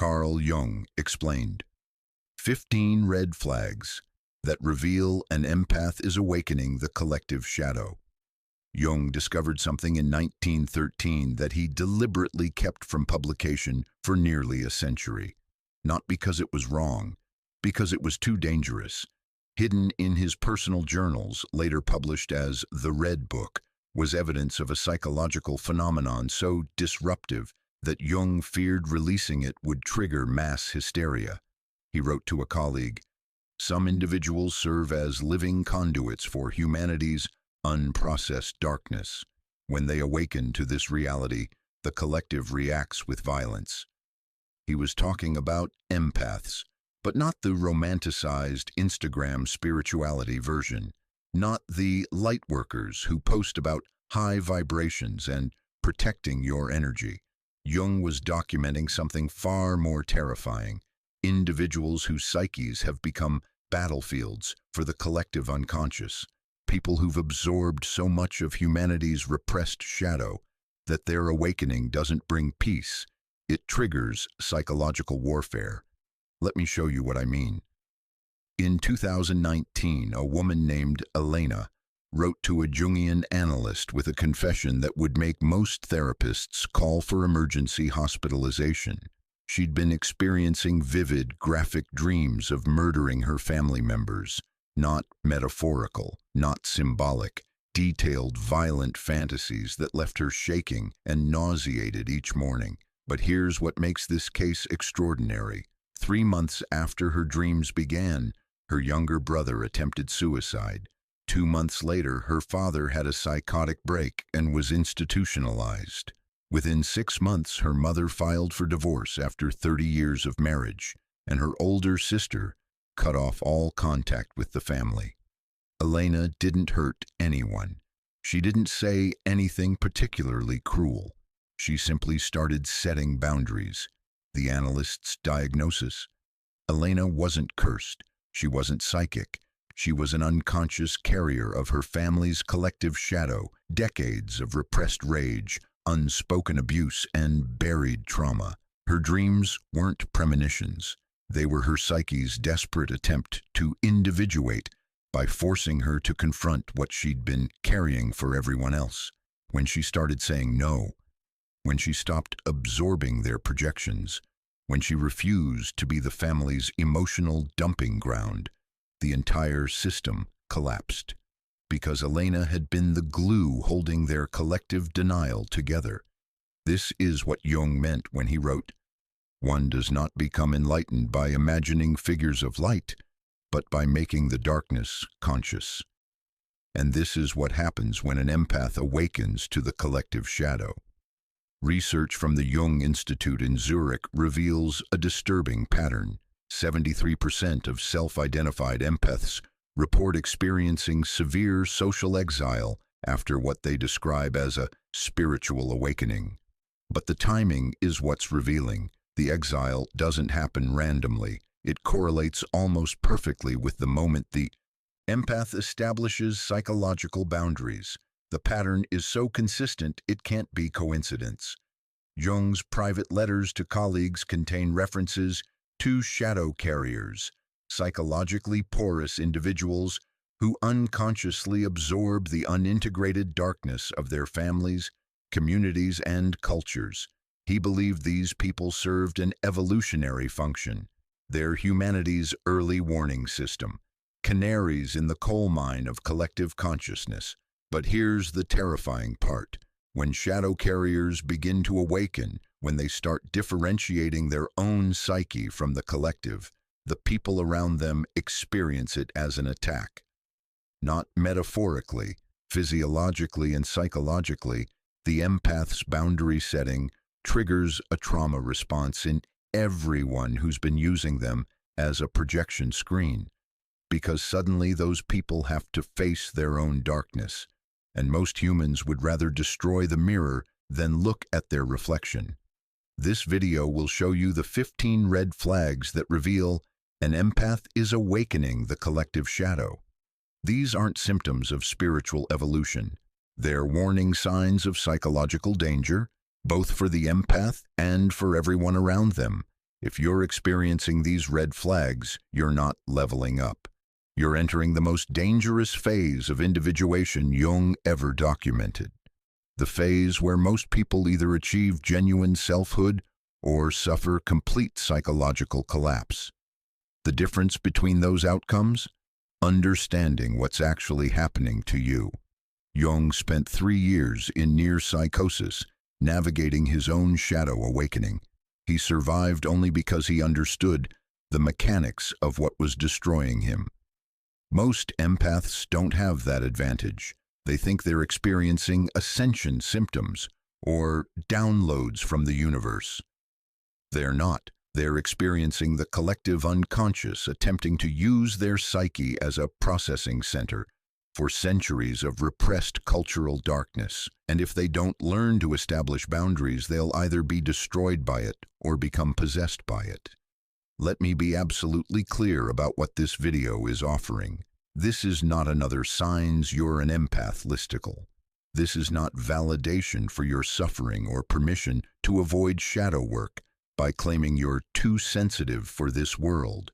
Carl Jung explained, 15 red flags that reveal an empath is awakening the collective shadow. Jung discovered something in 1913 that he deliberately kept from publication for nearly a century. Not because it was wrong, because it was too dangerous. Hidden in his personal journals, later published as The Red Book, was evidence of a psychological phenomenon so disruptive that Jung feared releasing it would trigger mass hysteria. He wrote to a colleague, "Some individuals serve as living conduits for humanity's unprocessed darkness. When they awaken to this reality, the collective reacts with violence." He was talking about empaths, but not the romanticized Instagram spirituality version, not the lightworkers who post about high vibrations and protecting your energy. Jung was documenting something far more terrifying: individuals whose psyches have become battlefields for the collective unconscious, people who've absorbed so much of humanity's repressed shadow that their awakening doesn't bring peace, it triggers psychological warfare. Let me show you what I mean. In 2019, a woman named Elena wrote to a Jungian analyst with a confession that would make most therapists call for emergency hospitalization. She'd been experiencing vivid, graphic dreams of murdering her family members. Not metaphorical, not symbolic, detailed, violent fantasies that left her shaking and nauseated each morning. But here's what makes this case extraordinary. 3 months after her dreams began, her younger brother attempted suicide. 2 months later, her father had a psychotic break and was institutionalized. Within 6 months, her mother filed for divorce after 30 years of marriage, and her older sister cut off all contact with the family. Elena didn't hurt anyone. She didn't say anything particularly cruel. She simply started setting boundaries. The analyst's diagnosis: Elena wasn't cursed. She wasn't psychic. She was an unconscious carrier of her family's collective shadow, decades of repressed rage, unspoken abuse, and buried trauma. Her dreams weren't premonitions. They were her psyche's desperate attempt to individuate by forcing her to confront what she'd been carrying for everyone else. When she started saying no, when she stopped absorbing their projections, when she refused to be the family's emotional dumping ground, the entire system collapsed. Because Elena had been the glue holding their collective denial together. This is what Jung meant when he wrote, "One does not become enlightened by imagining figures of light, but by making the darkness conscious." And this is what happens when an empath awakens to the collective shadow. Research from the Jung Institute in Zurich reveals a disturbing pattern. 73% of self-identified empaths report experiencing severe social exile after what they describe as a spiritual awakening. But the timing is what's revealing. The exile doesn't happen randomly. It correlates almost perfectly with the moment the empath establishes psychological boundaries. The pattern is so consistent it can't be coincidence. Jung's private letters to colleagues contain references to shadow carriers, psychologically porous individuals who unconsciously absorb the unintegrated darkness of their families, communities, and cultures. He believed these people served an evolutionary function. They're humanity's early warning system, canaries in the coal mine of collective consciousness. But here's the terrifying part. When shadow carriers begin to awaken, when they start differentiating their own psyche from the collective, the people around them experience it as an attack. Not metaphorically, physiologically and psychologically, the empath's boundary setting triggers a trauma response in everyone who's been using them as a projection screen, because suddenly those people have to face their own darkness, and most humans would rather destroy the mirror than look at their reflection. This video will show you the 15 red flags that reveal an empath is awakening the collective shadow. These aren't symptoms of spiritual evolution. They're warning signs of psychological danger, both for the empath and for everyone around them. If you're experiencing these red flags, you're not leveling up. You're entering the most dangerous phase of individuation Jung ever documented. The phase where most people either achieve genuine selfhood or suffer complete psychological collapse. The difference between those outcomes? Understanding what's actually happening to you. Jung spent 3 years in near psychosis, navigating his own shadow awakening. He survived only because he understood the mechanics of what was destroying him. Most empaths don't have that advantage. They think they're experiencing ascension symptoms or downloads from the universe. They're not. They're experiencing the collective unconscious attempting to use their psyche as a processing center for centuries of repressed cultural darkness. And if they don't learn to establish boundaries, they'll either be destroyed by it or become possessed by it. Let me be absolutely clear about what this video is offering. This is not another signs you're an empath listicle. This is not validation for your suffering or permission to avoid shadow work by claiming you're too sensitive for this world.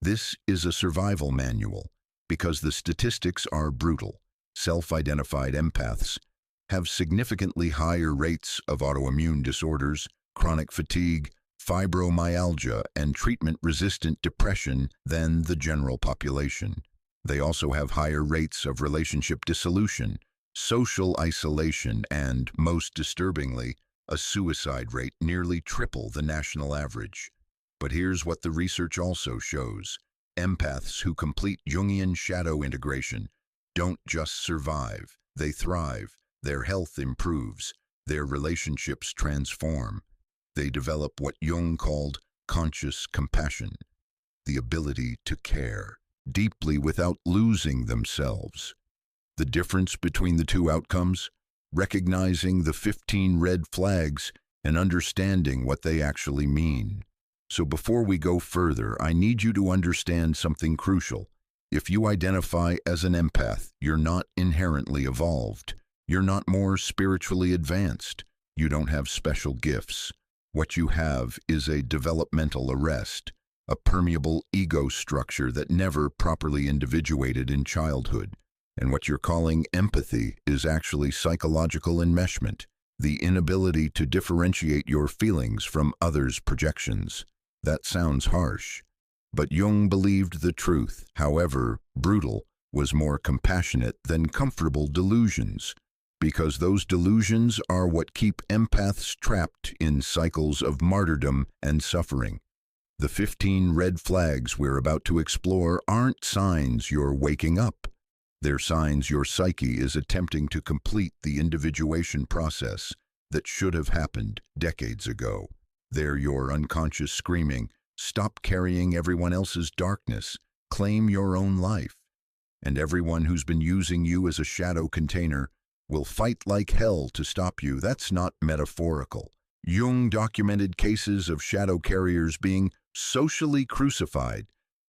This is a survival manual because the statistics are brutal. Self-identified empaths have significantly higher rates of autoimmune disorders, chronic fatigue, fibromyalgia, and treatment-resistant depression than the general population. They also have higher rates of relationship dissolution, social isolation, and, most disturbingly, a suicide rate nearly triple the national average. But here's what the research also shows. Empaths who complete Jungian shadow integration don't just survive, they thrive. Their health improves, their relationships transform. They develop what Jung called conscious compassion, the ability to care deeply without losing themselves. The difference between the two outcomes? Recognizing the 15 red flags and understanding what they actually mean. So before we go further, I need you to understand something crucial. If you identify as an empath, you're not inherently evolved. You're not more spiritually advanced. You don't have special gifts. What you have is a developmental arrest, a permeable ego structure that never properly individuated in childhood. And what you're calling empathy is actually psychological enmeshment, the inability to differentiate your feelings from others' projections. That sounds harsh, but Jung believed the truth, however brutal, was more compassionate than comfortable delusions, because those delusions are what keep empaths trapped in cycles of martyrdom and suffering. The 15 red flags we're about to explore aren't signs you're waking up. They're signs your psyche is attempting to complete the individuation process that should have happened decades ago. They're your unconscious screaming, stop carrying everyone else's darkness, claim your own life. And everyone who's been using you as a shadow container will fight like hell to stop you. That's not metaphorical. Jung documented cases of shadow carriers being socially crucified,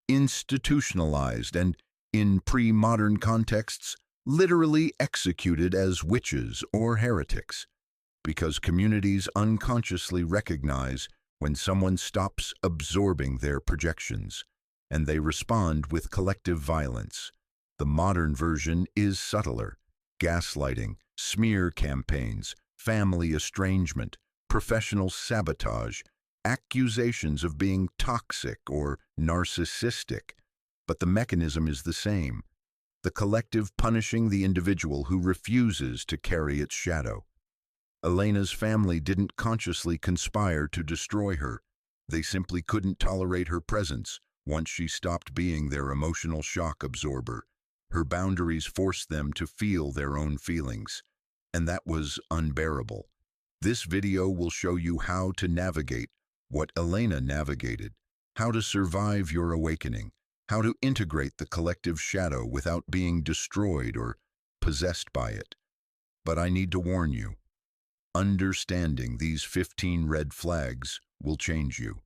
institutionalized, and in pre-modern contexts, literally executed as witches or heretics, because communities unconsciously recognize when someone stops absorbing their projections, and they respond with collective violence. The modern version is subtler: gaslighting, smear campaigns, family estrangement, professional sabotage, accusations of being toxic or narcissistic. But the mechanism is the same: the collective punishing the individual who refuses to carry its shadow. Elena's family didn't consciously conspire to destroy her. They simply couldn't tolerate her presence once she stopped being their emotional shock absorber. Her boundaries forced them to feel their own feelings, and that was unbearable. This video will show you how to navigate what Elena navigated, how to survive your awakening, how to integrate the collective shadow without being destroyed or possessed by it. But I need to warn you, understanding these 15 red flags will change you.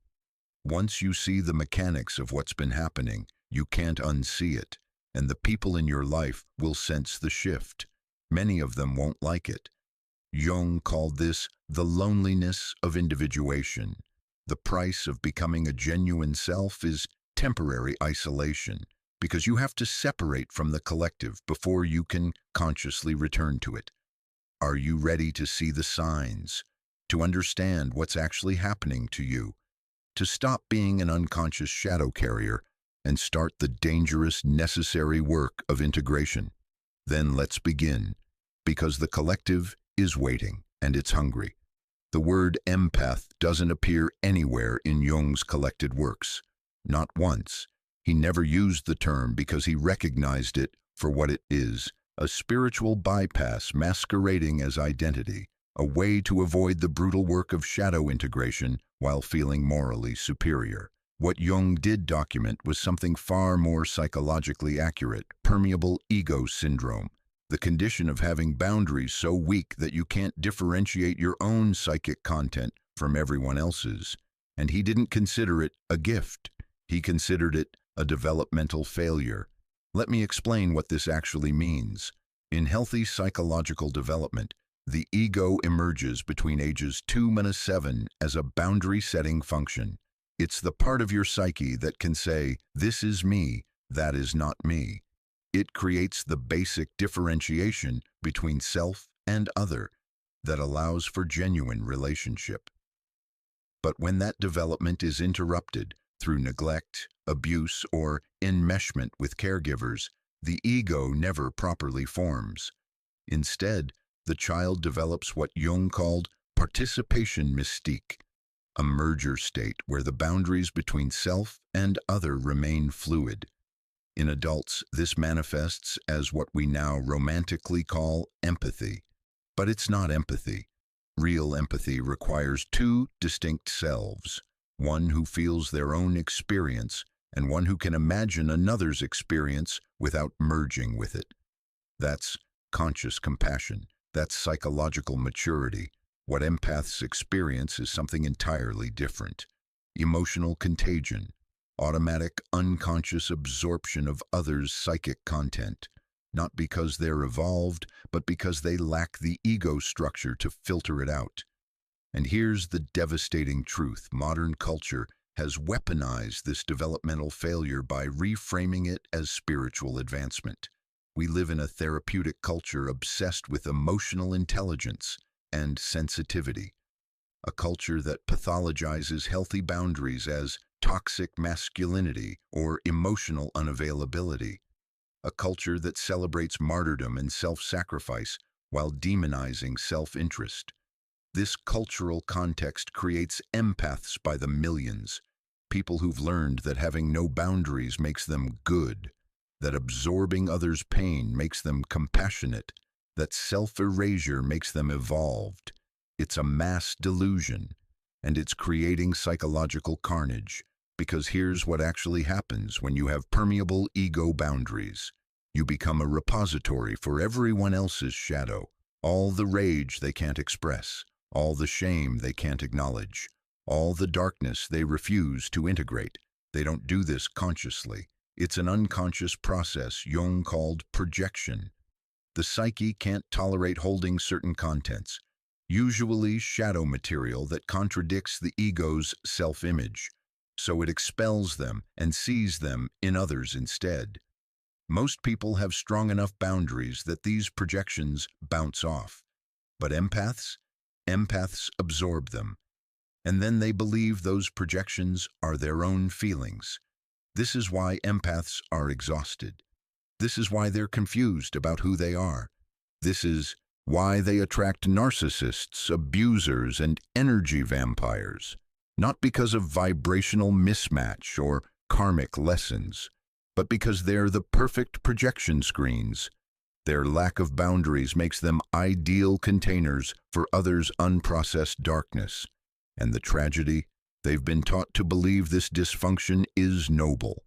Once you see the mechanics of what's been happening, you can't unsee it, and the people in your life will sense the shift. Many of them won't like it. Jung called this the loneliness of individuation, The price of becoming a genuine self is temporary isolation, because you have to separate from the collective before you can consciously return to it. Are you ready to see the signs, to understand what's actually happening to you, to stop being an unconscious shadow carrier and start the dangerous, necessary work of integration? Then let's begin, because the collective is waiting and it's hungry. The word empath doesn't appear anywhere in Jung's collected works. Not once. He never used the term because he recognized it for what it is, a spiritual bypass masquerading as identity, a way to avoid the brutal work of shadow integration while feeling morally superior. What Jung did document was something far more psychologically accurate: permeable ego syndrome, the condition of having boundaries so weak that you can't differentiate your own psychic content from everyone else's. And he didn't consider it a gift. He considered it a developmental failure. Let me explain what this actually means. In healthy psychological development, the ego emerges between ages 2 and 7 as a boundary-setting function. It's the part of your psyche that can say, "This is me, that is not me." It creates the basic differentiation between self and other that allows for genuine relationship. But when that development is interrupted through neglect, abuse, or enmeshment with caregivers, the ego never properly forms. Instead, the child develops what Jung called participation mystique, a merger state where the boundaries between self and other remain fluid. In adults, this manifests as what we now romantically call empathy. But it's not empathy. Real empathy requires two distinct selves, one who feels their own experience and one who can imagine another's experience without merging with it. That's conscious compassion. That's psychological maturity. What empaths experience is something entirely different. Emotional contagion, automatic unconscious absorption of others' psychic content, not because they're evolved, but because they lack the ego structure to filter it out. And here's the devastating truth: modern culture has weaponized this developmental failure by reframing it as spiritual advancement. We live in a therapeutic culture obsessed with emotional intelligence and sensitivity, a culture that pathologizes healthy boundaries as toxic masculinity or emotional unavailability, a culture that celebrates martyrdom and self-sacrifice while demonizing self-interest. This cultural context creates empaths by the millions, people who've learned that having no boundaries makes them good, that absorbing others' pain makes them compassionate, that self-erasure makes them evolved. It's a mass delusion, and it's creating psychological carnage, because here's what actually happens when you have permeable ego boundaries. You become a repository for everyone else's shadow, all the rage they can't express, all the shame they can't acknowledge, all the darkness they refuse to integrate. They don't do this consciously. It's an unconscious process Jung called projection. The psyche can't tolerate holding certain contents, usually shadow material that contradicts the ego's self-image, so it expels them and sees them in others instead. Most people have strong enough boundaries that these projections bounce off, but empaths absorb them, and then they believe those projections are their own feelings. This is why empaths are exhausted. This is why they're confused about who they are. This is why they attract narcissists, abusers, and energy vampires, not because of vibrational mismatch or karmic lessons, but because they're the perfect projection screens. Their lack of boundaries makes them ideal containers for others' unprocessed darkness. And the tragedy? They've been taught to believe this dysfunction is noble,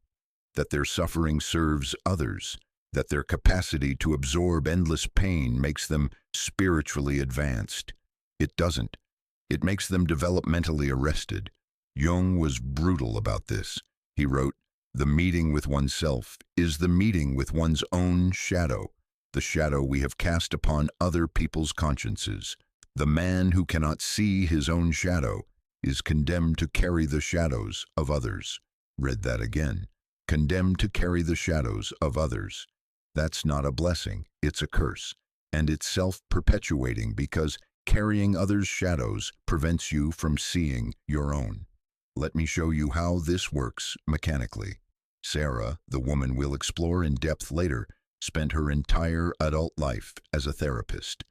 that their suffering serves others, that their capacity to absorb endless pain makes them spiritually advanced. It doesn't. It makes them developmentally arrested. Jung was brutal about this. He wrote, "The meeting with oneself is the meeting with one's own shadow, the shadow we have cast upon other people's consciences. The man who cannot see his own shadow is condemned to carry the shadows of others. Read that again. Condemned to carry the shadows of others. That's not a blessing, it's a curse. And it's self-perpetuating because carrying others' shadows prevents you from seeing your own. Let me show you how this works mechanically. Sarah, the woman we'll explore in depth later, spent her entire adult life as a therapist.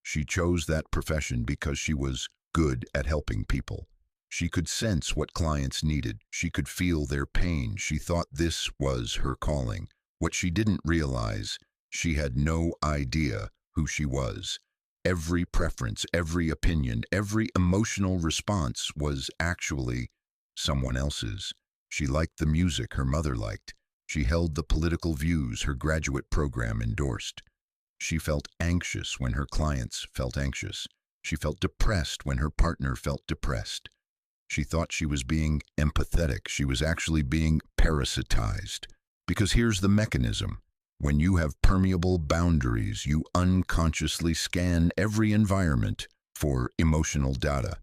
She chose that profession because she was good at helping people. She could sense what clients needed. She could feel their pain. She thought this was her calling. What she didn't realize, she had no idea who she was. Every preference, every opinion, every emotional response was actually someone else's. She liked the music her mother liked. She held the political views her graduate program endorsed. She felt anxious when her clients felt anxious. She felt depressed when her partner felt depressed. She thought she was being empathetic. She was actually being parasitized. Because here's the mechanism. When you have permeable boundaries, you unconsciously scan every environment for emotional data.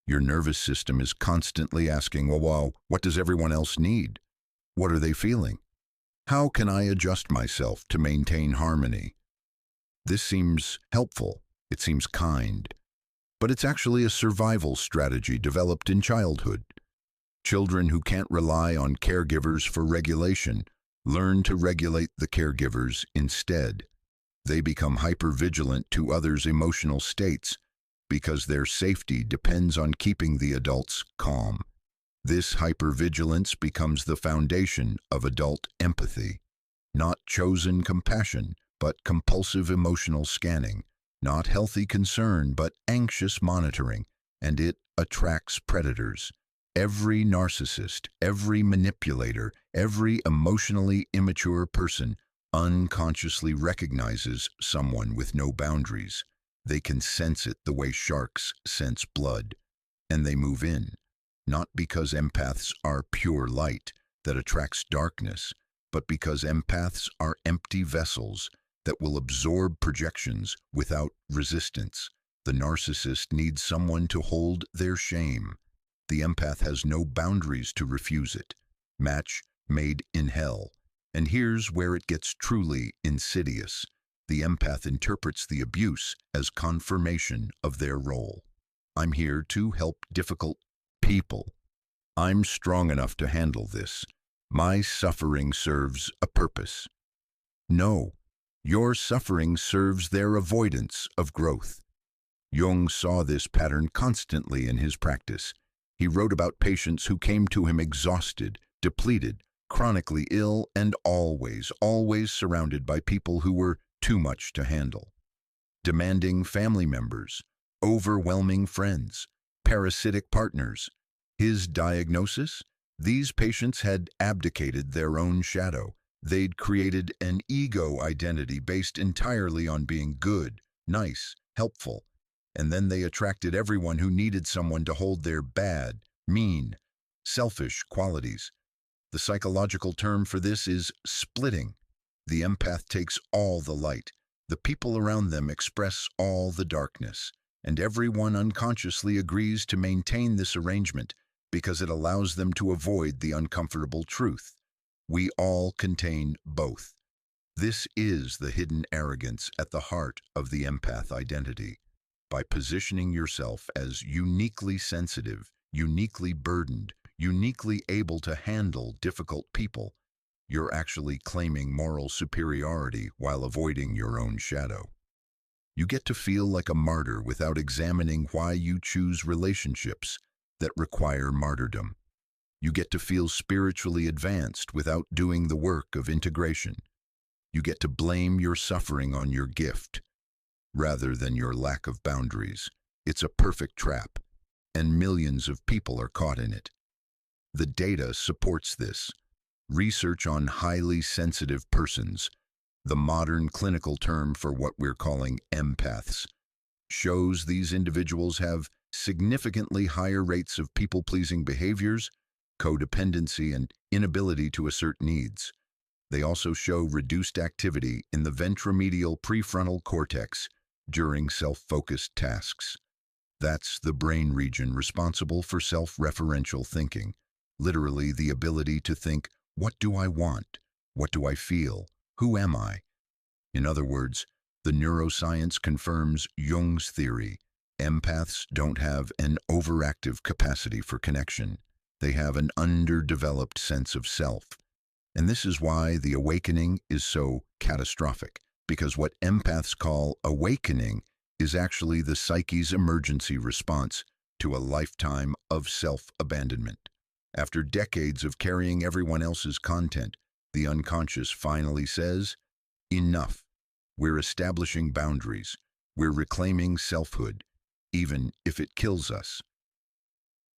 Your nervous system is constantly asking, well, what does everyone else need? What are they feeling? How can I adjust myself to maintain harmony? This seems helpful. It seems kind. But it's actually a survival strategy developed in childhood. Children who can't rely on caregivers for regulation learn to regulate the caregivers instead. They become hypervigilant to others' emotional states because their safety depends on keeping the adults calm. This hypervigilance becomes the foundation of adult empathy. Not chosen compassion, but compulsive emotional scanning. Not healthy concern, but anxious monitoring. And it attracts predators. Every narcissist, every manipulator, every emotionally immature person unconsciously recognizes someone with no boundaries. They can sense it the way sharks sense blood. And they move in. Not because empaths are pure light that attracts darkness, but because empaths are empty vessels that will absorb projections without resistance. The narcissist needs someone to hold their shame. The empath has no boundaries to refuse it. Match made in hell. And here's where it gets truly insidious. The empath interprets the abuse as confirmation of their role. I'm here to help difficult people. I'm strong enough to handle this. My suffering serves a purpose. No, your suffering serves their avoidance of growth. Jung saw this pattern constantly in his practice. He wrote about patients who came to him exhausted, depleted, chronically ill, and always surrounded by people who were too much to handle. Demanding family members, overwhelming friends, parasitic partners. His diagnosis? These patients had abdicated their own shadow. They'd created an ego identity based entirely on being good, nice, helpful. And then they attracted everyone who needed someone to hold their bad, mean, selfish qualities. The psychological term for this is splitting. The empath takes all the light. The people around them express all the darkness. And everyone unconsciously agrees to maintain this arrangement because it allows them to avoid the uncomfortable truth. We all contain both. This is the hidden arrogance at the heart of the empath identity. By positioning yourself as uniquely sensitive, uniquely burdened, uniquely able to handle difficult people, you're actually claiming moral superiority while avoiding your own shadow. You get to feel like a martyr without examining why you choose relationships that require martyrdom. You get to feel spiritually advanced without doing the work of integration. You get to blame your suffering on your gift rather than your lack of boundaries. It's a perfect trap, and millions of people are caught in it. The data supports this. Research on highly sensitive persons, the modern clinical term for what we're calling empaths, shows these individuals have significantly higher rates of people-pleasing behaviors, codependency, and inability to assert needs. They also show reduced activity in the ventromedial prefrontal cortex during self-focused tasks. That's the brain region responsible for self-referential thinking, literally the ability to think, what do I want? What do I feel? Who am I? In other words, the neuroscience confirms Jung's theory. Empaths don't have an overactive capacity for connection. They have an underdeveloped sense of self. And this is why the awakening is so catastrophic, because what empaths call awakening is actually the psyche's emergency response to a lifetime of self-abandonment. After decades of carrying everyone else's content, the unconscious finally says, enough. We're establishing boundaries. We're reclaiming selfhood, even if it kills us.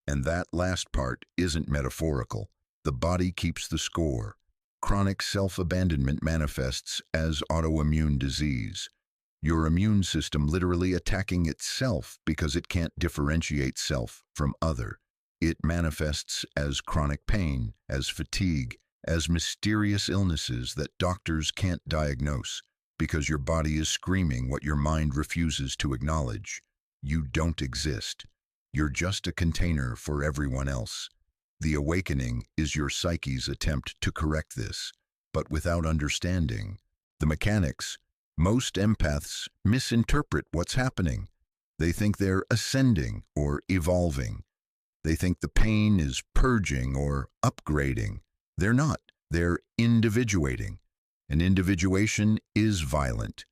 And that last part isn't metaphorical. The body keeps the score. Chronic self-abandonment manifests as autoimmune disease. Your immune system literally attacking itself because it can't differentiate self from other. It manifests as chronic pain, as fatigue, as mysterious illnesses that doctors can't diagnose because your body is screaming what your mind refuses to acknowledge. You don't exist. You're just a container for everyone else. The awakening is your psyche's attempt to correct this, but without understanding the mechanics. Most empaths misinterpret what's happening. They think they're ascending or evolving. They think the pain is purging or upgrading. They're not. They're individuating. And individuation is violent.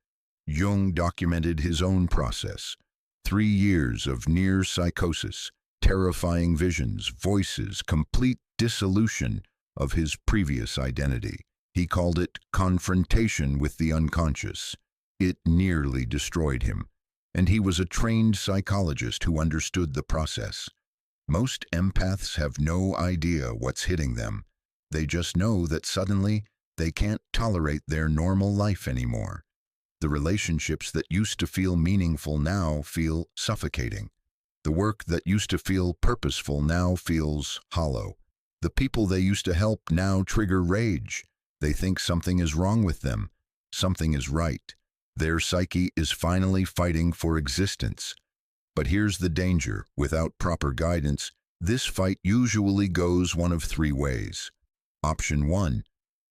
Jung documented his own process. 3 years of near psychosis, terrifying visions, voices, complete dissolution of his previous identity. He called it confrontation with the unconscious. It nearly destroyed him, and he was a trained psychologist who understood the process. Most empaths have no idea what's hitting them. They just know that suddenly they can't tolerate their normal life anymore. The relationships that used to feel meaningful now feel suffocating. The work that used to feel purposeful now feels hollow. The people they used to help now trigger rage. They think something is wrong with them. Something is right. Their psyche is finally fighting for existence. But here's the danger. Without proper guidance, this fight usually goes one of 3 ways. Option 1.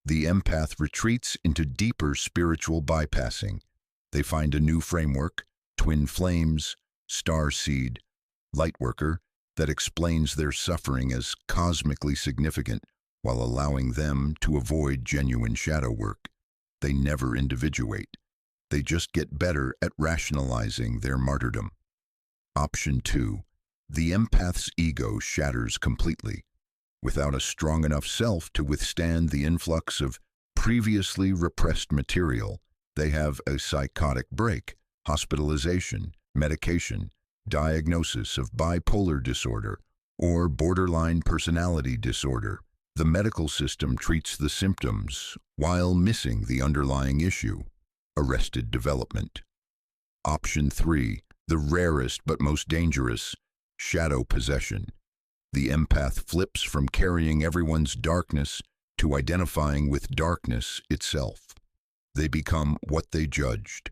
The empath retreats into deeper spiritual bypassing. They find a new framework, twin flames, star seed, lightworker, that explains their suffering as cosmically significant while allowing them to avoid genuine shadow work. They never individuate. They just get better at rationalizing their martyrdom. Option 2. The empath's ego shatters completely. Without a strong enough self to withstand the influx of previously repressed material, they have a psychotic break, hospitalization, medication, diagnosis of bipolar disorder, or borderline personality disorder. The medical system treats the symptoms while missing the underlying issue, arrested development. Option 3, the rarest but most dangerous, shadow possession. The empath flips from carrying everyone's darkness to identifying with darkness itself. They become what they judged,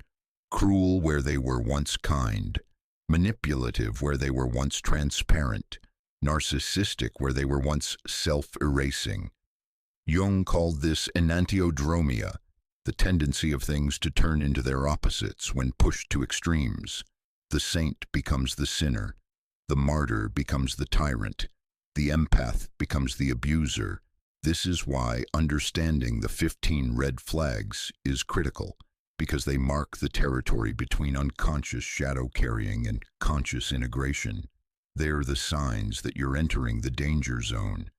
cruel where they were once kind, manipulative where they were once transparent, narcissistic where they were once self-erasing. Jung called this enantiodromia, the tendency of things to turn into their opposites when pushed to extremes. The saint becomes the sinner. The martyr becomes the tyrant. The empath becomes the abuser. This is why understanding the 15 red flags is critical, because they mark the territory between unconscious shadow carrying and conscious integration. They're the signs that you're entering the danger zone.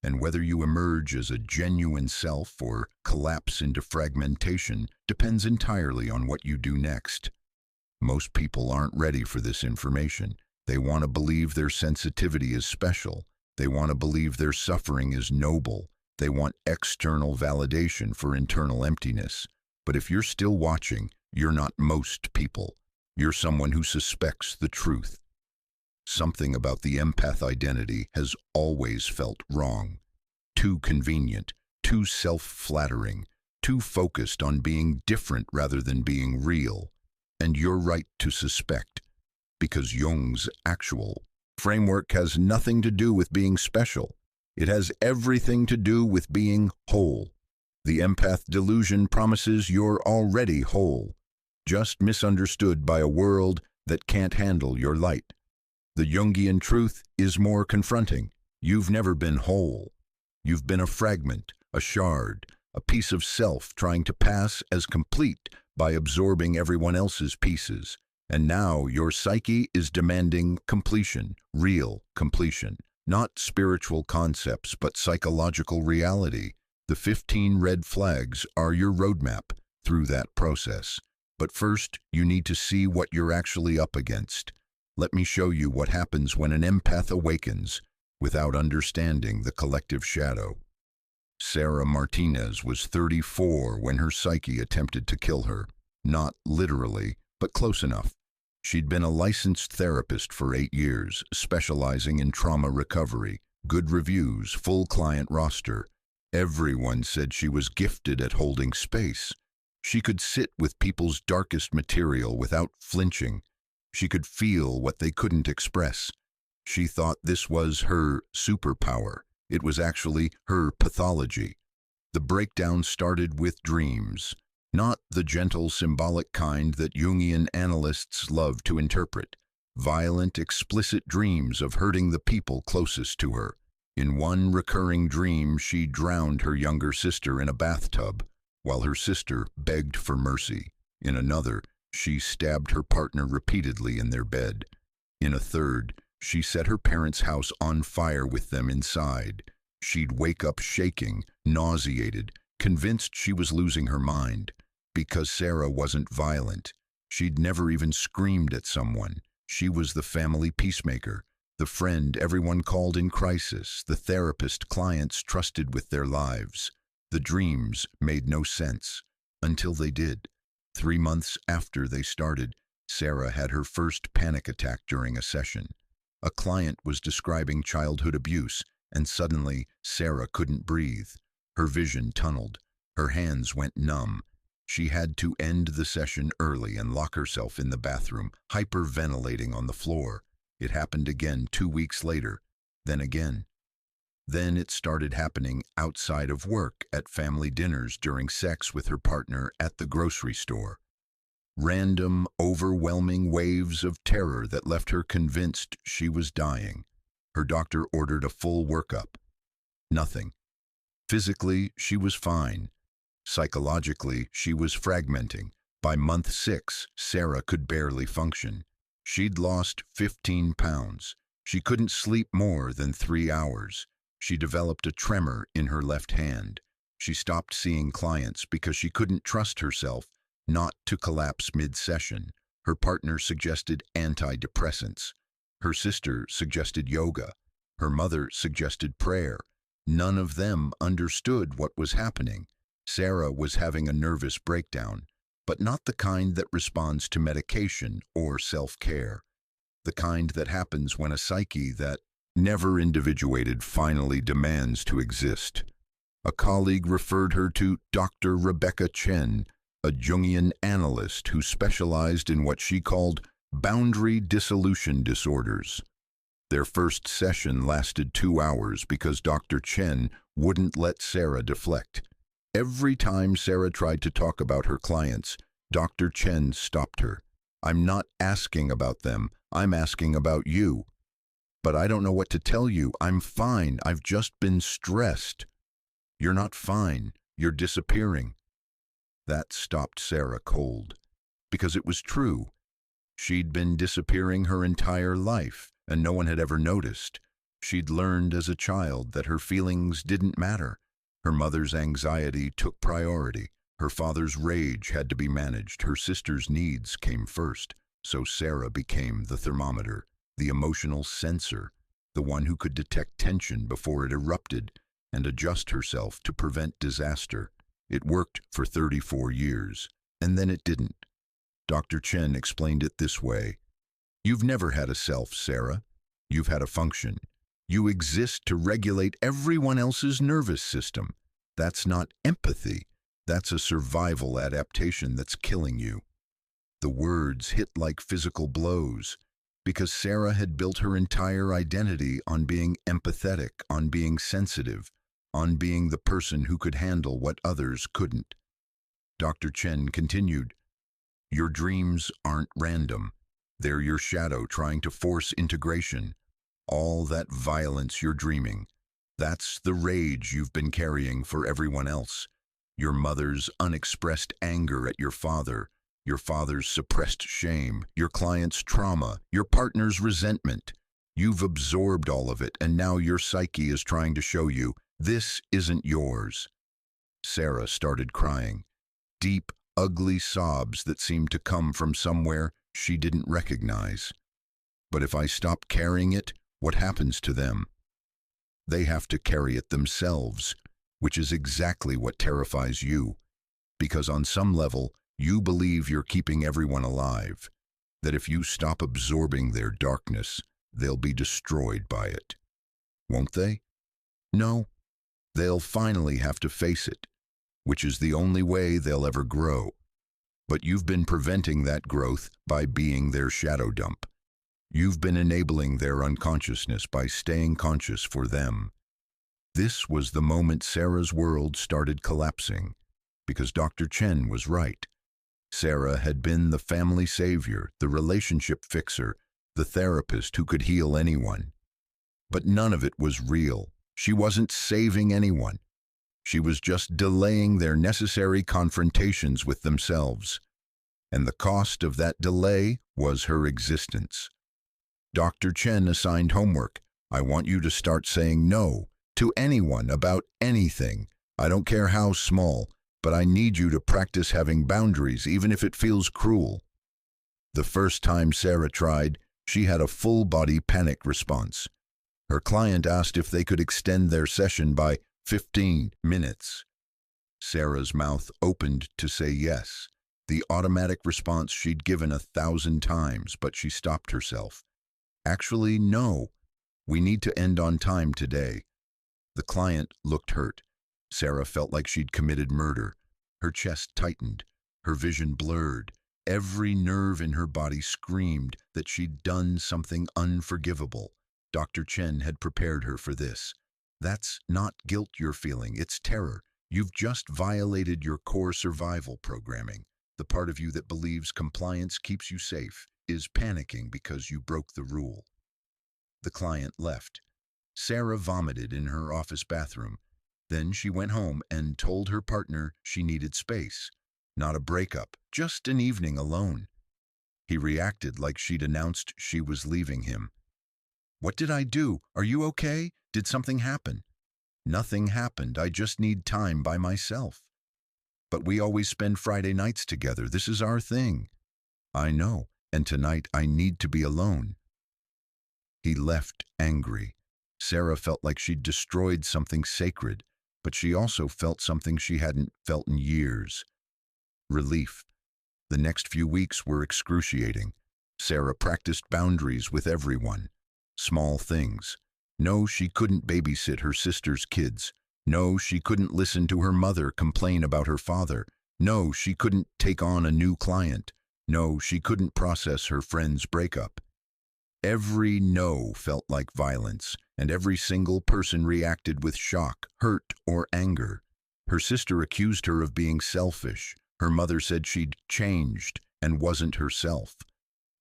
And whether you emerge as a genuine self or collapse into fragmentation depends entirely on what you do next. Most people aren't ready for this information. They want to believe their sensitivity is special. They want to believe their suffering is noble. They want external validation for internal emptiness. But if you're still watching, you're not most people. You're someone who suspects the truth. Something about the empath identity has always felt wrong. Too convenient, too self-flattering, too focused on being different rather than being real. And you're right to suspect. Because Jung's actual framework has nothing to do with being special. It has everything to do with being whole. The empath delusion promises you're already whole, just misunderstood by a world that can't handle your light. The Jungian truth is more confronting. You've never been whole. You've been a fragment, a shard, a piece of self trying to pass as complete by absorbing everyone else's pieces. And now your psyche is demanding completion, real completion. Not spiritual concepts, but psychological reality. The 15 red flags are your roadmap through that process. But first, you need to see what you're actually up against. Let me show you what happens when an empath awakens without understanding the collective shadow. Sarah Martinez was 34 when her psyche attempted to kill her. Not literally, but close enough. She'd been a licensed therapist for 8 years, specializing in trauma recovery, good reviews, full client roster. Everyone said she was gifted at holding space. She could sit with people's darkest material without flinching. She could feel what they couldn't express. She thought this was her superpower. It was actually her pathology. The breakdown started with dreams, not the gentle, symbolic kind that Jungian analysts love to interpret. Violent, explicit dreams of hurting the people closest to her. In one recurring dream, she drowned her younger sister in a bathtub, while her sister begged for mercy. In another, she stabbed her partner repeatedly in their bed. In a third, she set her parents' house on fire with them inside. She'd wake up shaking, nauseated, convinced she was losing her mind. Because Sarah wasn't violent. She'd never even screamed at someone. She was the family peacemaker, the friend everyone called in crisis, the therapist clients trusted with their lives. The dreams made no sense, until they did. 3 months after they started, Sarah had her first panic attack during a session. A client was describing childhood abuse, and suddenly Sarah couldn't breathe. Her vision tunneled. Her hands went numb. She had to end the session early and lock herself in the bathroom, hyperventilating on the floor. It happened again 2 weeks later, then again. Then it started happening outside of work, at family dinners, during sex with her partner, at the grocery store. Random, overwhelming waves of terror that left her convinced she was dying. Her doctor ordered a full workup. Nothing. Physically, she was fine. Psychologically, she was fragmenting. By month 6, Sarah could barely function. She'd lost 15 pounds. She couldn't sleep more than 3 hours. She developed a tremor in her left hand. She stopped seeing clients because she couldn't trust herself not to collapse mid-session. Her partner suggested antidepressants. Her sister suggested yoga. Her mother suggested prayer. None of them understood what was happening. Sarah was having a nervous breakdown, but not the kind that responds to medication or self-care. The kind that happens when a psyche that never individuated finally demands to exist. A colleague referred her to Dr. Rebecca Chen, a Jungian analyst who specialized in what she called boundary dissolution disorders. Their first session lasted 2 hours because Dr. Chen wouldn't let Sarah deflect. Every time Sarah tried to talk about her clients, Dr. Chen stopped her. "I'm not asking about them, I'm asking about you." "But I don't know what to tell you. I'm fine. I've just been stressed." "You're not fine. You're disappearing." That stopped Sarah cold, because it was true. She'd been disappearing her entire life, and no one had ever noticed. She'd learned as a child that her feelings didn't matter. Her mother's anxiety took priority. Her father's rage had to be managed. Her sister's needs came first. So Sarah became the thermometer, the emotional sensor, the one who could detect tension before it erupted and adjust herself to prevent disaster. It worked for 34 years, and then it didn't. Dr. Chen explained it this way: "You've never had a self, Sarah. You've had a function. You exist to regulate everyone else's nervous system. That's not empathy. That's a survival adaptation that's killing you." The words hit like physical blows. because Sarah had built her entire identity on being empathetic, on being sensitive, on being the person who could handle what others couldn't. Dr. Chen continued, "Your dreams aren't random. They're your shadow trying to force integration. All that violence you're dreaming, that's the rage you've been carrying for everyone else. Your mother's unexpressed anger at your father's suppressed shame, your client's trauma, your partner's resentment. You've absorbed all of it, and now your psyche is trying to show you, this isn't yours." Sarah started crying, deep, ugly sobs that seemed to come from somewhere she didn't recognize. "But if I stop carrying it, what happens to them? They have to carry it themselves," which is exactly what terrifies you, because on some level, you believe you're keeping everyone alive, that if you stop absorbing their darkness, they'll be destroyed by it. Won't they? No, they'll finally have to face it, which is the only way they'll ever grow. But you've been preventing that growth by being their shadow dump. You've been enabling their unconsciousness by staying conscious for them. This was the moment Sarah's world started collapsing, because Dr. Chen was right. Sarah had been the family savior, the relationship fixer, the therapist who could heal anyone. But none of it was real. She wasn't saving anyone. She was just delaying their necessary confrontations with themselves. And the cost of that delay was her existence. Dr. Chen assigned homework. "I want you to start saying no to anyone about anything. I don't care how small, but I need you to practice having boundaries, even if it feels cruel." The first time Sarah tried, she had a full-body panic response. Her client asked if they could extend their session by 15 minutes. Sarah's mouth opened to say yes, the automatic response she'd given 1,000 times, but she stopped herself. "Actually, no. We need to end on time today." The client looked hurt. Sarah felt like she'd committed murder. Her chest tightened, her vision blurred. Every nerve in her body screamed that she'd done something unforgivable. Dr. Chen had prepared her for this. "That's not guilt you're feeling, it's terror. You've just violated your core survival programming. The part of you that believes compliance keeps you safe is panicking because you broke the rule." The client left. Sarah vomited in her office bathroom. Then she went home and told her partner she needed space. Not a breakup, just an evening alone. He reacted like she'd announced she was leaving him. "What did I do? Are you okay? Did something happen?" "Nothing happened. I just need time by myself." "But we always spend Friday nights together. This is our thing." "I know, and tonight I need to be alone." He left angry. Sarah felt like she'd destroyed something sacred, but she also felt something she hadn't felt in years. Relief. The next few weeks were excruciating. Sarah practiced boundaries with everyone. Small things. No, she couldn't babysit her sister's kids. No, she couldn't listen to her mother complain about her father. No, she couldn't take on a new client. No, she couldn't process her friend's breakup. Every no felt like violence, and every single person reacted with shock, hurt, or anger. Her sister accused her of being selfish. Her mother said she'd changed and wasn't herself.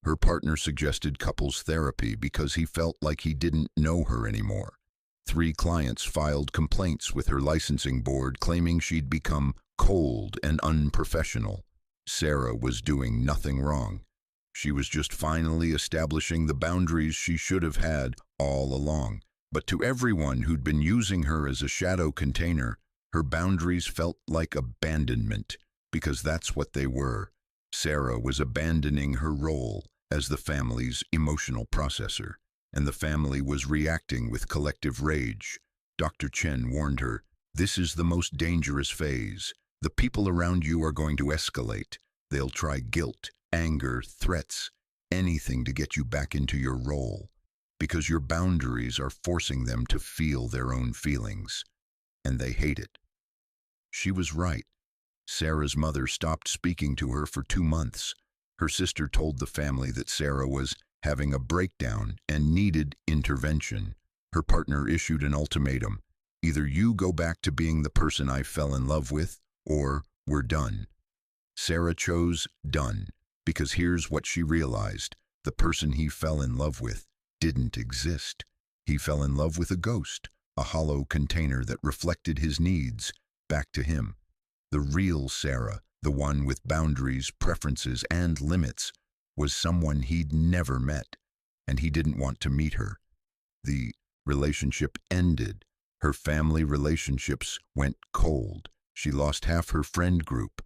Her partner suggested couples therapy because he felt like he didn't know her anymore. 3 clients filed complaints with her licensing board claiming she'd become cold and unprofessional. Sarah was doing nothing wrong. She was just finally establishing the boundaries she should have had all along. But to everyone who'd been using her as a shadow container, her boundaries felt like abandonment, because that's what they were. Sarah was abandoning her role as the family's emotional processor, and the family was reacting with collective rage. Dr. Chen warned her, "This is the most dangerous phase. The people around you are going to escalate. They'll try guilt, anger, threats, anything to get you back into your role, because your boundaries are forcing them to feel their own feelings, and they hate it." She was right. Sarah's mother stopped speaking to her for 2 months. Her sister told the family that Sarah was having a breakdown, and needed intervention. Her partner issued an ultimatum: either you go back to being the person I fell in love with, or we're done. Sarah chose done, because here's what she realized: the person he fell in love with didn't exist. He fell in love with a ghost, a hollow container that reflected his needs back to him. The real Sarah, the one with boundaries, preferences, and limits, was someone he'd never met, and he didn't want to meet her. The relationship ended. Her family relationships went cold. She lost half her friend group.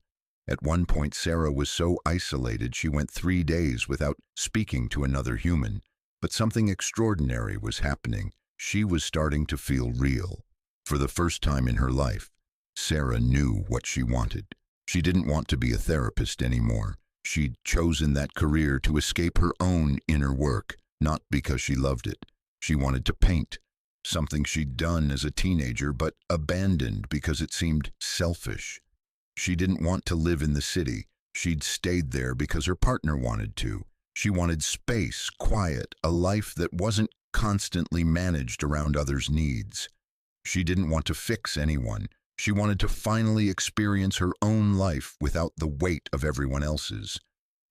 At one point, Sarah was so isolated she went 3 days without speaking to another human. But something extraordinary was happening. She was starting to feel real. For the first time in her life, Sarah knew what she wanted. She didn't want to be a therapist anymore. She'd chosen that career to escape her own inner work, not because she loved it. She wanted to paint, something she'd done as a teenager but abandoned because it seemed selfish. She didn't want to live in the city. She'd stayed there because her partner wanted to. She wanted space, quiet, a life that wasn't constantly managed around others' needs. She didn't want to fix anyone. She wanted to finally experience her own life without the weight of everyone else's.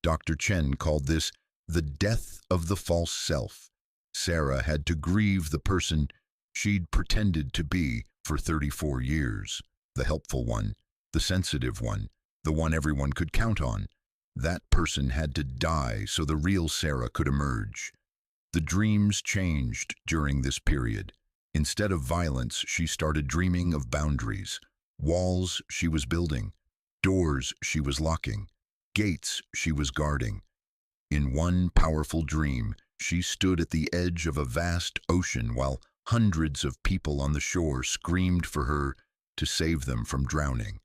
Dr. Chen called this the death of the false self. Sarah had to grieve the person she'd pretended to be for 34 years. The helpful one, the sensitive one, the one everyone could count on. That person had to die so the real Sarah could emerge. The dreams changed during this period. Instead of violence, she started dreaming of boundaries. Walls she was building, doors she was locking, gates she was guarding. In one powerful dream, she stood at the edge of a vast ocean while hundreds of people on the shore screamed for her to save them from drowning.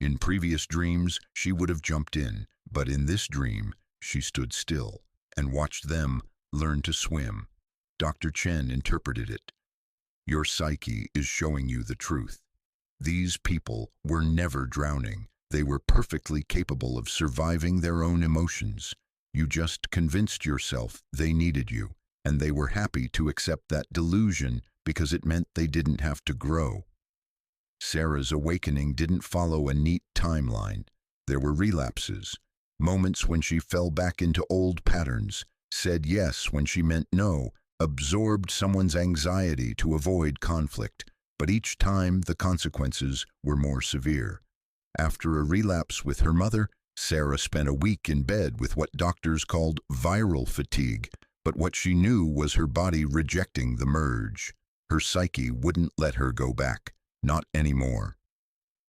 In previous dreams, she would have jumped in, but in this dream, she stood still and watched them learn to swim. Dr. Chen interpreted it. Your psyche is showing you the truth. These people were never drowning. They were perfectly capable of surviving their own emotions. You just convinced yourself they needed you, and they were happy to accept that delusion because it meant they didn't have to grow. Sarah's awakening didn't follow a neat timeline. There were relapses, moments when she fell back into old patterns, said yes when she meant no, absorbed someone's anxiety to avoid conflict, but each time the consequences were more severe. After a relapse with her mother, Sarah spent a week in bed with what doctors called viral fatigue, but what she knew was her body rejecting the merge. Her psyche wouldn't let her go back, not anymore.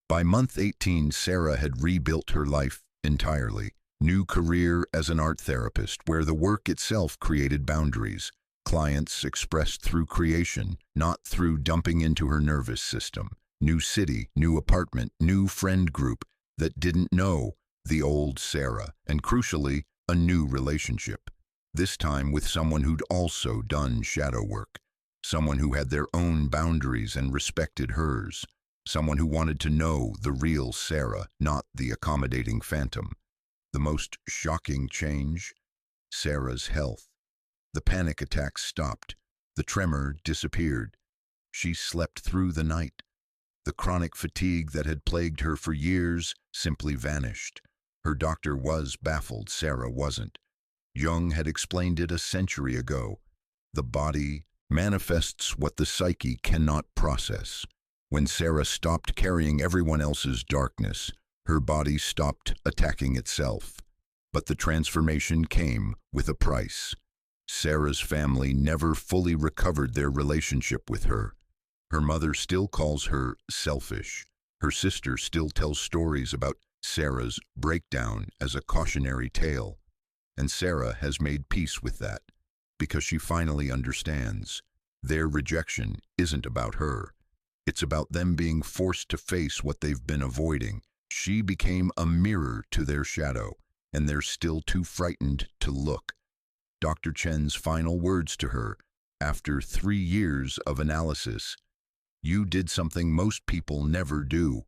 By month 18, Sarah had rebuilt her life entirely. New career as an art therapist, where the work itself created boundaries. Clients expressed through creation, not through dumping into her nervous system. New city, new apartment, new friend group that didn't know the old Sarah, and crucially, a new relationship. This time with someone who'd also done shadow work. Someone who had their own boundaries and respected hers. Someone who wanted to know the real Sarah, not the accommodating phantom. The most shocking change? Sarah's health. The panic attacks stopped. The tremor disappeared. She slept through the night. The chronic fatigue that had plagued her for years simply vanished. Her doctor was baffled. Sarah wasn't. Jung had explained it a century ago. The body manifests what the psyche cannot process. When Sarah stopped carrying everyone else's darkness, her body stopped attacking itself. But the transformation came with a price. Sarah's family never fully recovered their relationship with her. Her mother still calls her selfish. Her sister still tells stories about Sarah's breakdown as a cautionary tale. And Sarah has made peace with that, because she finally understands. Their rejection isn't about her. It's about them being forced to face what they've been avoiding. She became a mirror to their shadow, and they're still too frightened to look. Dr. Chen's final words to her, after 3 years of analysis: you did something most people never do.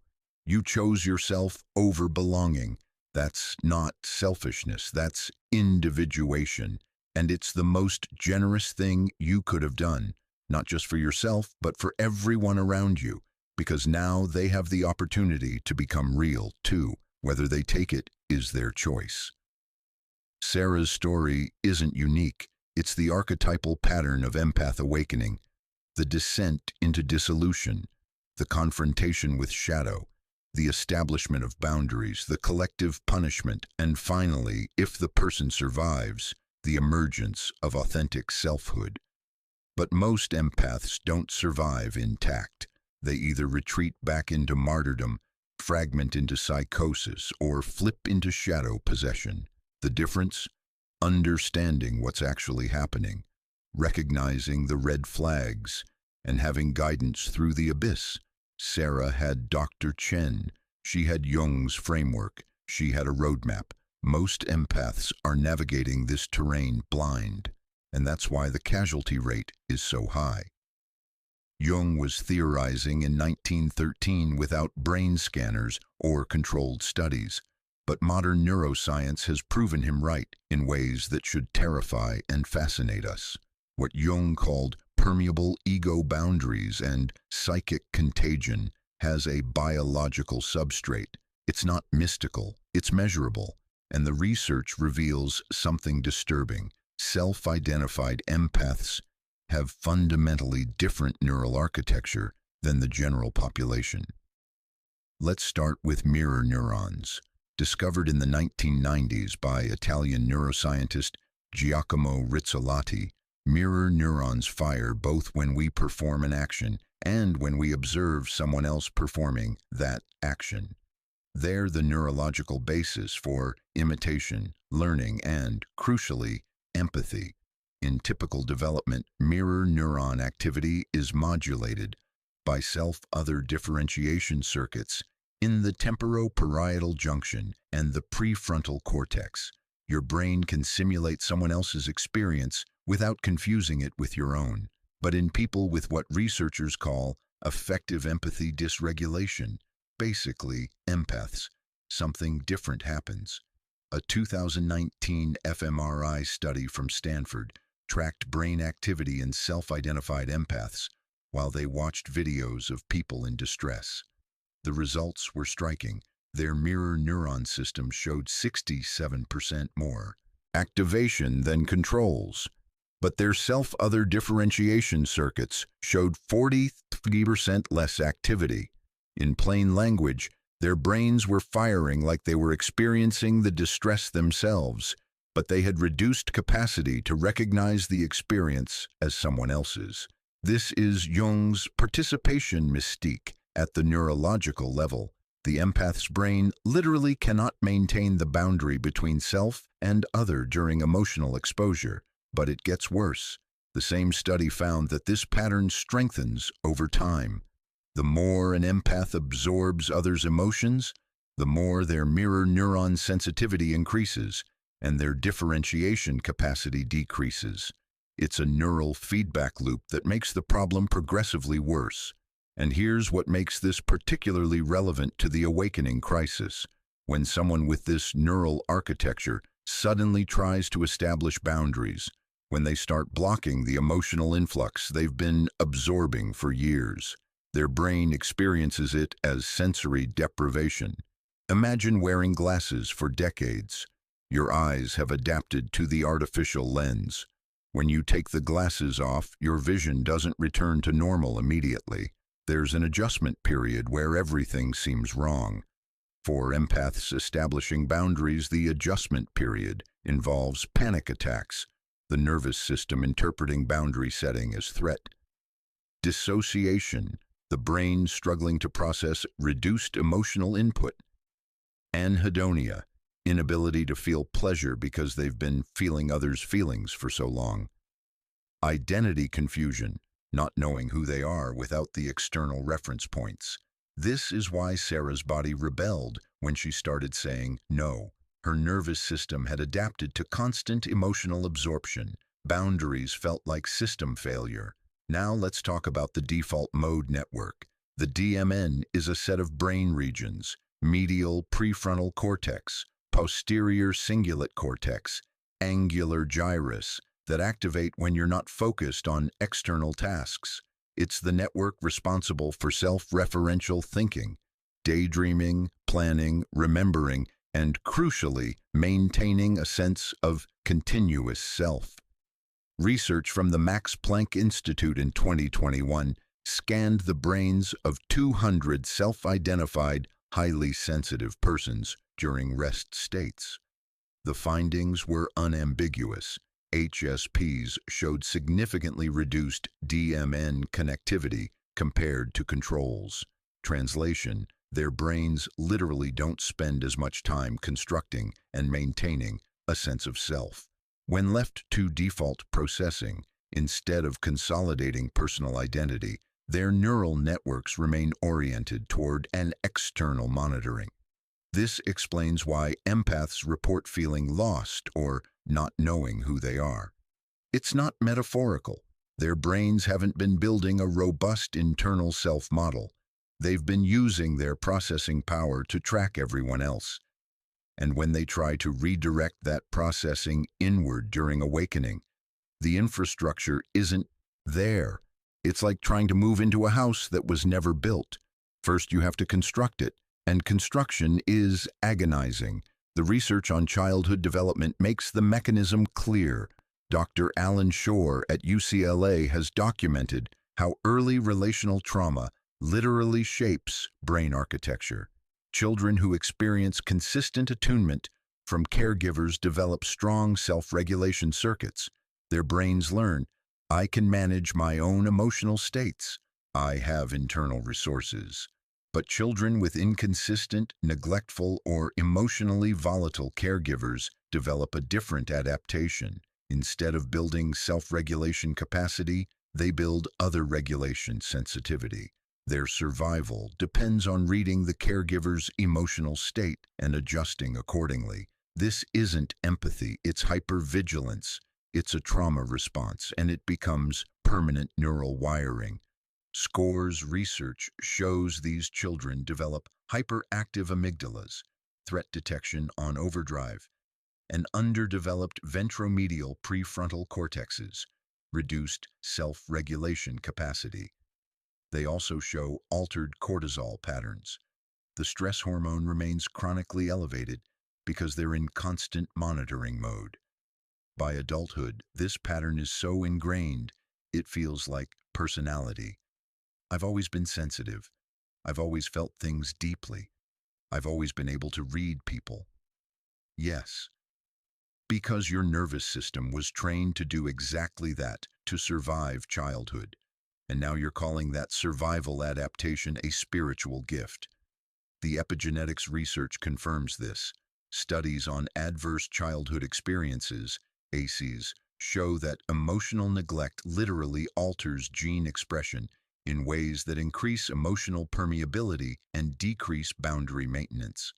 You chose yourself over belonging. That's not selfishness, that's individuation. And it's the most generous thing you could have done, not just for yourself, but for everyone around you, because now they have the opportunity to become real, too. Whether they take it is their choice. Sarah's story isn't unique. It's the archetypal pattern of empath awakening, the descent into dissolution, the confrontation with shadow, the establishment of boundaries, the collective punishment, and finally, if the person survives, the emergence of authentic selfhood. But most empaths don't survive intact. They either retreat back into martyrdom, fragment into psychosis, or flip into shadow possession. The difference? Understanding what's actually happening, recognizing the red flags, and having guidance through the abyss. Sarah had Dr. Chen. She had Jung's framework. She had a roadmap. Most empaths are navigating this terrain blind, and that's why the casualty rate is so high. Jung was theorizing in 1913 without brain scanners or controlled studies, but modern neuroscience has proven him right in ways that should terrify and fascinate us. What Jung called permeable ego boundaries and psychic contagion has a biological substrate. It's not mystical, it's measurable, and the research reveals something disturbing. Self-identified empaths have fundamentally different neural architecture than the general population. Let's start with mirror neurons. Discovered in the 1990s by Italian neuroscientist Giacomo Rizzolatti, mirror neurons fire both when we perform an action and when we observe someone else performing that action. They're the neurological basis for imitation, learning, and, crucially, empathy. In typical development, mirror neuron activity is modulated by self-other differentiation circuits in the temporoparietal junction and the prefrontal cortex. Your brain can simulate someone else's experience without confusing it with your own. But in people with what researchers call affective empathy dysregulation, basically empaths, something different happens. A 2019 fMRI study from Stanford tracked brain activity in self-identified empaths while they watched videos of people in distress. The results were striking. Their mirror neuron system showed 67% more activation than controls, but their self-other differentiation circuits showed 43% less activity. In plain language, their brains were firing like they were experiencing the distress themselves, but they had reduced capacity to recognize the experience as someone else's. This is Jung's participation mystique at the neurological level. The empath's brain literally cannot maintain the boundary between self and other during emotional exposure, but it gets worse. The same study found that this pattern strengthens over time. The more an empath absorbs others' emotions, the more their mirror neuron sensitivity increases and their differentiation capacity decreases. It's a neural feedback loop that makes the problem progressively worse. And here's what makes this particularly relevant to the awakening crisis. When someone with this neural architecture suddenly tries to establish boundaries, when they start blocking the emotional influx they've been absorbing for years, their brain experiences it as sensory deprivation. Imagine wearing glasses for decades. Your eyes have adapted to the artificial lens. When you take the glasses off, your vision doesn't return to normal immediately. There's an adjustment period where everything seems wrong. For empaths establishing boundaries, the adjustment period involves panic attacks, the nervous system interpreting boundary setting as threat. Dissociation, the brain struggling to process reduced emotional input. Anhedonia, inability to feel pleasure because they've been feeling others' feelings for so long. Identity confusion, not knowing who they are without the external reference points. This is why Sarah's body rebelled when she started saying no. Her nervous system had adapted to constant emotional absorption. Boundaries felt like system failure. Now let's talk about the default mode network. The DMN is a set of brain regions: medial prefrontal cortex, posterior cingulate cortex, angular gyrus that activate when you're not focused on external tasks. It's the network responsible for self-referential thinking, daydreaming, planning, remembering, and crucially, maintaining a sense of continuous self. Research from the Max Planck Institute in 2021 scanned the brains of 200 self-identified, highly sensitive persons during rest states. The findings were unambiguous. HSPs showed significantly reduced DMN connectivity compared to controls. Translation: their brains literally don't spend as much time constructing and maintaining a sense of self. When left to default processing, instead of consolidating personal identity, their neural networks remain oriented toward an external monitoring. This explains why empaths report feeling lost or not knowing who they are. It's not metaphorical. Their brains haven't been building a robust internal self-model. They've been using their processing power to track everyone else. And when they try to redirect that processing inward during awakening, the infrastructure isn't there. It's like trying to move into a house that was never built. First, you have to construct it, and construction is agonizing. The research on childhood development makes the mechanism clear. Dr. Alan Shore at UCLA has documented how early relational trauma literally shapes brain architecture. Children who experience consistent attunement from caregivers develop strong self-regulation circuits. Their brains learn, I can manage my own emotional states. I have internal resources. But children with inconsistent, neglectful, or emotionally volatile caregivers develop a different adaptation. Instead of building self-regulation capacity, they build other regulation sensitivity. Their survival depends on reading the caregiver's emotional state and adjusting accordingly. This isn't empathy, it's hypervigilance. It's a trauma response, and it becomes permanent neural wiring. SCORE's research shows these children develop hyperactive amygdalas, threat detection on overdrive, and underdeveloped ventromedial prefrontal cortexes, reduced self-regulation capacity. They also show altered cortisol patterns. The stress hormone remains chronically elevated because they're in constant monitoring mode. By adulthood, this pattern is so ingrained, it feels like personality. I've always been sensitive. I've always felt things deeply. I've always been able to read people. Yes, because your nervous system was trained to do exactly that, to survive childhood. And now you're calling that survival adaptation a spiritual gift. The epigenetics research confirms this. Studies on adverse childhood experiences, ACEs, show that emotional neglect literally alters gene expression in ways that increase emotional permeability and decrease boundary maintenance.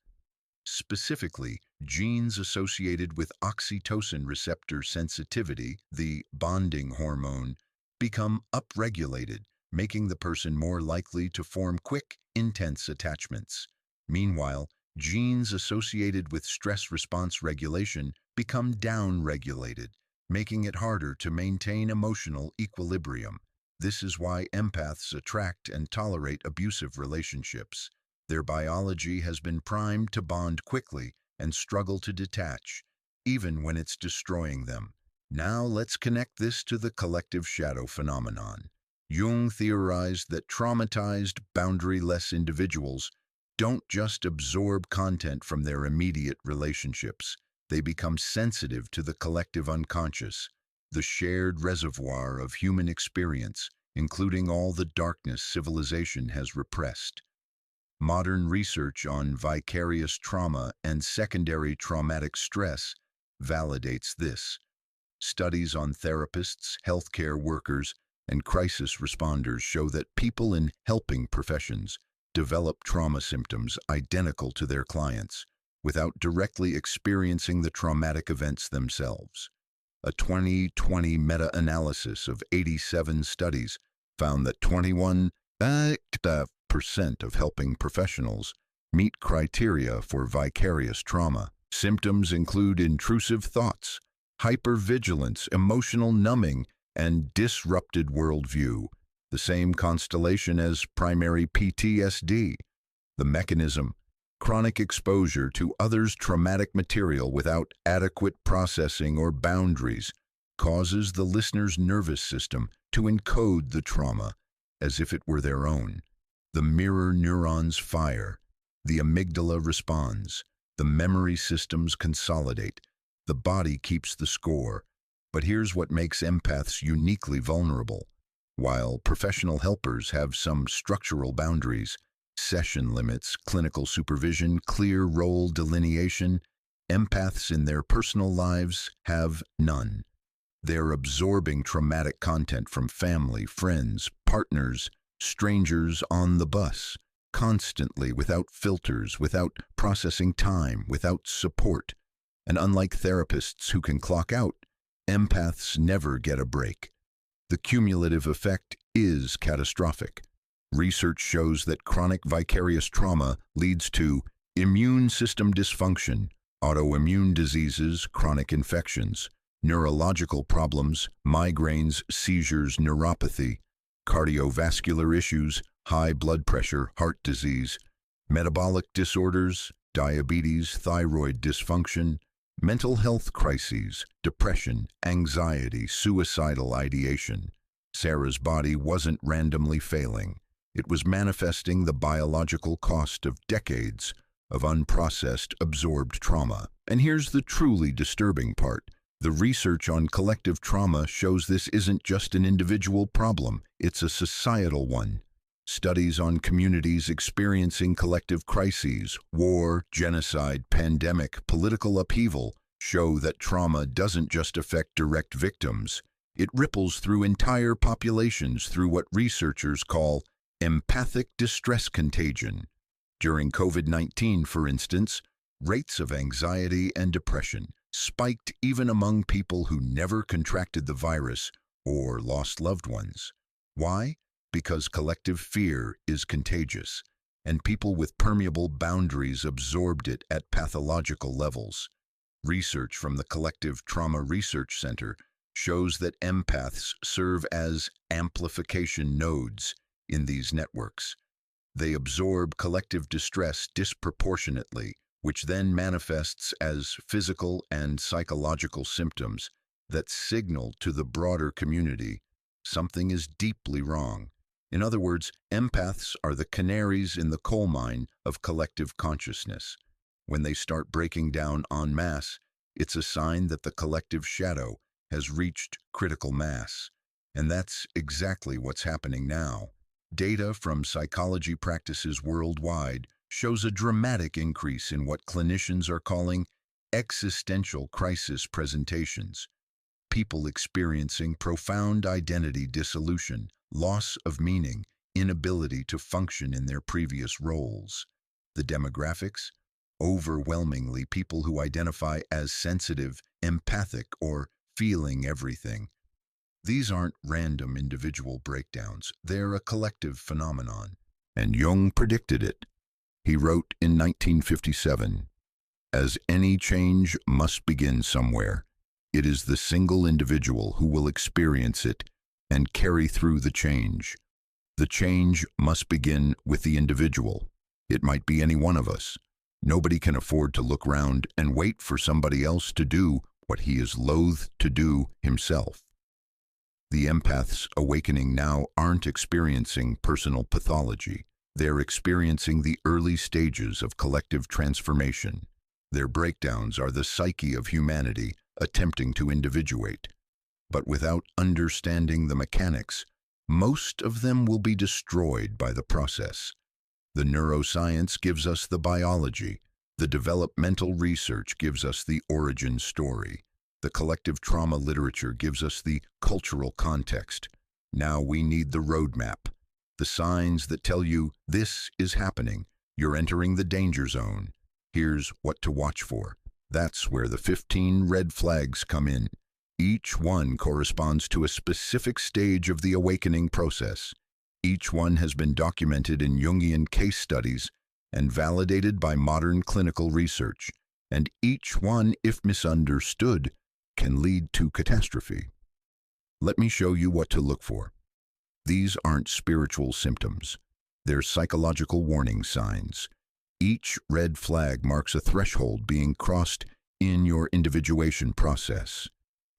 Specifically, genes associated with oxytocin receptor sensitivity, the bonding hormone, become upregulated, making the person more likely to form quick, intense attachments. Meanwhile, genes associated with stress response regulation become downregulated, making it harder to maintain emotional equilibrium. This is why empaths attract and tolerate abusive relationships. Their biology has been primed to bond quickly and struggle to detach, even when it's destroying them. Now let's connect this to the collective shadow phenomenon. Jung theorized that traumatized, boundary-less individuals don't just absorb content from their immediate relationships. They become sensitive to the collective unconscious, the shared reservoir of human experience, including all the darkness civilization has repressed. Modern research on vicarious trauma and secondary traumatic stress validates this. Studies on therapists, healthcare workers, and crisis responders show that people in helping professions develop trauma symptoms identical to their clients without directly experiencing the traumatic events themselves. A 2020 meta-analysis of 87 studies found that 21% of helping professionals meet criteria for vicarious trauma. Symptoms include intrusive thoughts, hypervigilance, emotional numbing, and disrupted worldview, the same constellation as primary PTSD. The mechanism: chronic exposure to others' traumatic material without adequate processing or boundaries causes the listener's nervous system to encode the trauma as if it were their own. The mirror neurons fire, the amygdala responds, the memory systems consolidate, the body keeps the score. But here's what makes empaths uniquely vulnerable. While professional helpers have some structural boundaries, session limits, clinical supervision, clear role delineation, empaths in their personal lives have none. They're absorbing traumatic content from family, friends, partners, strangers on the bus, constantly, without filters, without processing time, without support. And unlike therapists who can clock out, empaths never get a break. The cumulative effect is catastrophic. Research shows that chronic vicarious trauma leads to immune system dysfunction, autoimmune diseases, chronic infections, neurological problems, migraines, seizures, neuropathy, cardiovascular issues, high blood pressure, heart disease, metabolic disorders, diabetes, thyroid dysfunction, mental health crises, depression, anxiety, suicidal ideation. Sarah's body wasn't randomly failing. It was manifesting the biological cost of decades of unprocessed, absorbed trauma. And here's the truly disturbing part. The research on collective trauma shows this isn't just an individual problem, it's a societal one. Studies on communities experiencing collective crises, war, genocide, pandemic, political upheaval, show that trauma doesn't just affect direct victims. It ripples through entire populations through what researchers call empathic distress contagion. During COVID-19, for instance, rates of anxiety and depression spiked even among people who never contracted the virus or lost loved ones. Why? Because collective fear is contagious, and people with permeable boundaries absorbed it at pathological levels. Research from the Collective Trauma Research Center shows that empaths serve as amplification nodes in these networks. They absorb collective distress disproportionately, which then manifests as physical and psychological symptoms that signal to the broader community something is deeply wrong. In other words, empaths are the canaries in the coal mine of collective consciousness. When they start breaking down en masse, it's a sign that the collective shadow has reached critical mass. And that's exactly what's happening now. Data from psychology practices worldwide shows a dramatic increase in what clinicians are calling existential crisis presentations. People experiencing profound identity dissolution, loss of meaning, inability to function in their previous roles. The demographics? Overwhelmingly people who identify as sensitive, empathic, or feeling everything. These aren't random individual breakdowns, they're a collective phenomenon. And Jung predicted it. He wrote in 1957, "As any change must begin somewhere, it is the single individual who will experience it and carry through the change. The change must begin with the individual. It might be any one of us. Nobody can afford to look round and wait for somebody else to do what he is loath to do himself." The empaths awakening now aren't experiencing personal pathology. They're experiencing the early stages of collective transformation. Their breakdowns are the psyche of humanity attempting to individuate. But without understanding the mechanics, most of them will be destroyed by the process. The neuroscience gives us the biology. The developmental research gives us the origin story. The collective trauma literature gives us the cultural context. Now we need the roadmap, the signs that tell you this is happening, you're entering the danger zone. Here's what to watch for. That's where the 15 red flags come in. Each one corresponds to a specific stage of the awakening process. Each one has been documented in Jungian case studies and validated by modern clinical research. And each one, if misunderstood, can lead to catastrophe. Let me show you what to look for. These aren't spiritual symptoms. They're psychological warning signs. Each red flag marks a threshold being crossed in your individuation process.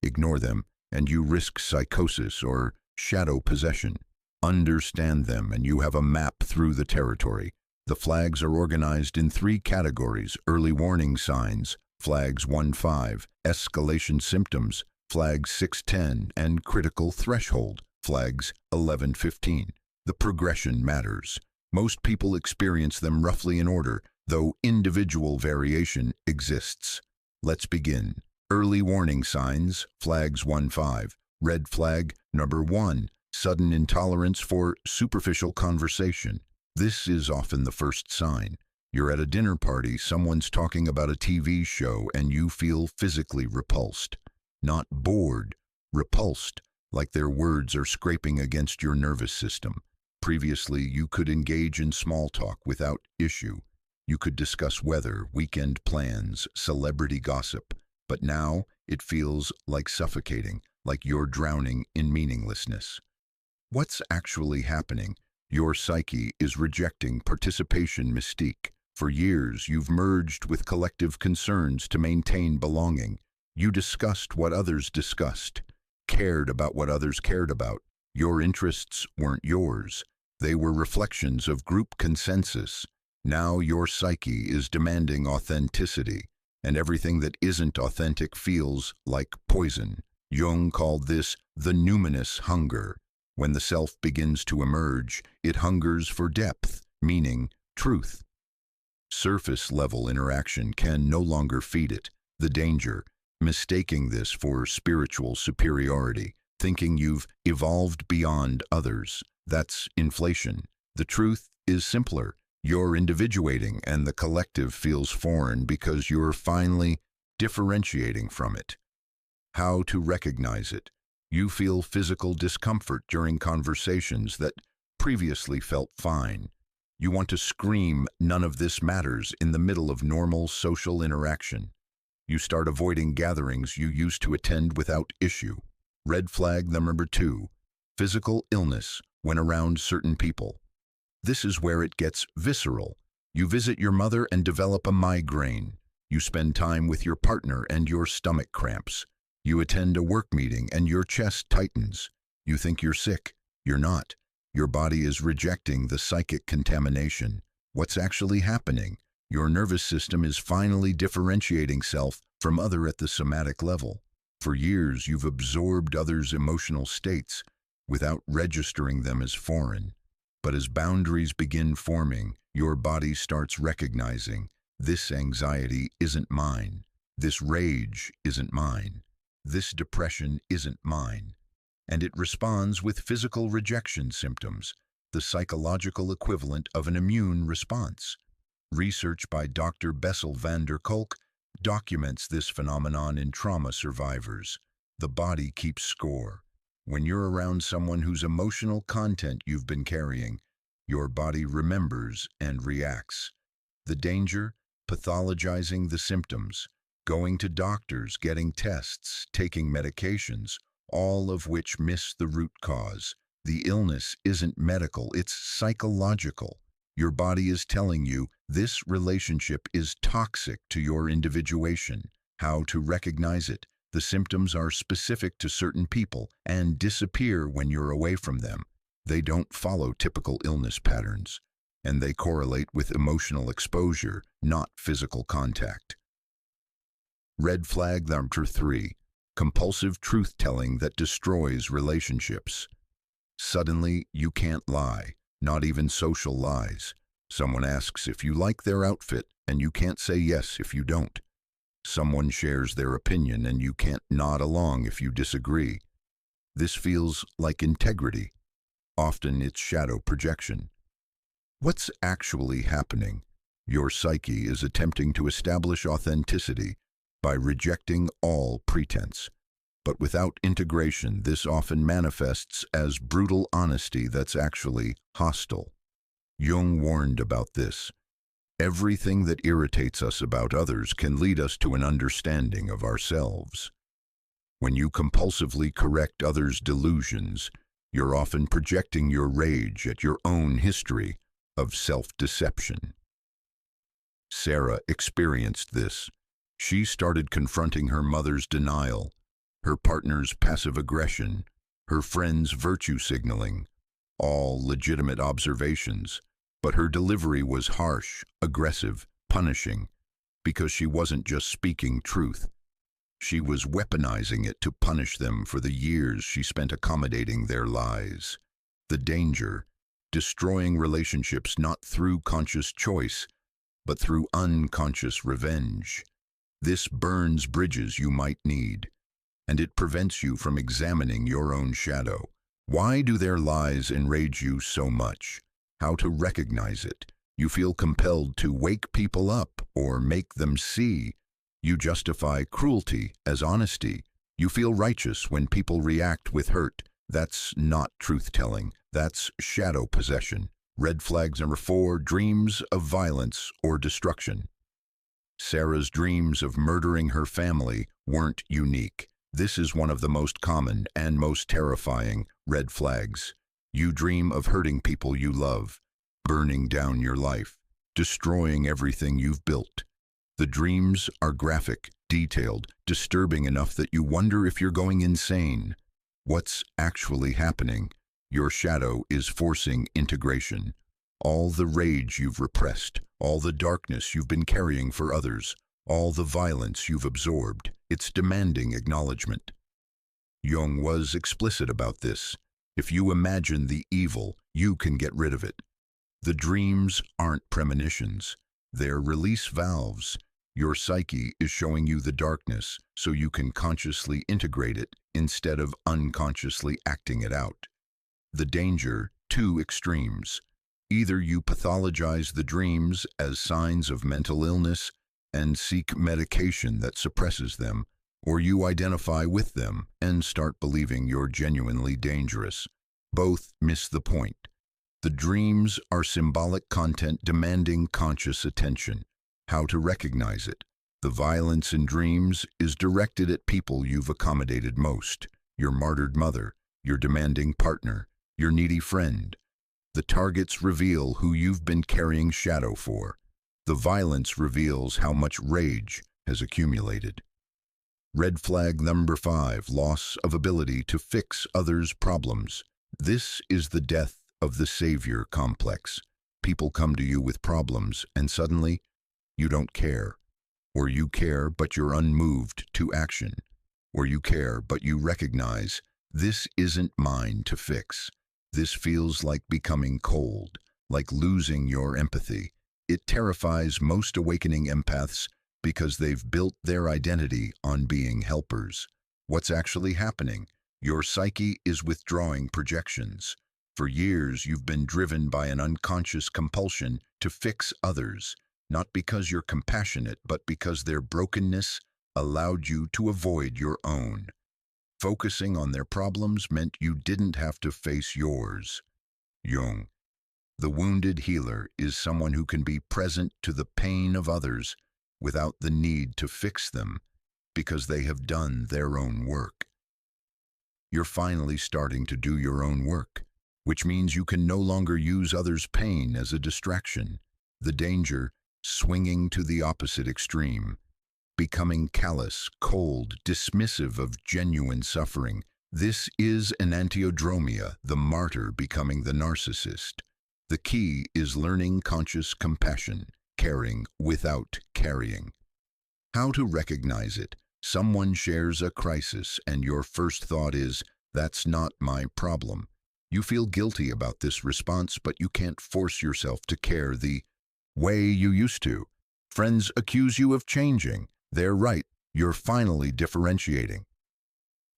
Ignore them, and you risk psychosis or shadow possession. Understand them, and you have a map through the territory. The flags are organized in 3 categories: early warning signs, flags 1-5, escalation symptoms, flags 6-10, and critical threshold, flags 11-15. The progression matters. Most people experience them roughly in order, though individual variation exists. Let's begin. Early warning signs, flags 1-5. Red flag number 1, sudden intolerance for superficial conversation. This is often the first sign. You're at a dinner party, someone's talking about a TV show, and you feel physically repulsed. Not bored, repulsed, like their words are scraping against your nervous system. Previously, you could engage in small talk without issue. You could discuss weather, weekend plans, celebrity gossip. But now, it feels like suffocating, like you're drowning in meaninglessness. What's actually happening? Your psyche is rejecting participation mystique. For years, you've merged with collective concerns to maintain belonging. You discussed what others discussed, cared about what others cared about. Your interests weren't yours. They were reflections of group consensus. Now your psyche is demanding authenticity, and everything that isn't authentic feels like poison. Jung called this the numinous hunger. When the self begins to emerge, it hungers for depth, meaning truth. Surface-level interaction can no longer feed it. The danger, mistaking this for spiritual superiority, thinking you've evolved beyond others. That's inflation. The truth is simpler. You're individuating, and the collective feels foreign because you're finally differentiating from it. How to recognize it? You feel physical discomfort during conversations that previously felt fine. You want to scream, "None of this matters," in the middle of normal social interaction. You start avoiding gatherings you used to attend without issue. Red flag number 2, physical illness when around certain people. This is where it gets visceral. You visit your mother and develop a migraine. You spend time with your partner and your stomach cramps. You attend a work meeting and your chest tightens. You think you're sick. You're not. Your body is rejecting the psychic contamination. What's actually happening? Your nervous system is finally differentiating self from other at the somatic level. For years, you've absorbed others' emotional states without registering them as foreign. But as boundaries begin forming, your body starts recognizing, this anxiety isn't mine. This rage isn't mine. This depression isn't mine. And it responds with physical rejection symptoms, the psychological equivalent of an immune response. Research by Dr. Bessel van der Kolk documents this phenomenon in trauma survivors. The body keeps score. When you're around someone whose emotional content you've been carrying, your body remembers and reacts. The danger? Pathologizing the symptoms, going to doctors, getting tests, taking medications, all of which miss the root cause. The illness isn't medical, it's psychological. Your body is telling you this relationship is toxic to your individuation. How to recognize it? The symptoms are specific to certain people and disappear when you're away from them. They don't follow typical illness patterns, and they correlate with emotional exposure, not physical contact. Red flag number 3, compulsive truth-telling that destroys relationships. Suddenly, you can't lie, not even social lies. Someone asks if you like their outfit, and you can't say yes if you don't. Someone shares their opinion, and you can't nod along if you disagree. This feels like integrity. Often it's shadow projection. What's actually happening? Your psyche is attempting to establish authenticity by rejecting all pretense. But without integration, this often manifests as brutal honesty that's actually hostile. Jung warned about this. Everything that irritates us about others can lead us to an understanding of ourselves. When you compulsively correct others' delusions, you're often projecting your rage at your own history of self-deception. Sarah experienced this. She started confronting her mother's denial, her partner's passive aggression, her friend's virtue signaling, all legitimate observations, but her delivery was harsh, aggressive, punishing, because she wasn't just speaking truth. She was weaponizing it to punish them for the years she spent accommodating their lies. The danger, destroying relationships not through conscious choice, but through unconscious revenge. This burns bridges you might need, and it prevents you from examining your own shadow. Why do their lies enrage you so much? How to recognize it? You feel compelled to wake people up or make them see. You justify cruelty as honesty. You feel righteous when people react with hurt. That's not truth-telling. That's shadow possession. Red flags number 4, dreams of violence or destruction. Sarah's dreams of murdering her family weren't unique. This is one of the most common and most terrifying red flags. You dream of hurting people you love, burning down your life, destroying everything you've built. The dreams are graphic, detailed, disturbing enough that you wonder if you're going insane. What's actually happening? Your shadow is forcing integration. All the rage you've repressed, all the darkness you've been carrying for others, all the violence you've absorbed, it's demanding acknowledgement. Jung was explicit about this. If you imagine the evil, you can get rid of it. The dreams aren't premonitions. They're release valves. Your psyche is showing you the darkness so you can consciously integrate it instead of unconsciously acting it out. The danger, 2 extremes. Either you pathologize the dreams as signs of mental illness and seek medication that suppresses them, or you identify with them and start believing you're genuinely dangerous. Both miss the point. The dreams are symbolic content demanding conscious attention. How to recognize it? The violence in dreams is directed at people you've accommodated most. Your martyred mother, your demanding partner, your needy friend. The targets reveal who you've been carrying shadow for. The violence reveals how much rage has accumulated. Red flag number 5, loss of ability to fix others' problems. This is the death of the savior complex. People come to you with problems and suddenly you don't care. Or you care but you're unmoved to action. Or you care but you recognize, this isn't mine to fix. This feels like becoming cold, like losing your empathy. It terrifies most awakening empaths because they've built their identity on being helpers. What's actually happening? Your psyche is withdrawing projections. For years, you've been driven by an unconscious compulsion to fix others, not because you're compassionate, but because their brokenness allowed you to avoid your own. Focusing on their problems meant you didn't have to face yours. Jung. The wounded healer is someone who can be present to the pain of others without the need to fix them because they have done their own work. You're finally starting to do your own work, which means you can no longer use others' pain as a distraction. The danger, swinging to the opposite extreme. Becoming callous, cold, dismissive of genuine suffering. This is an antiodromia, the martyr becoming the narcissist. The key is learning conscious compassion, caring without carrying. How to recognize it? Someone shares a crisis and your first thought is, that's not my problem. You feel guilty about this response, but you can't force yourself to care the way you used to. Friends accuse you of changing. They're right, you're finally differentiating.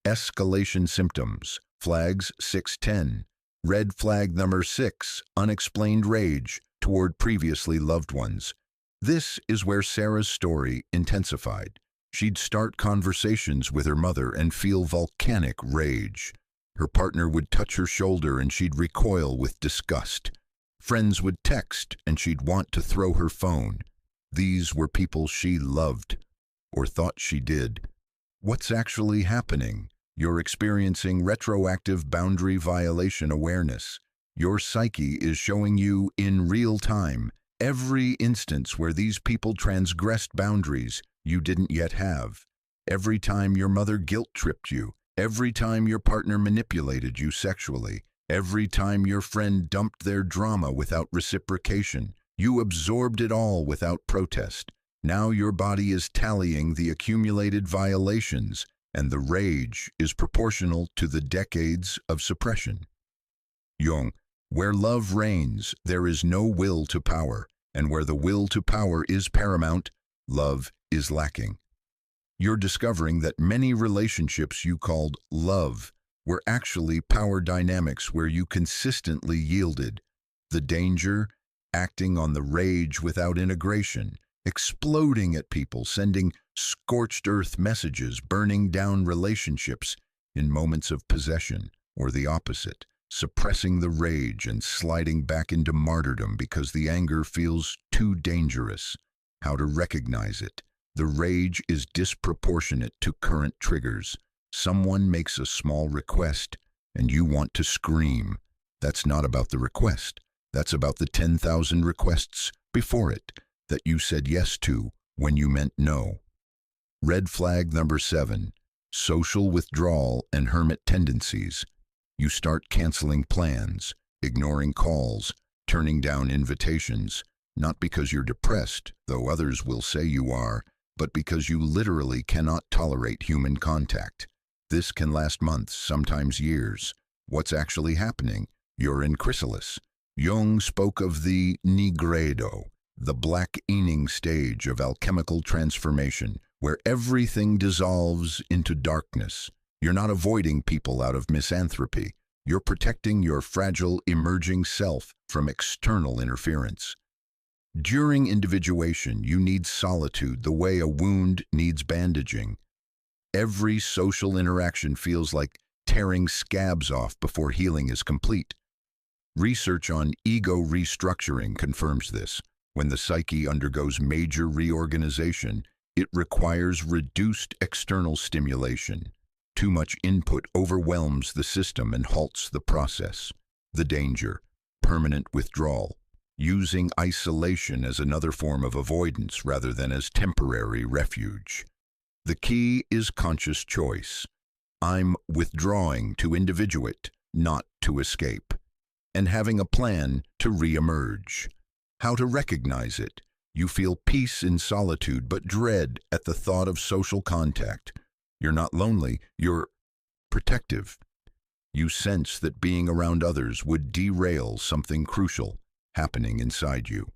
Escalation symptoms, flags 610. Red flag number 6, unexplained rage toward previously loved ones. This is where Sarah's story intensified. She'd start conversations with her mother and feel volcanic rage. Her partner would touch her shoulder and she'd recoil with disgust. Friends would text and she'd want to throw her phone. These were people she loved, or thought she did. What's actually happening? You're experiencing retroactive boundary violation awareness. Your psyche is showing you in real time every instance where these people transgressed boundaries you didn't yet have. Every time your mother guilt-tripped you, every time your partner manipulated you sexually, every time your friend dumped their drama without reciprocation, you absorbed it all without protest. Now your body is tallying the accumulated violations, and the rage is proportional to the decades of suppression. Jung, where love reigns, there is no will to power, and where the will to power is paramount, love is lacking. You're discovering that many relationships you called love were actually power dynamics where you consistently yielded. The danger, acting on the rage without integration, exploding at people, sending scorched earth messages, burning down relationships in moments of possession, or the opposite, suppressing the rage and sliding back into martyrdom because the anger feels too dangerous. How to recognize it? The rage is disproportionate to current triggers. Someone makes a small request and you want to scream. That's not about the request. That's about the 10,000 requests before it that you said yes to when you meant no. Red flag number 7, social withdrawal and hermit tendencies. You start canceling plans, ignoring calls, turning down invitations, not because you're depressed, though others will say you are, but because you literally cannot tolerate human contact. This can last months, sometimes years. What's actually happening? You're in chrysalis. Jung spoke of the nigredo, the black ening stage of alchemical transformation, where everything dissolves into darkness. You're not avoiding people out of misanthropy. You're protecting your fragile, emerging self from external interference. During individuation, you need solitude the way a wound needs bandaging. Every social interaction feels like tearing scabs off before healing is complete. Research on ego restructuring confirms this. When the psyche undergoes major reorganization, it requires reduced external stimulation. Too much input overwhelms the system and halts the process. The danger: permanent withdrawal. Using isolation as another form of avoidance rather than as temporary refuge. The key is conscious choice. I'm withdrawing to individuate, not to escape. And having a plan to re-emerge. How to recognize it? You feel peace in solitude but dread at the thought of social contact. You're not lonely, you're protective. You sense that being around others would derail something crucial happening inside you.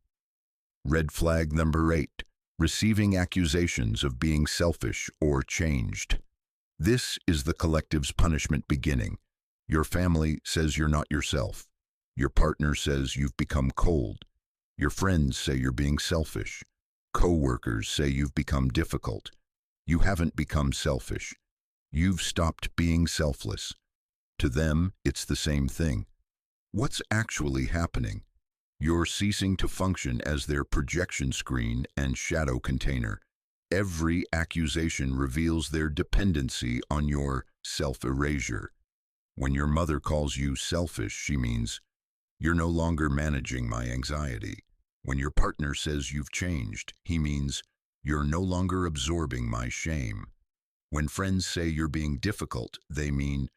Red flag number 8, receiving accusations of being selfish or changed. This is the collective's punishment beginning. Your family says you're not yourself. Your partner says you've become cold. Your friends say you're being selfish. Co-workers say you've become difficult. You haven't become selfish. You've stopped being selfless. To them, it's the same thing. What's actually happening? You're ceasing to function as their projection screen and shadow container. Every accusation reveals their dependency on your self-erasure. When your mother calls you selfish, she means, you're no longer managing my anxiety. When your partner says you've changed, he means, you're no longer absorbing my shame. When friends say you're being difficult, they mean,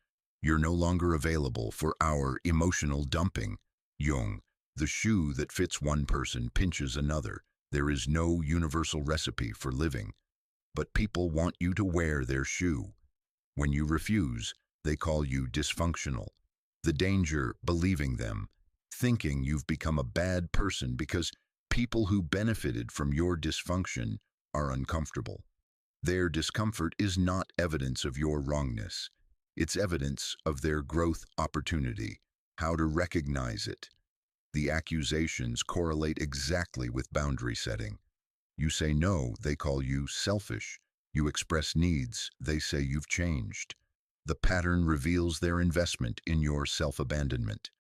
you're no longer available for our emotional dumping. Jung, the shoe that fits one person pinches another. There is no universal recipe for living, but people want you to wear their shoe. When you refuse, they call you dysfunctional. The danger: believing them, thinking you've become a bad person because people who benefited from your dysfunction are uncomfortable. Their discomfort is not evidence of your wrongness. It's evidence of their growth opportunity. How to recognize it? The accusations correlate exactly with boundary setting. You say no, they call you selfish. You express needs, they say you've changed. The pattern reveals their investment in your self-abandonment.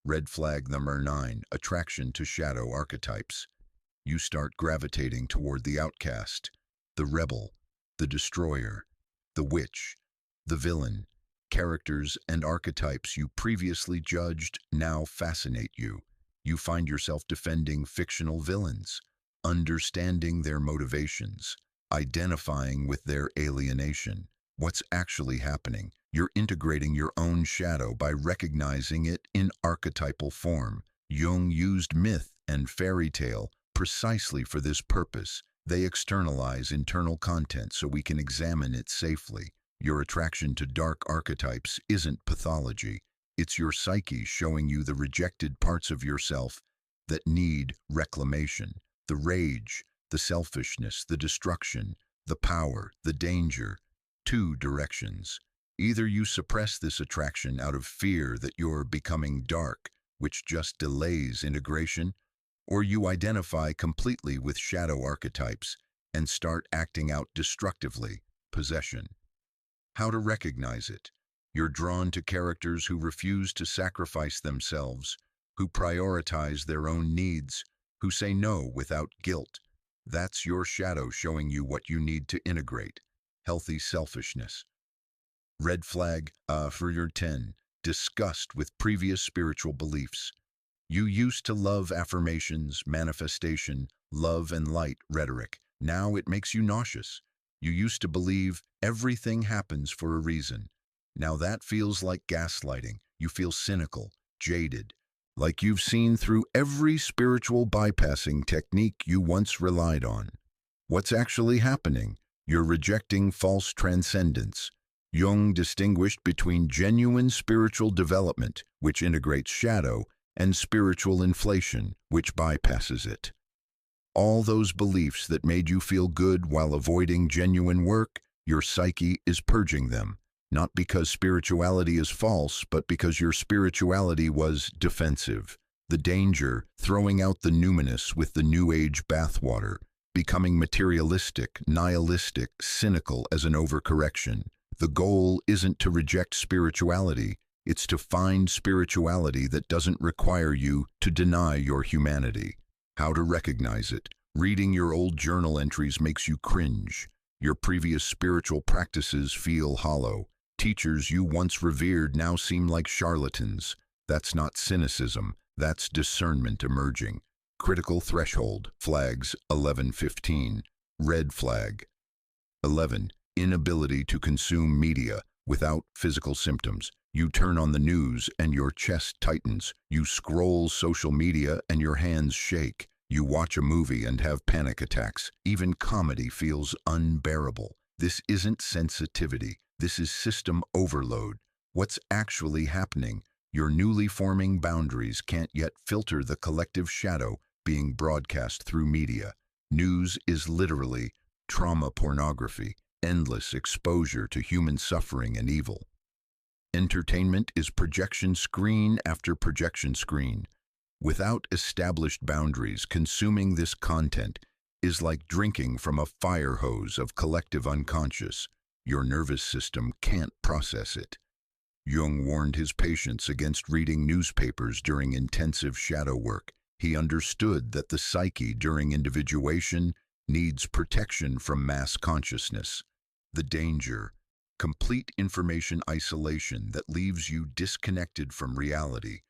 Red flag number 9, attraction to shadow archetypes. You start gravitating toward the outcast, the rebel, the destroyer. The witch, the villain, characters and archetypes you previously judged now fascinate you. You find yourself defending fictional villains, understanding their motivations, identifying with their alienation. What's actually happening? You're integrating your own shadow by recognizing it in archetypal form. Jung used myth and fairy tale precisely for this purpose. They externalize internal content so we can examine it safely. Your attraction to dark archetypes isn't pathology. It's your psyche showing you the rejected parts of yourself that need reclamation. The rage, the selfishness, the destruction, the power, the danger. Two directions. Either you suppress this attraction out of fear that you're becoming dark, which just delays integration, or you identify completely with shadow archetypes and start acting out destructively, possession. How to recognize it? You're drawn to characters who refuse to sacrifice themselves, who prioritize their own needs, who say no without guilt. That's your shadow showing you what you need to integrate. Healthy selfishness. Red flag for your 10. Disgust with previous spiritual beliefs. You used to love affirmations, manifestation, love and light rhetoric. Now it makes you nauseous. You used to believe everything happens for a reason. Now that feels like gaslighting. You feel cynical, jaded, like you've seen through every spiritual bypassing technique you once relied on. What's actually happening? You're rejecting false transcendence. Jung distinguished between genuine spiritual development, which integrates shadow, and spiritual inflation, which bypasses it. All those beliefs that made you feel good while avoiding genuine work, your psyche is purging them. Not because spirituality is false, but because your spirituality was defensive. The danger, throwing out the numinous with the New Age bathwater, becoming materialistic, nihilistic, cynical as an overcorrection. The goal isn't to reject spirituality, it's to find spirituality that doesn't require you to deny your humanity. How to recognize it? Reading your old journal entries makes you cringe. Your previous spiritual practices feel hollow. Teachers you once revered now seem like charlatans. That's not cynicism, that's discernment emerging. Critical threshold, flags 11-15. Red flag. 11. Inability to consume media without physical symptoms. You turn on the news and your chest tightens. You scroll social media and your hands shake. You watch a movie and have panic attacks. Even comedy feels unbearable. This isn't sensitivity. This is system overload. What's actually happening? Your newly forming boundaries can't yet filter the collective shadow being broadcast through media. News is literally trauma pornography, endless exposure to human suffering and evil. Entertainment is projection screen after projection screen. Without established boundaries, consuming this content is like drinking from a fire hose of collective unconscious. Your nervous system can't process it. Jung warned his patients against reading newspapers during intensive shadow work. He understood that the psyche during individuation needs protection from mass consciousness. The danger, complete information isolation that leaves you disconnected from reality,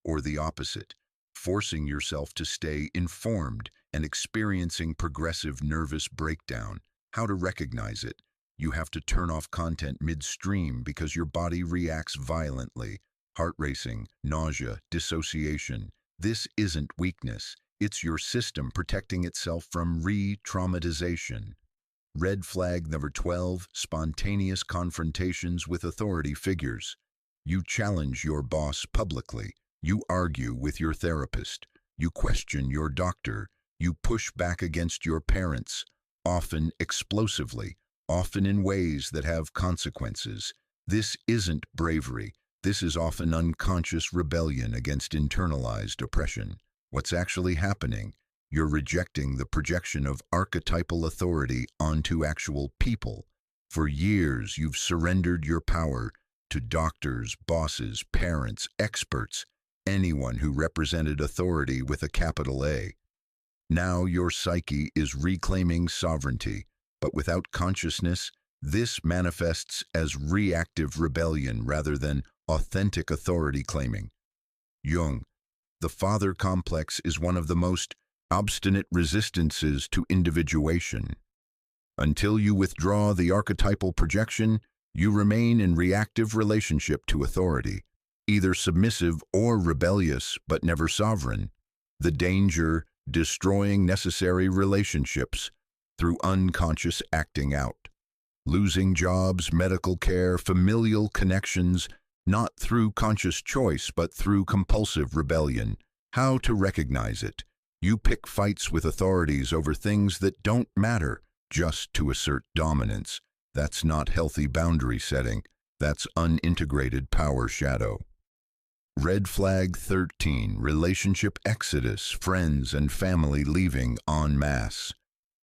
or the opposite, forcing yourself to stay informed and experiencing progressive nervous breakdown. How to recognize it? You have to turn off content midstream because your body reacts violently. Heart racing, nausea, dissociation. This isn't weakness. It's your system protecting itself from re-traumatization. Red flag number 12, spontaneous confrontations with authority figures. You challenge your boss publicly. You argue with your therapist. You question your doctor. You push back against your parents, often explosively, often in ways that have consequences. This isn't bravery. This is often unconscious rebellion against internalized oppression. What's actually happening? You're rejecting the projection of archetypal authority onto actual people. For years, you've surrendered your power to doctors, bosses, parents, experts, anyone who represented authority with a capital A. Now your psyche is reclaiming sovereignty, but without consciousness, This manifests as reactive rebellion rather than authentic authority claiming. Jung, the father complex is one of the most obstinate resistances to individuation. Until you withdraw the archetypal projection, you remain in reactive relationship to authority, either submissive or rebellious, but never sovereign. The danger, destroying necessary relationships through unconscious acting out. Losing jobs, medical care, familial connections, not through conscious choice, but through compulsive rebellion. How to recognize it? You pick fights with authorities over things that don't matter, just to assert dominance. That's not healthy boundary setting. That's unintegrated power shadow. Red flag 13, relationship exodus, friends and family leaving en masse.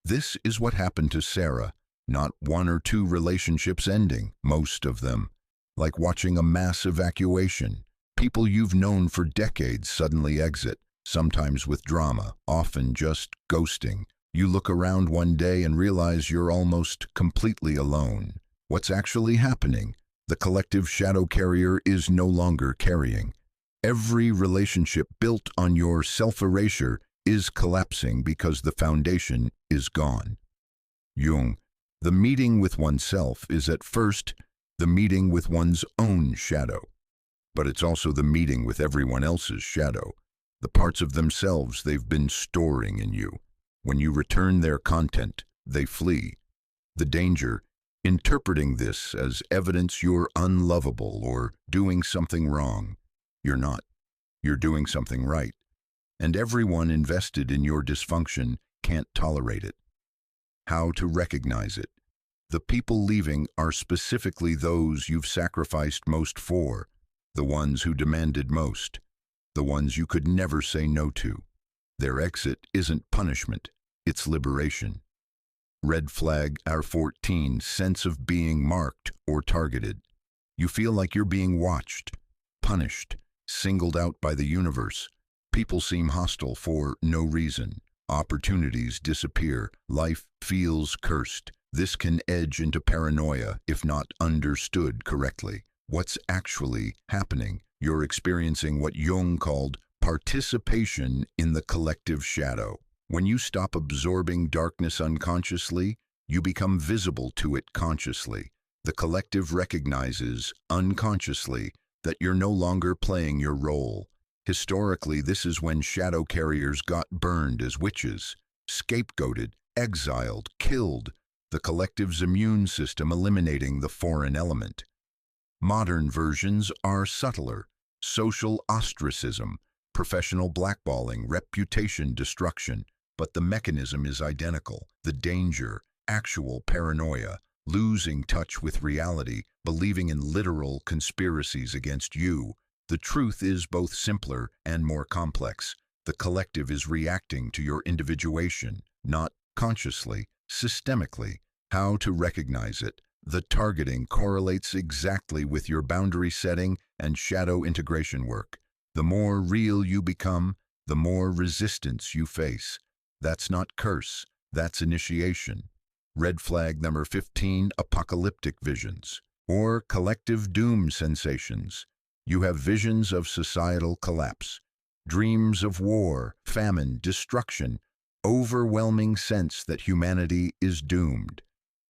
This is what happened to Sarah. Not one or two relationships ending, most of them. Like watching a mass evacuation. People you've known for decades suddenly exit, sometimes with drama, often just ghosting. You look around one day and realize you're almost completely alone. What's actually happening? The collective shadow carrier is no longer carrying. Every relationship built on your self-erasure is collapsing because the foundation is gone. Jung, the meeting with oneself is at first the meeting with one's own shadow, but it's also the meeting with everyone else's shadow, the parts of themselves they've been storing in you. When you return their content, they flee. The danger, interpreting this as evidence you're unlovable or doing something wrong. You're not. You're doing something right. And everyone invested in your dysfunction can't tolerate it. How to recognize it? The people leaving are specifically those you've sacrificed most for, the ones who demanded most, the ones you could never say no to. Their exit isn't punishment, it's liberation. Red flag R14, sense of being marked or targeted. You feel like you're being watched, punished, singled out by the universe. People seem hostile for no reason. Opportunities disappear. Life feels cursed. This can edge into paranoia if not understood correctly. What's actually happening? You're experiencing what Jung called participation in the collective shadow. When you stop absorbing darkness unconsciously, you become visible to it consciously. The collective recognizes, unconsciously, that you're no longer playing your role. Historically, this is when shadow carriers got burned as witches, scapegoated, exiled, killed, the collective's immune system eliminating the foreign element. Modern versions are subtler: social ostracism, professional blackballing, reputation destruction, but the mechanism is identical. The danger, actual paranoia, losing touch with reality, believing in literal conspiracies against you. The truth is both simpler and more complex. The collective is reacting to your individuation, not consciously, systemically. How to recognize it? The targeting correlates exactly with your boundary setting and shadow integration work. The more real you become, the more resistance you face. That's not curse, that's initiation. Red flag number 15, apocalyptic visions, or collective doom sensations. You have visions of societal collapse, dreams of war, famine, destruction, overwhelming sense that humanity is doomed,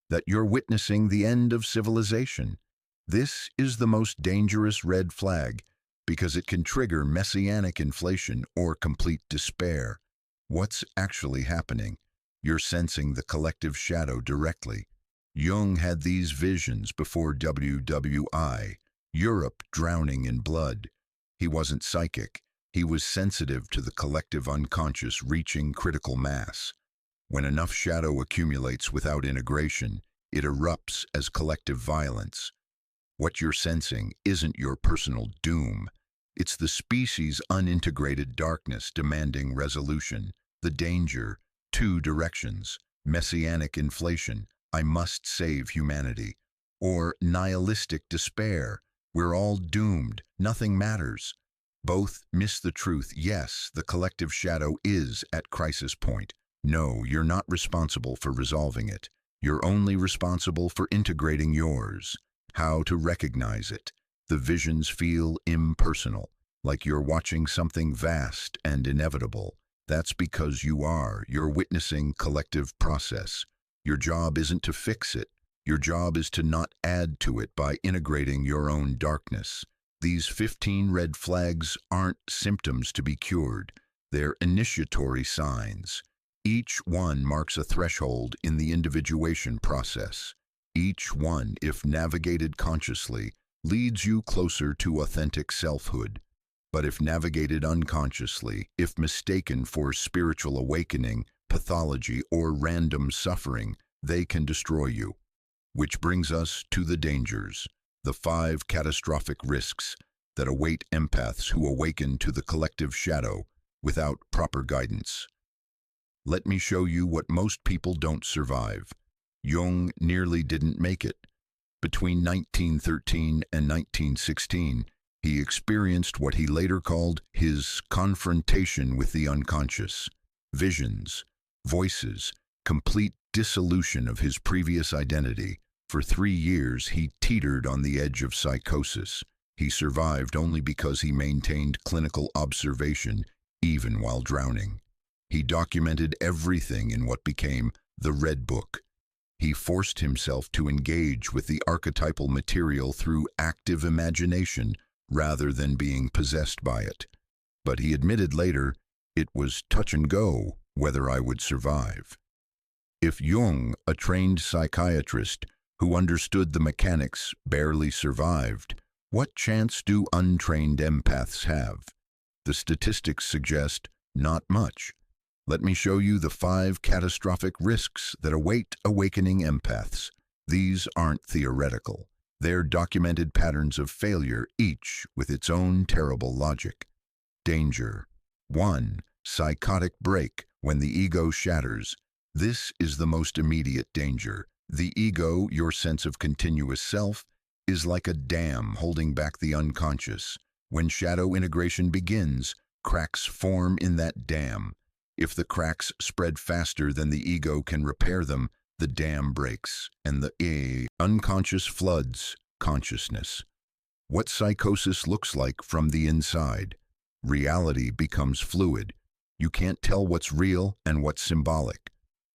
that you're witnessing the end of civilization. This is the most dangerous red flag because it can trigger messianic inflation or complete despair. What's actually happening? You're sensing the collective shadow directly. Jung had these visions before WWI, Europe drowning in blood. He wasn't psychic. He was sensitive to the collective unconscious reaching critical mass. When enough shadow accumulates without integration, it erupts as collective violence. What you're sensing isn't your personal doom. It's the species' unintegrated darkness demanding resolution. The danger, two directions: messianic inflation, I must save humanity, or nihilistic despair, we're all doomed, nothing matters. Both miss the truth. Yes, the collective shadow is at crisis point. No, you're not responsible for resolving it. You're only responsible for integrating yours. How to recognize it. The visions feel impersonal, like you're watching something vast and inevitable. That's because you're witnessing collective process. Your job isn't to fix it. Your job is to not add to it by integrating your own darkness. These 15 red flags aren't symptoms to be cured. They're initiatory signs. Each one marks a threshold in the individuation process. Each one, if navigated consciously, leads you closer to authentic selfhood. But if navigated unconsciously, if mistaken for spiritual awakening, pathology, or random suffering, they can destroy you. Which brings us to the dangers, the 5 catastrophic risks that await empaths who awaken to the collective shadow without proper guidance. Let me show you what most people don't survive. Jung nearly didn't make it. Between 1913 and 1916, he experienced what he later called his confrontation with the unconscious. Visions, voices, complete dissolution of his previous identity. For 3 years, he teetered on the edge of psychosis. He survived only because he maintained clinical observation, even while drowning. He documented everything in what became the Red Book. He forced himself to engage with the archetypal material through active imagination rather than being possessed by it. But he admitted later, it was touch and go whether I would survive. If Jung, a trained psychiatrist who understood the mechanics, barely survived, what chance do untrained empaths have? The statistics suggest not much. Let me show you the 5 catastrophic risks that await awakening empaths. These aren't theoretical. They're documented patterns of failure, each with its own terrible logic. Danger. 1. Psychotic break, when the ego shatters. This is the most immediate danger. The ego, your sense of continuous self, is like a dam holding back the unconscious. When shadow integration begins, cracks form in that dam. If the cracks spread faster than the ego can repair them, the dam breaks, and the unconscious floods consciousness. What psychosis looks like from the inside. Reality becomes fluid. You can't tell what's real and what's symbolic.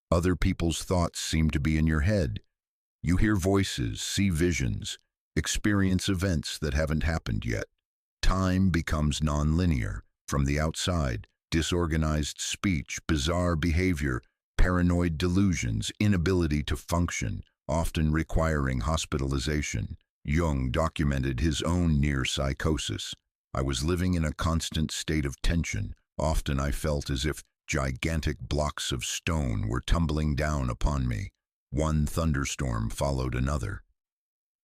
Other people's thoughts seem to be in your head. You hear voices, see visions, experience events that haven't happened yet. Time becomes non-linear. From the outside, disorganized speech, bizarre behavior, paranoid delusions, inability to function, often requiring hospitalization. Jung documented his own near psychosis. I was living in a constant state of tension. Often I felt as if gigantic blocks of stone were tumbling down upon me. One thunderstorm followed another.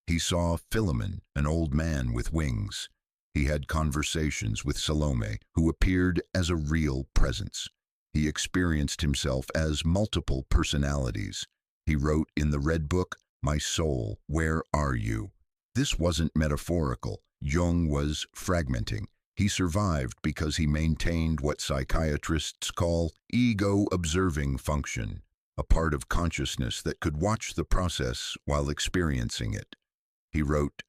He saw Philemon, an old man with wings. He had conversations with Salome, who appeared as a real presence. He experienced himself as multiple personalities. He wrote in the Red Book, "My soul, where are you?" This wasn't metaphorical. Jung was fragmenting. He survived because he maintained what psychiatrists call ego-observing function, a part of consciousness that could watch the process while experiencing it. He wrote,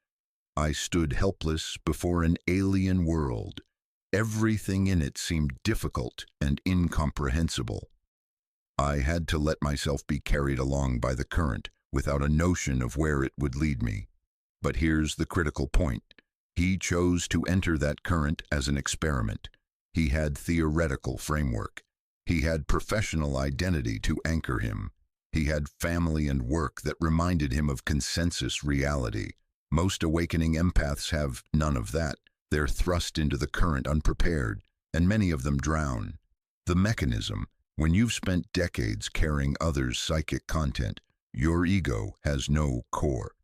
"I stood helpless before an alien world. Everything in it seemed difficult and incomprehensible. I had to let myself be carried along by the current without a notion of where it would lead me. But here's the critical point. He chose to enter that current as an experiment. He had theoretical framework. He had professional identity to anchor him. He had family and work that reminded him of consensus reality. Most awakening empaths have none of that. They're thrust into the current unprepared, and many of them drown. The mechanism: when you've spent decades carrying others' psychic content, your ego has no core.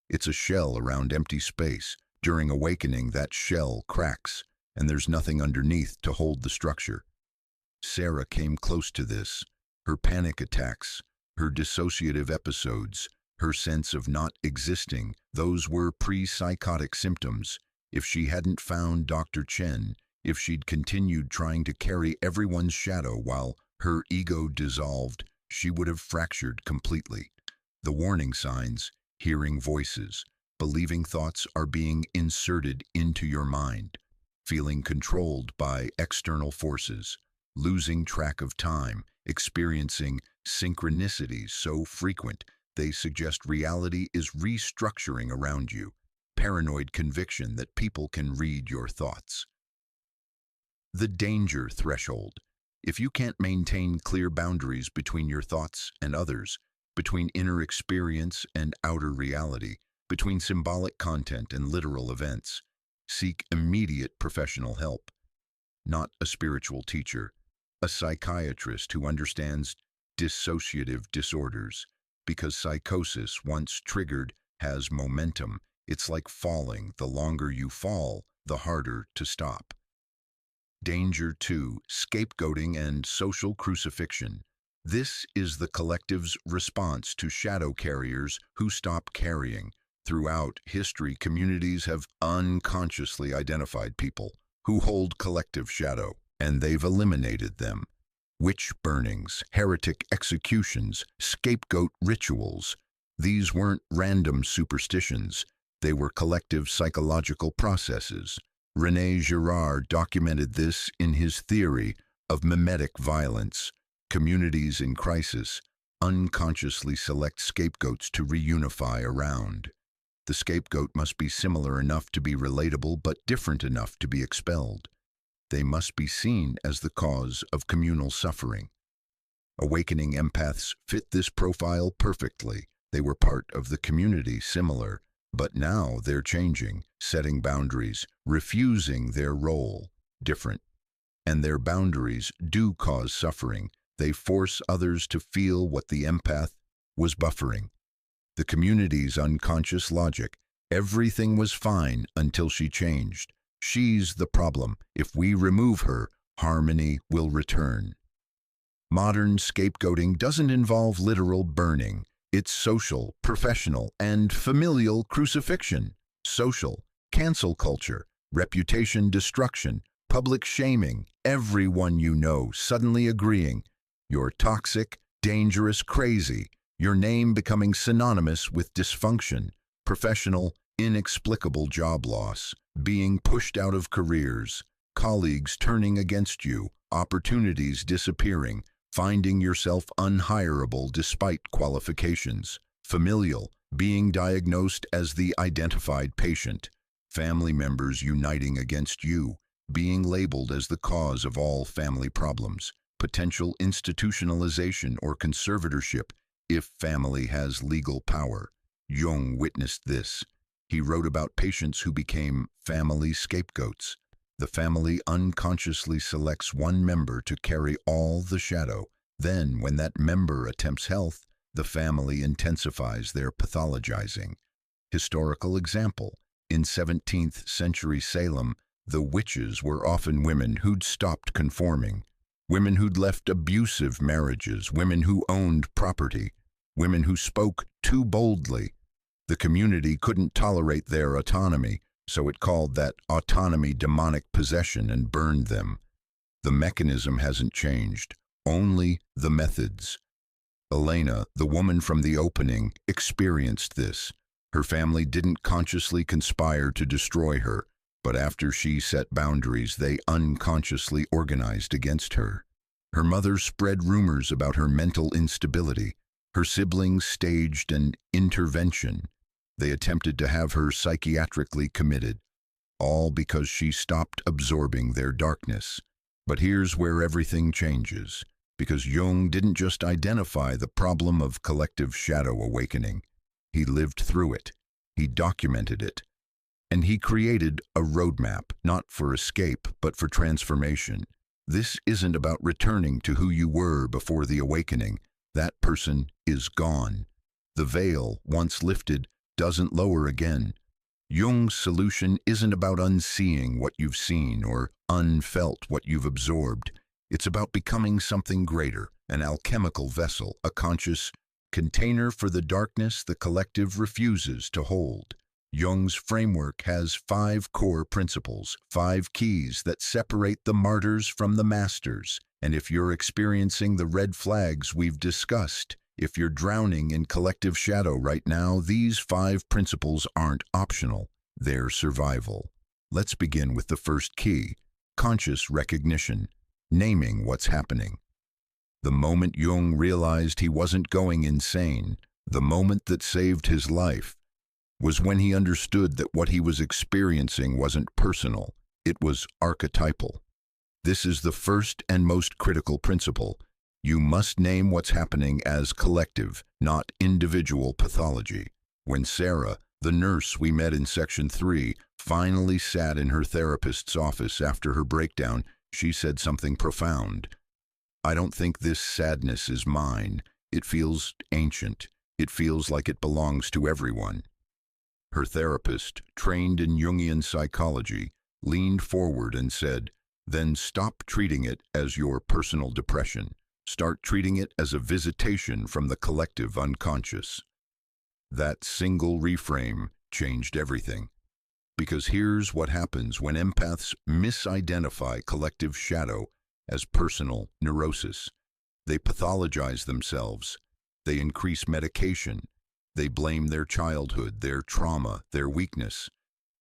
It's a shell around empty space. During awakening, that shell cracks, and there's nothing underneath to hold the structure. Sarah came close to this. Her panic attacks, her dissociative episodes, her sense of not existing, those were pre-psychotic symptoms. If she hadn't found Dr. Chen, if she'd continued trying to carry everyone's shadow while her ego dissolved, she would have fractured completely. The warning signs: hearing voices, believing thoughts are being inserted into your mind, feeling controlled by external forces, losing track of time, experiencing synchronicities so frequent they suggest reality is restructuring around you, paranoid conviction that people can read your thoughts. The danger threshold. If you can't maintain clear boundaries between your thoughts and others, between inner experience and outer reality, between symbolic content and literal events, seek immediate professional help. Not a spiritual teacher, a psychiatrist who understands dissociative disorders, because psychosis, once triggered, has momentum. It's like falling. The longer you fall, the harder to stop. Danger 2: scapegoating and social crucifixion. This is the collective's response to shadow carriers who stop carrying. Throughout history, communities have unconsciously identified people who hold collective shadow, and they've eliminated them. Witch burnings, heretic executions, scapegoat rituals. These weren't random superstitions. They were collective psychological processes. René Girard documented this in his theory of mimetic violence. Communities in crisis unconsciously select scapegoats to reunify around. The scapegoat must be similar enough to be relatable but different enough to be expelled. They must be seen as the cause of communal suffering. Awakening empaths fit this profile perfectly. They were part of the community, similar, but now they're changing, setting boundaries, refusing their role, different. And their boundaries do cause suffering. They force others to feel what the empath was buffering. The community's unconscious logic: everything was fine until she changed. She's the problem. If we remove her, harmony will return. Modern scapegoating doesn't involve literal burning. It's social, professional, and familial crucifixion. Social: cancel culture, reputation destruction, public shaming, everyone you know suddenly agreeing you're toxic, dangerous, crazy, your name becoming synonymous with dysfunction. Professional: inexplicable job loss, being pushed out of careers, colleagues turning against you, opportunities disappearing, finding yourself unhireable despite qualifications. Familial: being diagnosed as the identified patient, family members uniting against you, being labeled as the cause of all family problems. Potential institutionalization or conservatorship if family has legal power. Jung witnessed this. He wrote about patients who became family scapegoats. The family unconsciously selects one member to carry all the shadow. Then, when that member attempts health, the family intensifies their pathologizing. Historical example: in 17th century Salem, the witches were often women who'd stopped conforming, women who'd left abusive marriages, women who owned property, women who spoke too boldly. The community couldn't tolerate their autonomy, so it called that autonomy demonic possession and burned them. The mechanism hasn't changed, only the methods. Elena, the woman from the opening, experienced this. Her family didn't consciously conspire to destroy her, but after she set boundaries, they unconsciously organized against her. Her mother spread rumors about her mental instability. Her siblings staged an intervention. They attempted to have her psychiatrically committed, all because she stopped absorbing their darkness. But here's where everything changes, because Jung didn't just identify the problem of collective shadow awakening. He lived through it. He documented it. And he created a roadmap, not for escape, but for transformation. This isn't about returning to who you were before the awakening. That person is gone. The veil, once lifted, doesn't lower again. Jung's solution isn't about unseeing what you've seen or unfelt what you've absorbed. It's about becoming something greater, an alchemical vessel, a conscious container for the darkness the collective refuses to hold. Jung's framework has 5 core principles, 5 keys that separate the martyrs from the masters. And if you're experiencing the red flags we've discussed, If you're drowning in collective shadow right now, these 5 principles aren't optional, they're survival. Let's begin with the first key: conscious recognition, naming what's happening. The moment Jung realized he wasn't going insane, the moment that saved his life, was when he understood that what he was experiencing wasn't personal, it was archetypal. This is the first and most critical principle. You must name what's happening as collective, not individual pathology. When Sarah, the nurse we met in Section 3, finally sat in her therapist's office after her breakdown, she said something profound. "I don't think this sadness is mine. It feels ancient. It feels like it belongs to everyone." Her therapist, trained in Jungian psychology, leaned forward and said, "Then stop treating it as your personal depression. Start treating it as a visitation from the collective unconscious." That single reframe changed everything. Because here's what happens when empaths misidentify collective shadow as personal neurosis. They pathologize themselves. They increase medication. They blame their childhood, their trauma, their weakness.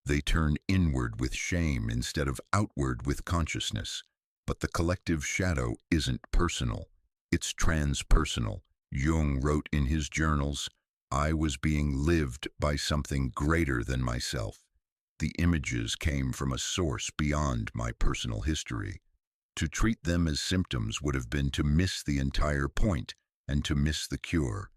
They turn inward with shame instead of outward with consciousness. But the collective shadow isn't personal. It's transpersonal. Jung wrote in his journals, "I was being lived by something greater than myself. The images came from a source beyond my personal history." To treat them as symptoms would have been to miss the entire point and to miss the cure.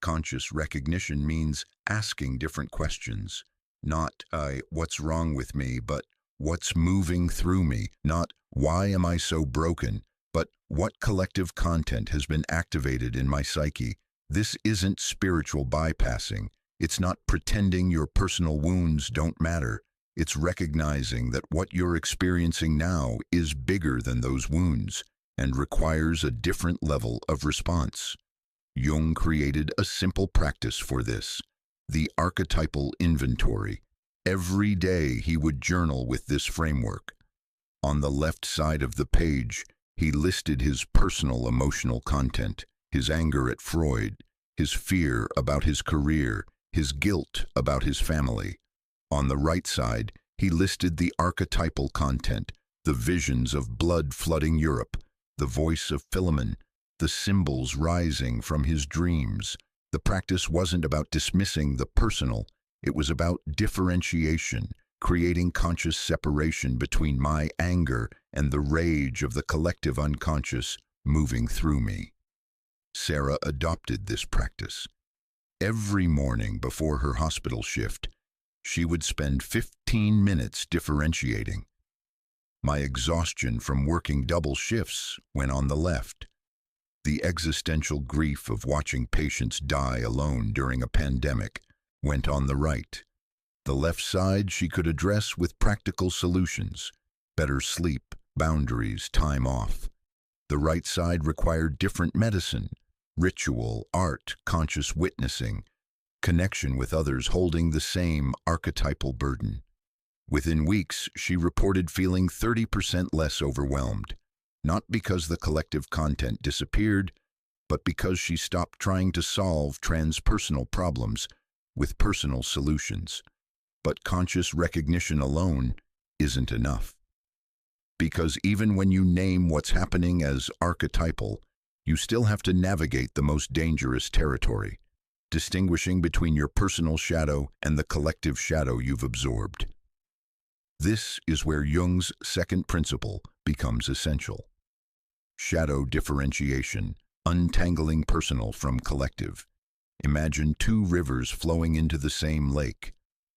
Conscious recognition means asking different questions. Not, what's wrong with me, but what's moving through me. Not, why am I so broken, but what collective content has been activated in my psyche. This isn't spiritual bypassing. It's not pretending your personal wounds don't matter. It's recognizing that what you're experiencing now is bigger than those wounds and requires a different level of response. Jung created a simple practice for this, the archetypal inventory. Every day he would journal with this framework. On the left side of the page, he listed his personal emotional content, his anger at Freud, his fear about his career, his guilt about his family. On the right side, he listed the archetypal content, the visions of blood flooding Europe, the voice of Philemon, the symbols rising from his dreams. The practice wasn't about dismissing the personal, it was about differentiation, creating conscious separation between my anger and the rage of the collective unconscious moving through me. Sarah adopted this practice. Every morning before her hospital shift, she would spend 15 minutes differentiating. My exhaustion from working double shifts went on the left. The existential grief of watching patients die alone during a pandemic went on the right. The left side she could address with practical solutions, better sleep, boundaries, time off. The right side required different medicine, ritual, art, conscious witnessing, connection with others holding the same archetypal burden. Within weeks, she reported feeling 30% less overwhelmed, not because the collective content disappeared, but because she stopped trying to solve transpersonal problems with personal solutions. But conscious recognition alone isn't enough. Because even when you name what's happening as archetypal, you still have to navigate the most dangerous territory, distinguishing between your personal shadow and the collective shadow you've absorbed. This is where Jung's second principle becomes essential. Shadow differentiation, untangling personal from collective. Imagine 2 rivers flowing into the same lake.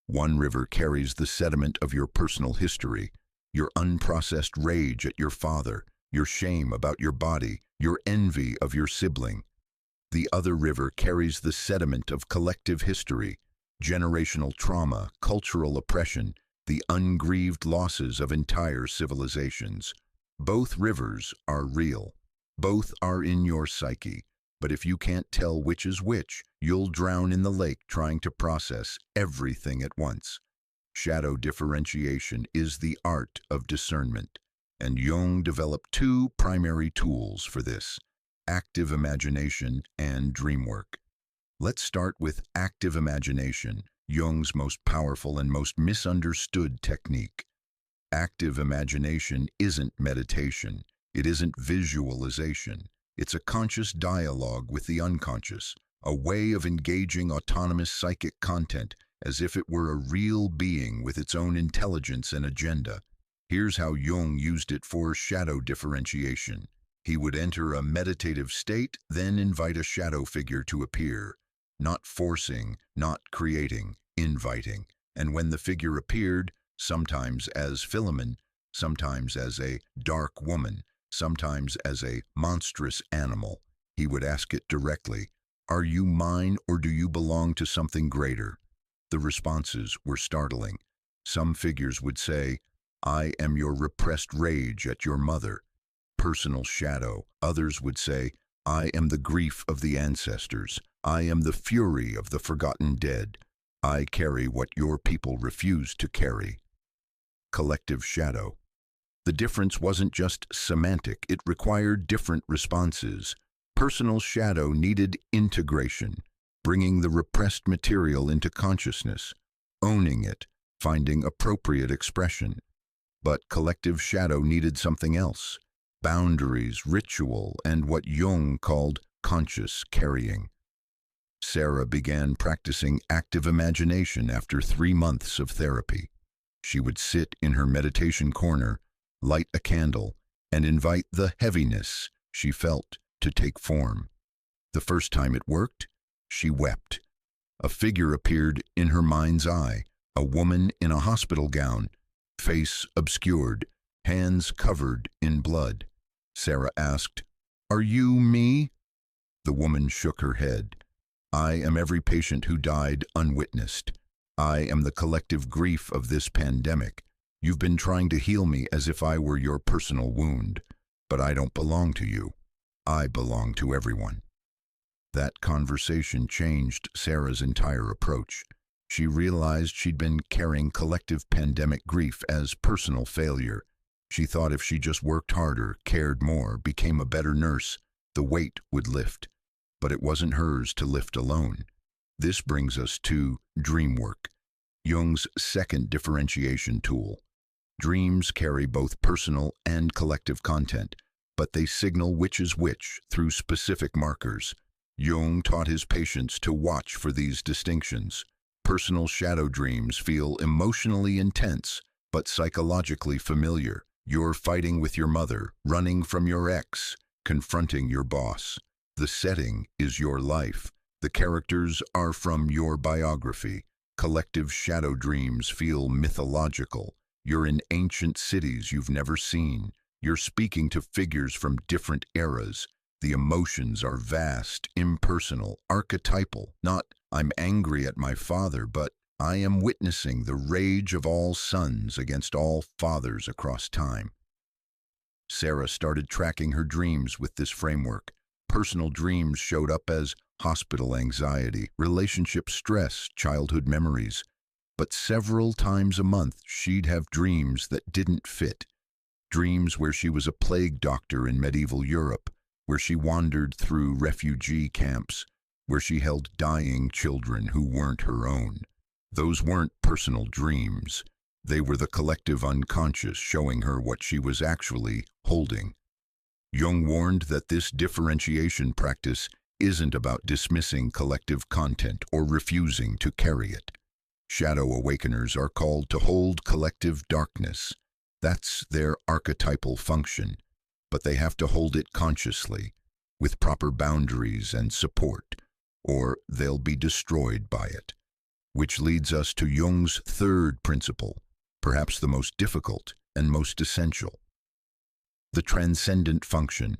One river carries the sediment of your personal history, your unprocessed rage at your father, your shame about your body, your envy of your sibling. The other river carries the sediment of collective history, generational trauma, cultural oppression, the ungrieved losses of entire civilizations. Both rivers are real. Both are in your psyche. But if you can't tell which is which, you'll drown in the lake trying to process everything at once. Shadow differentiation is the art of discernment, and Jung developed 2 primary tools for this: active imagination and dream work. Let's start with active imagination, Jung's most powerful and most misunderstood technique. Active imagination isn't meditation. It isn't visualization. It's a conscious dialogue with the unconscious, a way of engaging autonomous psychic content as if it were a real being with its own intelligence and agenda. Here's how Jung used it for shadow differentiation. He would enter a meditative state, then invite a shadow figure to appear. Not forcing, not creating, inviting. And when the figure appeared, sometimes as Philemon, sometimes as a dark woman, sometimes as a monstrous animal, he would ask it directly, "Are you mine or do you belong to something greater?" The responses were startling. Some figures would say, "I am your repressed rage at your mother," personal shadow. Others would say, "I am the grief of the ancestors. I am the fury of the forgotten dead. I carry what your people refused to carry." Collective shadow. The difference wasn't just semantic, it required different responses. Personal shadow needed integration, bringing the repressed material into consciousness, owning it, finding appropriate expression. But collective shadow needed something else: boundaries, ritual, and what Jung called conscious carrying. Sarah began practicing active imagination after 3 months of therapy. She would sit in her meditation corner, light a candle, and invite the heaviness she felt to take form. The first time it worked, she wept. A figure appeared in her mind's eye, a woman in a hospital gown, face obscured, hands covered in blood. Sarah asked, "Are you me?" The woman shook her head. "I am every patient who died unwitnessed. I am the collective grief of this pandemic. You've been trying to heal me as if I were your personal wound, but I don't belong to you. I belong to everyone." That conversation changed Sarah's entire approach. She realized she'd been carrying collective pandemic grief as personal failure. She thought if she just worked harder, cared more, became a better nurse, the weight would lift. But it wasn't hers to lift alone. This brings us to dream work, Jung's second differentiation tool. Dreams carry both personal and collective content, but they signal which is which through specific markers. Jung taught his patients to watch for these distinctions. Personal shadow dreams feel emotionally intense, but psychologically familiar. You're fighting with your mother, running from your ex, confronting your boss. The setting is your life. The characters are from your biography. Collective shadow dreams feel mythological. You're in ancient cities you've never seen. You're speaking to figures from different eras. The emotions are vast, impersonal, archetypal. Not, "I'm angry at my father," but "I am witnessing the rage of all sons against all fathers across time." Sarah started tracking her dreams with this framework. Personal dreams showed up as hospital anxiety, relationship stress, childhood memories. But several times a month, she'd have dreams that didn't fit. Dreams where she was a plague doctor in medieval Europe, where she wandered through refugee camps, where she held dying children who weren't her own. Those weren't personal dreams. They were the collective unconscious showing her what she was actually holding. Jung warned that this differentiation practice isn't about dismissing collective content or refusing to carry it. Shadow awakeners are called to hold collective darkness. That's their archetypal function, but they have to hold it consciously, with proper boundaries and support, or they'll be destroyed by it. Which leads us to Jung's third principle, perhaps the most difficult and most essential. The transcendent function,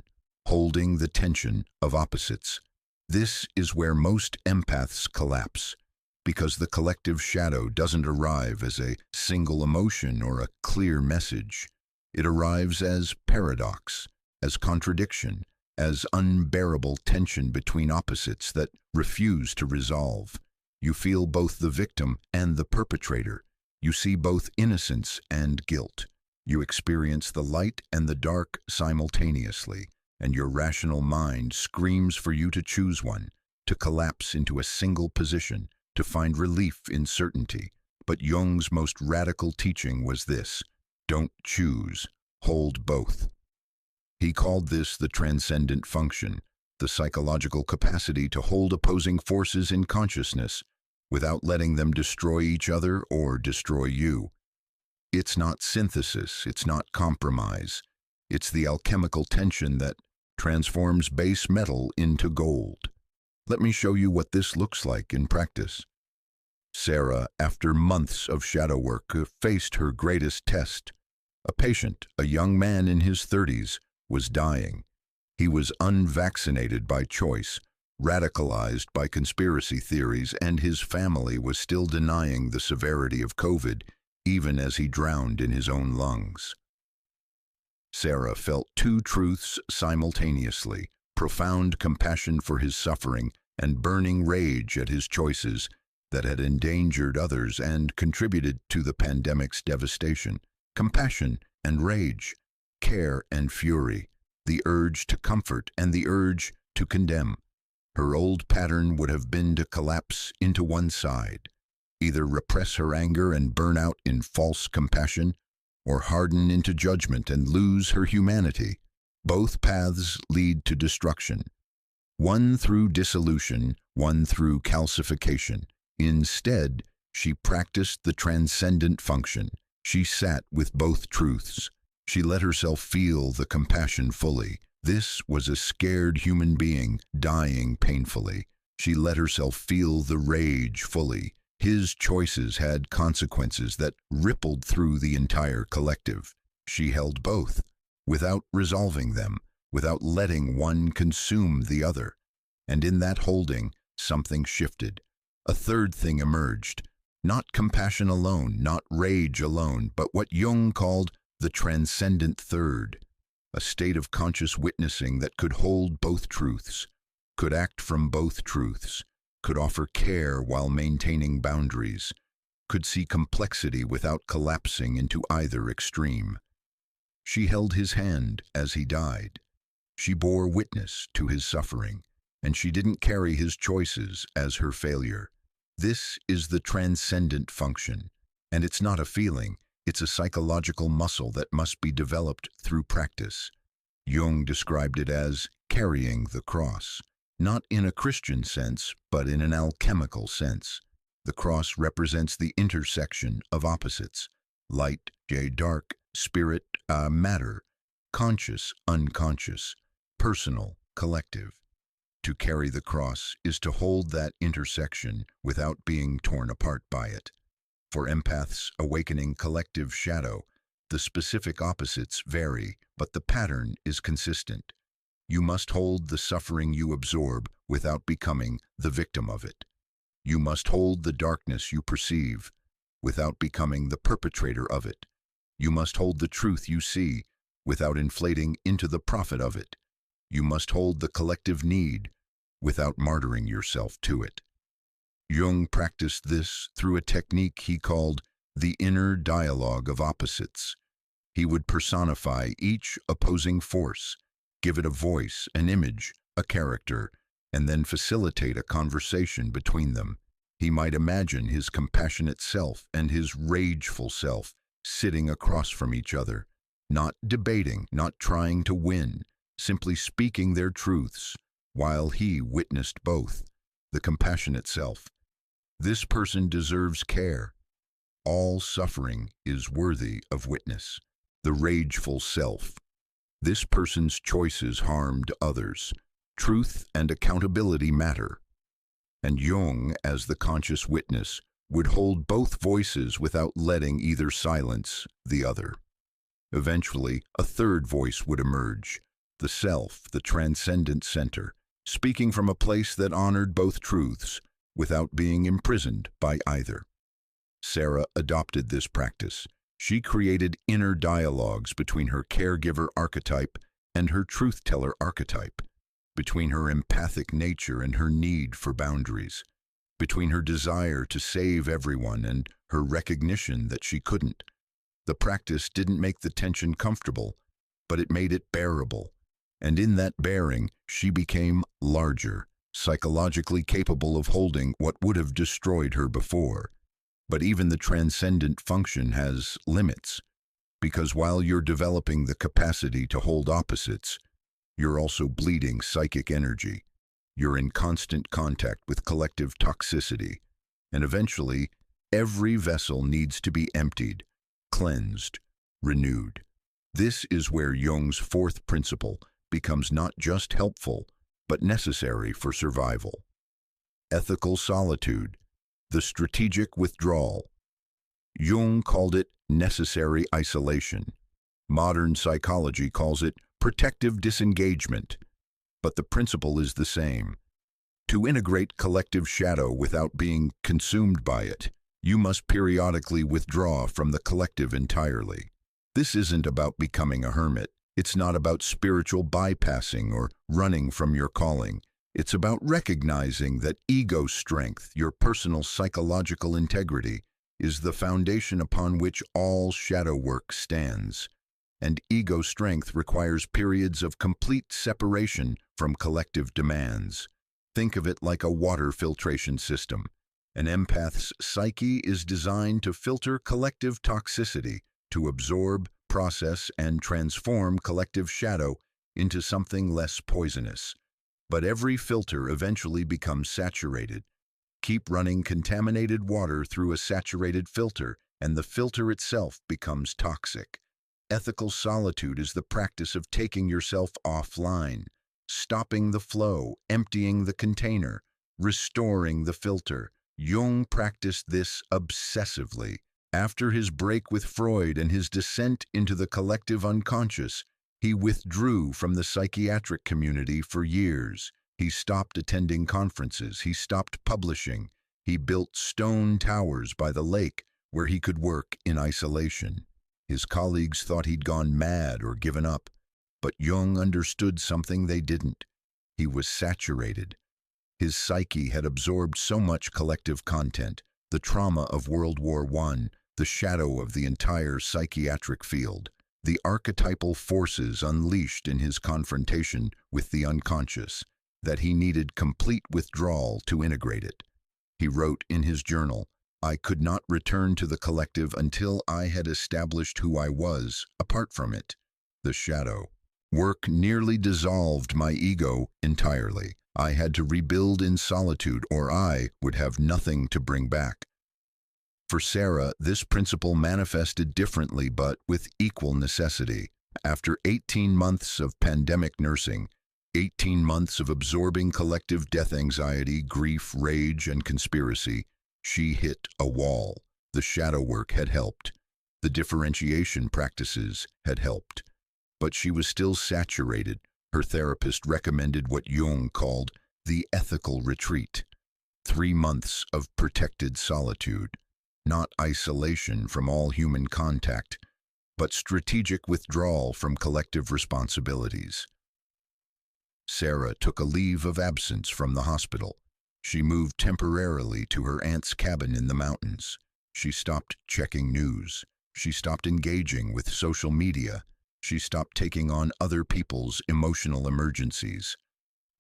holding the tension of opposites. This is where most empaths collapse, because the collective shadow doesn't arrive as a single emotion or a clear message. It arrives as paradox, as contradiction, as unbearable tension between opposites that refuse to resolve. You feel both the victim and the perpetrator. You see both innocence and guilt. You experience the light and the dark simultaneously, and your rational mind screams for you to choose one, to collapse into a single position, to find relief in certainty. But Jung's most radical teaching was this: don't choose, hold both. He called this the transcendent function, the psychological capacity to hold opposing forces in consciousness without letting them destroy each other or destroy you. It's not synthesis, it's not compromise. It's the alchemical tension that transforms base metal into gold. Let me show you what this looks like in practice. Sarah, after months of shadow work, faced her greatest test. A patient, a young man in his 30s, was dying. He was unvaccinated by choice, radicalized by conspiracy theories, and his family was still denying the severity of COVID, even as he drowned in his own lungs. Sarah felt two truths simultaneously: profound compassion for his suffering and burning rage at his choices that had endangered others and contributed to the pandemic's devastation. Compassion and rage, care and fury, the urge to comfort and the urge to condemn. Her old pattern would have been to collapse into one side, either repress her anger and burn out in false compassion, or harden into judgment and lose her humanity. Both paths lead to destruction. One through dissolution, one through calcification. Instead, she practiced the transcendent function. She sat with both truths. She let herself feel the compassion fully. This was a scared human being dying painfully. She let herself feel the rage fully. His choices had consequences that rippled through the entire collective. She held both, without resolving them, without letting one consume the other. And in that holding, something shifted. A third thing emerged. Not compassion alone, not rage alone, but what Jung called the transcendent third. A state of conscious witnessing that could hold both truths, could act from both truths, could offer care while maintaining boundaries, could see complexity without collapsing into either extreme. She held his hand as he died. She bore witness to his suffering, and she didn't carry his choices as her failure. This is the transcendent function, and it's not a feeling, it's a psychological muscle that must be developed through practice. Jung described it as carrying the cross, not in a Christian sense, but in an alchemical sense. The cross represents the intersection of opposites: light, dark, spirit, matter, conscious, unconscious, personal, collective. To carry the cross is to hold that intersection without being torn apart by it. For empaths awakening collective shadow, the specific opposites vary, but the pattern is consistent. You must hold the suffering you absorb without becoming the victim of it. You must hold the darkness you perceive without becoming the perpetrator of it. You must hold the truth you see without inflating into the prophet of it. You must hold the collective need without martyring yourself to it. Jung practiced this through a technique he called the inner dialogue of opposites. He would personify each opposing force, give it a voice, an image, a character, and then facilitate a conversation between them. He might imagine his compassionate self and his rageful self sitting across from each other, not debating, not trying to win, simply speaking their truths, while he witnessed both. The compassionate self: this person deserves care. All suffering is worthy of witness. The rageful self: this person's choices harmed others. Truth and accountability matter. And Jung, as the conscious witness, would hold both voices without letting either silence the other. Eventually, a third voice would emerge, the self, the transcendent center, speaking from a place that honored both truths without being imprisoned by either. Sarah adopted this practice. She created inner dialogues between her caregiver archetype and her truth-teller archetype, between her empathic nature and her need for boundaries, between her desire to save everyone and her recognition that she couldn't. The practice didn't make the tension comfortable, but it made it bearable. And in that bearing, she became larger, psychologically capable of holding what would have destroyed her before. But even the transcendent function has limits, because while you're developing the capacity to hold opposites, you're also bleeding psychic energy. You're in constant contact with collective toxicity, and eventually, every vessel needs to be emptied, cleansed, renewed. This is where Jung's fourth principle becomes not just helpful, but necessary for survival. Ethical solitude, the strategic withdrawal. Jung called it necessary isolation. Modern psychology calls it protective disengagement. But the principle is the same. To integrate collective shadow without being consumed by it, you must periodically withdraw from the collective entirely. This isn't about becoming a hermit. It's not about spiritual bypassing or running from your calling. It's about recognizing that ego strength, your personal psychological integrity, is the foundation upon which all shadow work stands. And ego strength requires periods of complete separation from collective demands. Think of it like a water filtration system. An empath's psyche is designed to filter collective toxicity, to absorb, process, and transform collective shadow into something less poisonous. But every filter eventually becomes saturated. Keep running contaminated water through a saturated filter, and the filter itself becomes toxic. Ethical solitude is the practice of taking yourself offline, stopping the flow, emptying the container, restoring the filter. Jung practiced this obsessively. After his break with Freud and his descent into the collective unconscious, he withdrew from the psychiatric community for years. He stopped attending conferences. He stopped publishing. He built stone towers by the lake where he could work in isolation. His colleagues thought he'd gone mad or given up, but Jung understood something they didn't. He was saturated. His psyche had absorbed so much collective content, the trauma of World War I, the shadow of the entire psychiatric field, the archetypal forces unleashed in his confrontation with the unconscious, that he needed complete withdrawal to integrate it. He wrote in his journal, "I could not return to the collective until I had established who I was, apart from it, the shadow. Work nearly dissolved my ego entirely. I had to rebuild in solitude, or I would have nothing to bring back." For Sarah, this principle manifested differently but with equal necessity. After 18 months of pandemic nursing, 18 months of absorbing collective death anxiety, grief, rage, and conspiracy, she hit a wall. The shadow work had helped. The differentiation practices had helped. But she was still saturated. Her therapist recommended what Jung called the ethical retreat. 3 months of protected solitude. Not isolation from all human contact, but strategic withdrawal from collective responsibilities. Sarah took a leave of absence from the hospital. She moved temporarily to her aunt's cabin in the mountains. She stopped checking news. She stopped engaging with social media. She stopped taking on other people's emotional emergencies.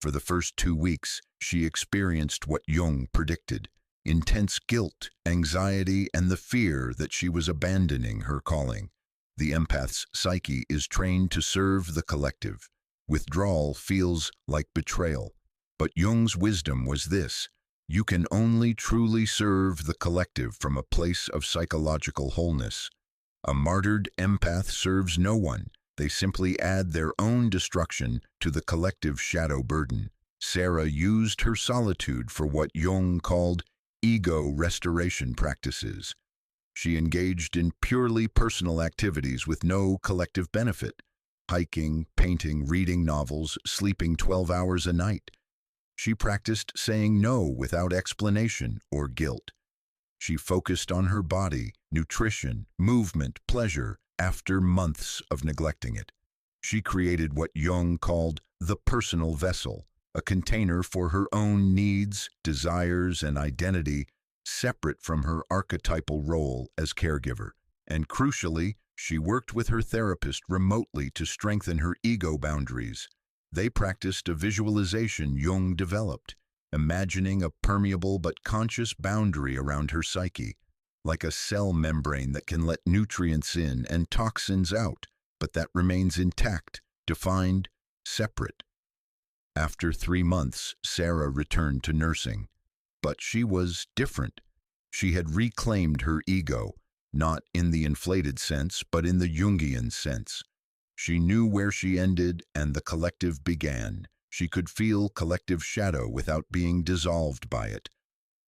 For the first 2 weeks, she experienced what Jung predicted: intense guilt, anxiety, and the fear that she was abandoning her calling. The empath's psyche is trained to serve the collective. Withdrawal feels like betrayal. But Jung's wisdom was this: you can only truly serve the collective from a place of psychological wholeness. A martyred empath serves no one. They simply add their own destruction to the collective shadow burden. Sarah used her solitude for what Jung called ego restoration practices. She engaged in purely personal activities with no collective benefit: hiking, painting, reading novels, sleeping 12 hours a night. She practiced saying no without explanation or guilt. She focused on her body, nutrition, movement, pleasure, after months of neglecting it. She created what Jung called the personal vessel, a container for her own needs, desires, and identity, separate from her archetypal role as caregiver. And crucially, she worked with her therapist remotely to strengthen her ego boundaries. They practiced a visualization Jung developed, imagining a permeable but conscious boundary around her psyche, like a cell membrane that can let nutrients in and toxins out, but that remains intact, defined, separate. After 3 months, Sarah returned to nursing. But she was different. She had reclaimed her ego, not in the inflated sense, but in the Jungian sense. She knew where she ended and the collective began. She could feel collective shadow without being dissolved by it.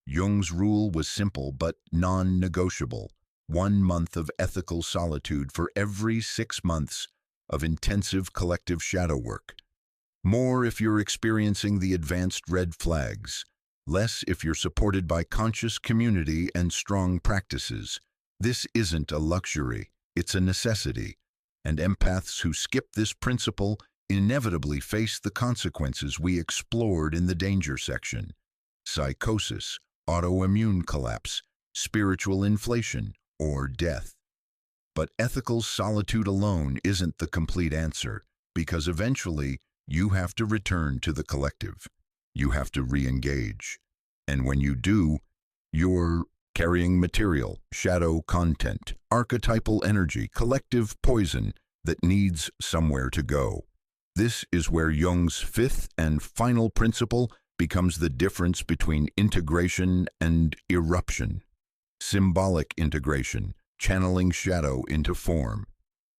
Jung's rule was simple but non-negotiable. 1 month of ethical solitude for every 6 months of intensive collective shadow work. More if you're experiencing the advanced red flags. Less if you're supported by conscious community and strong practices. This isn't a luxury, it's a necessity. And empaths who skip this principle inevitably face the consequences we explored in the danger section. Psychosis, autoimmune collapse, spiritual inflation, or death. But ethical solitude alone isn't the complete answer, because eventually you have to return to the collective. You have to re-engage. And when you do, you're carrying material, shadow content, archetypal energy, collective poison that needs somewhere to go. This is where Jung's 5th and final principle becomes the difference between integration and eruption. Symbolic integration, channeling shadow into form.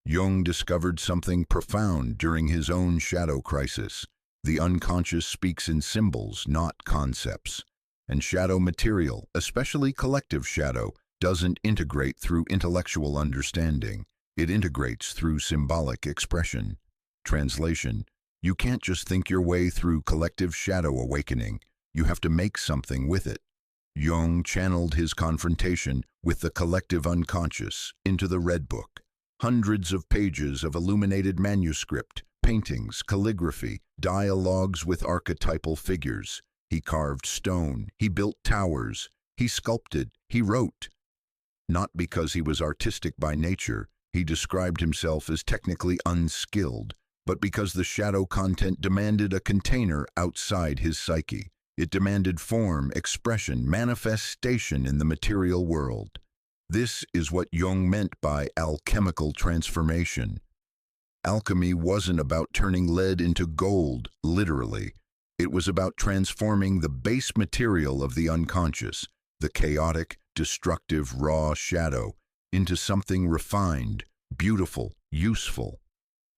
Jung discovered something profound during his own shadow crisis. The unconscious speaks in symbols, not concepts. And shadow material, especially collective shadow, doesn't integrate through intellectual understanding. It integrates through symbolic expression. Translation: you can't just think your way through collective shadow awakening. You have to make something with it. Jung channeled his confrontation with the collective unconscious into the Red Book. Hundreds of pages of illuminated manuscript, paintings, calligraphy, dialogues with archetypal figures. He carved stone, he built towers, he sculpted, he wrote. Not because he was artistic by nature, he described himself as technically unskilled, but because the shadow content demanded a container outside his psyche. It demanded form, expression, manifestation in the material world. This is what Jung meant by alchemical transformation. Alchemy wasn't about turning lead into gold, literally. It was about transforming the base material of the unconscious, the chaotic, destructive, raw shadow, into something refined, beautiful, useful.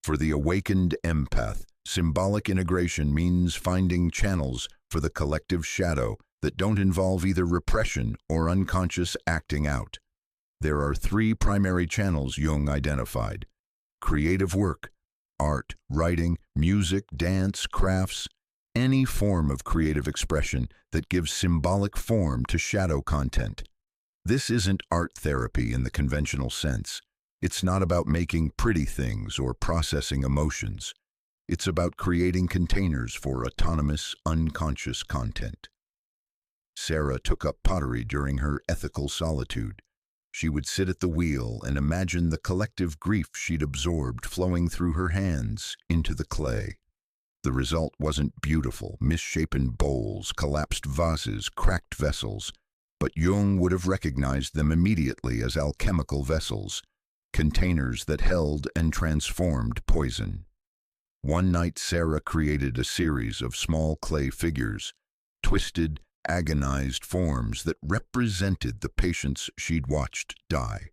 For the awakened empath, symbolic integration means finding channels for the collective shadow that don't involve either repression or unconscious acting out. There are 3 primary channels Jung identified: creative work, art, writing, music, dance, crafts, any form of creative expression that gives symbolic form to shadow content. This isn't art therapy in the conventional sense. It's not about making pretty things or processing emotions. It's about creating containers for autonomous, unconscious content. Sarah took up pottery during her ethical solitude. She would sit at the wheel and imagine the collective grief she'd absorbed flowing through her hands into the clay. The result wasn't beautiful, misshapen bowls, collapsed vases, cracked vessels, but Jung would have recognized them immediately as alchemical vessels, containers that held and transformed poison. One night Sarah created a series of small clay figures, twisted, agonized forms that represented the patients she'd watched die.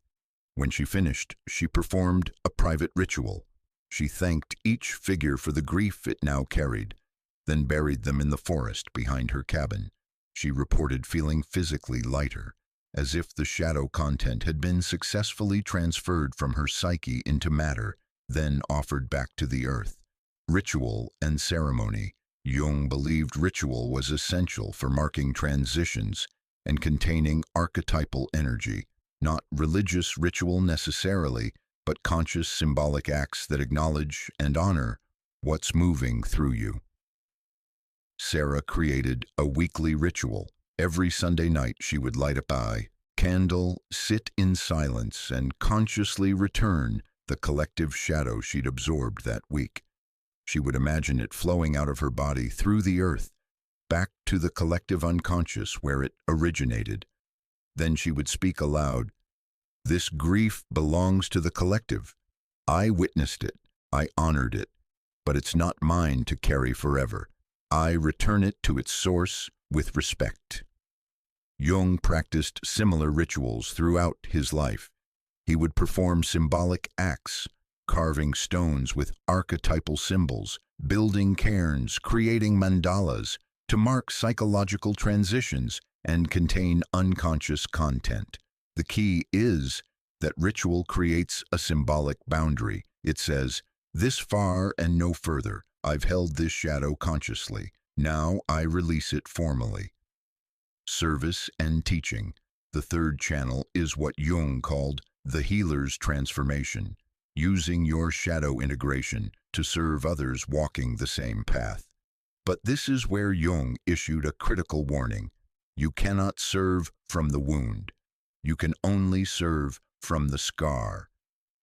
When she finished, she performed a private ritual. She thanked each figure for the grief it now carried, then buried them in the forest behind her cabin. She reported feeling physically lighter, as if the shadow content had been successfully transferred from her psyche into matter, then offered back to the earth. Ritual and ceremony. Jung believed ritual was essential for marking transitions and containing archetypal energy, not religious ritual necessarily, but conscious symbolic acts that acknowledge and honor what's moving through you. Sarah created a weekly ritual. Every Sunday night she would light a candle, sit in silence, and consciously return the collective shadow she'd absorbed that week. She would imagine it flowing out of her body through the earth, back to the collective unconscious where it originated. Then she would speak aloud, "This grief belongs to the collective. I witnessed it, I honored it, but it's not mine to carry forever. I return it to its source with respect." Jung practiced similar rituals throughout his life. He would perform symbolic acts, carving stones with archetypal symbols, building cairns, creating mandalas to mark psychological transitions and contain unconscious content. The key is that ritual creates a symbolic boundary. It says, "This far and no further. I've held this shadow consciously. Now I release it formally." Service and teaching. The third channel is what Jung called the healer's transformation, using your shadow integration to serve others walking the same path. But this is where Jung issued a critical warning. You cannot serve from the wound. You can only serve from the scar.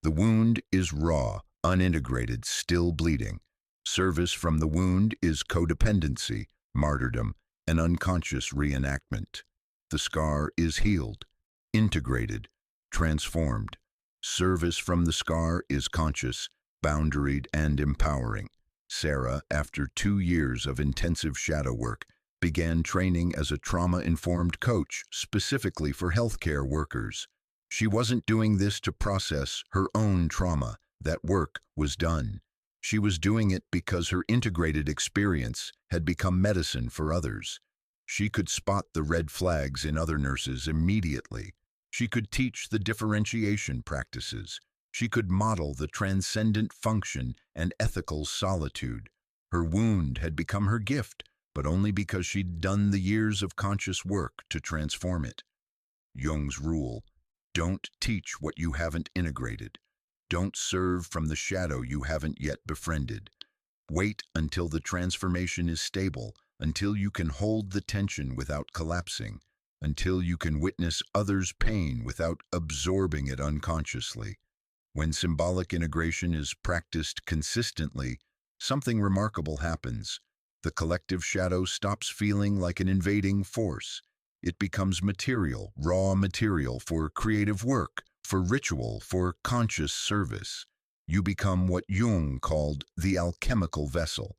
The wound is raw, unintegrated, still bleeding. Service from the wound is codependency, martyrdom, an unconscious reenactment. The scar is healed, integrated, transformed. Service from the scar is conscious, boundaried, and empowering. Sarah, after 2 years of intensive shadow work, began training as a trauma-informed coach specifically for healthcare workers. She wasn't doing this to process her own trauma. That work was done. She was doing it because her integrated experience had become medicine for others. She could spot the red flags in other nurses immediately. She could teach the differentiation practices. She could model the transcendent function and ethical solitude. Her wound had become her gift, but only because she'd done the years of conscious work to transform it. Jung's rule: don't teach what you haven't integrated. Don't serve from the shadow you haven't yet befriended. Wait until the transformation is stable, until you can hold the tension without collapsing, until you can witness others' pain without absorbing it unconsciously. When symbolic integration is practiced consistently, something remarkable happens. The collective shadow stops feeling like an invading force. It becomes material, raw material for creative work, for ritual, for conscious service. You become what Jung called the alchemical vessel,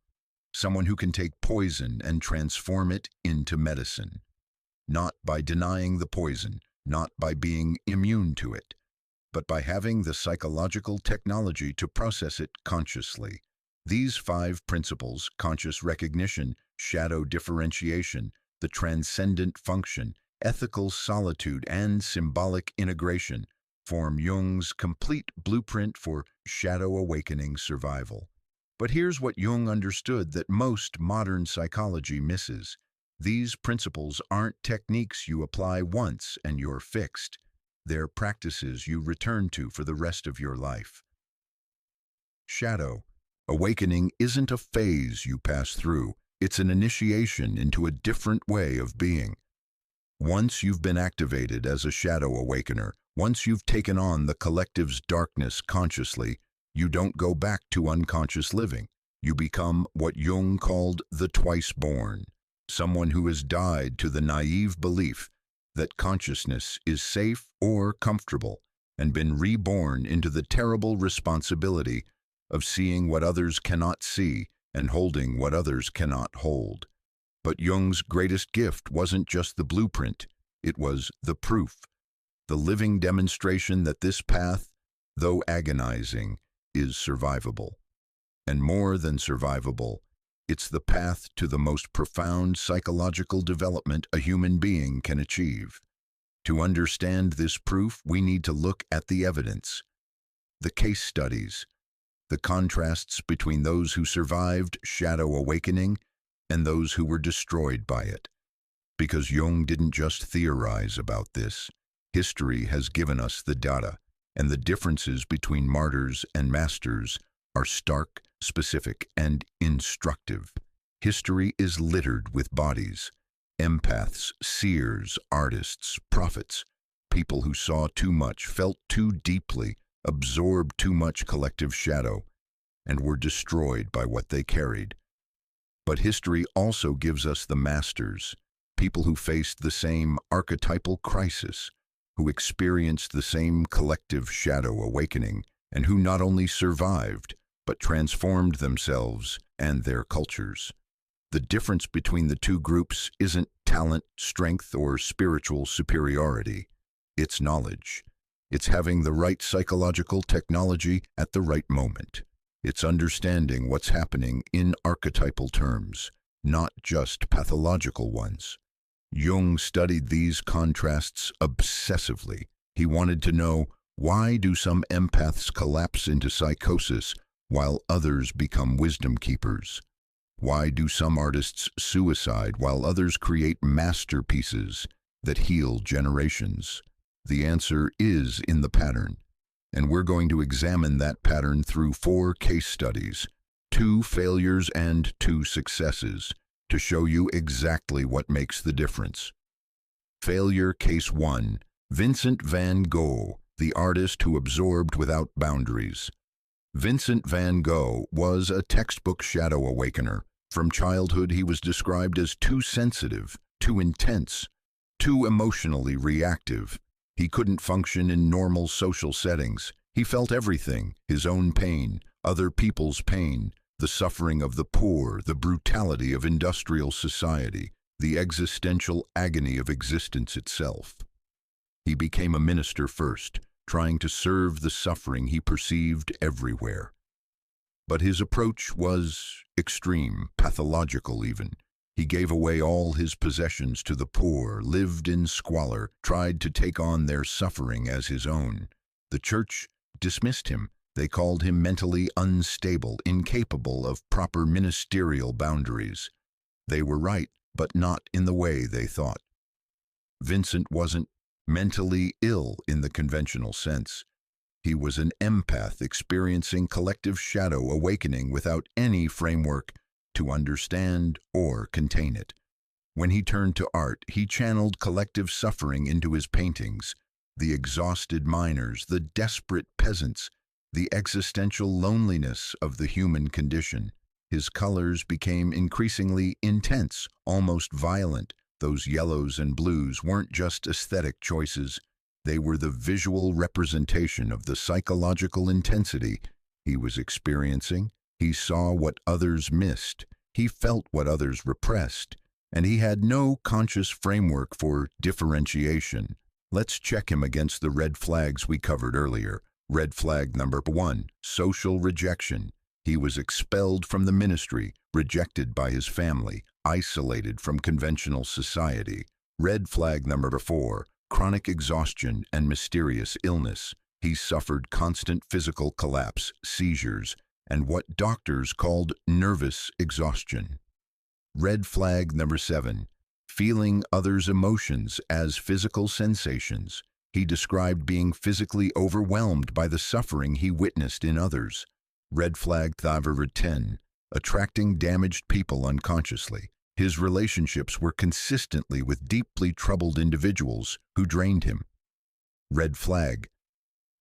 someone who can take poison and transform it into medicine. Not by denying the poison, not by being immune to it, but by having the psychological technology to process it consciously. These 5 principles, conscious recognition, shadow differentiation, the transcendent function, ethical solitude, and symbolic integration, form Jung's complete blueprint for shadow awakening survival. But here's what Jung understood that most modern psychology misses. These principles aren't techniques you apply once and you're fixed. They're practices you return to for the rest of your life. Shadow awakening isn't a phase you pass through. It's an initiation into a different way of being. Once you've been activated as a shadow awakener, once you've taken on the collective's darkness consciously, you don't go back to unconscious living. You become what Jung called the twice-born, someone who has died to the naive belief that consciousness is safe or comfortable and been reborn into the terrible responsibility of seeing what others cannot see and holding what others cannot hold. But Jung's greatest gift wasn't just the blueprint, it was the proof, the living demonstration that this path, though agonizing, is survivable. And more than survivable, it's the path to the most profound psychological development a human being can achieve. To understand this proof, we need to look at the evidence, the case studies, the contrasts between those who survived shadow awakening and those who were destroyed by it. Because Jung didn't just theorize about this. History has given us the data, and the differences between martyrs and masters are stark, specific, and instructive. History is littered with bodies, empaths, seers, artists, prophets, people who saw too much, felt too deeply, absorbed too much collective shadow, and were destroyed by what they carried. But history also gives us the masters, people who faced the same archetypal crisis, who experienced the same collective shadow awakening, and who not only survived, but transformed themselves and their cultures. The difference between the two groups isn't talent, strength, or spiritual superiority. It's knowledge. It's having the right psychological technology at the right moment. It's understanding what's happening in archetypal terms, not just pathological ones. Jung studied these contrasts obsessively. He wanted to know, why do some empaths collapse into psychosis while others become wisdom keepers? Why do some artists suicide while others create masterpieces that heal generations? The answer is in the pattern, and we're going to examine that pattern through 4 case studies, 2 failures and 2 successes, to show you exactly what makes the difference. Failure Case 1. Vincent van Gogh, the artist who absorbed without boundaries. Vincent van Gogh was a textbook shadow awakener. From childhood, he was described as too sensitive, too intense, too emotionally reactive. He couldn't function in normal social settings. He felt everything: his own pain, other people's pain, the suffering of the poor, the brutality of industrial society, the existential agony of existence itself. He became a minister first, trying to serve the suffering he perceived everywhere. But his approach was extreme, pathological even. He gave away all his possessions to the poor, lived in squalor, tried to take on their suffering as his own. The church dismissed him. They called him mentally unstable, incapable of proper ministerial boundaries. They were right, but not in the way they thought. Vincent wasn't mentally ill in the conventional sense. He was an empath experiencing collective shadow awakening without any framework to understand or contain it. When he turned to art, he channeled collective suffering into his paintings: the exhausted miners, the desperate peasants, the existential loneliness of the human condition. His colors became increasingly intense, almost violent. Those yellows and blues weren't just aesthetic choices. They were the visual representation of the psychological intensity he was experiencing. He saw what others missed. He felt what others repressed. And he had no conscious framework for differentiation. Let's check him against the red flags we covered earlier. Red flag number 1, social rejection. He was expelled from the ministry, rejected by his family, isolated from conventional society. Red flag number 4, chronic exhaustion and mysterious illness. He suffered constant physical collapse, seizures, and what doctors called nervous exhaustion. Red flag number 7, feeling others' emotions as physical sensations. He described being physically overwhelmed by the suffering he witnessed in others. Red flag number 10, attracting damaged people unconsciously. His relationships were consistently with deeply troubled individuals who drained him. Red flag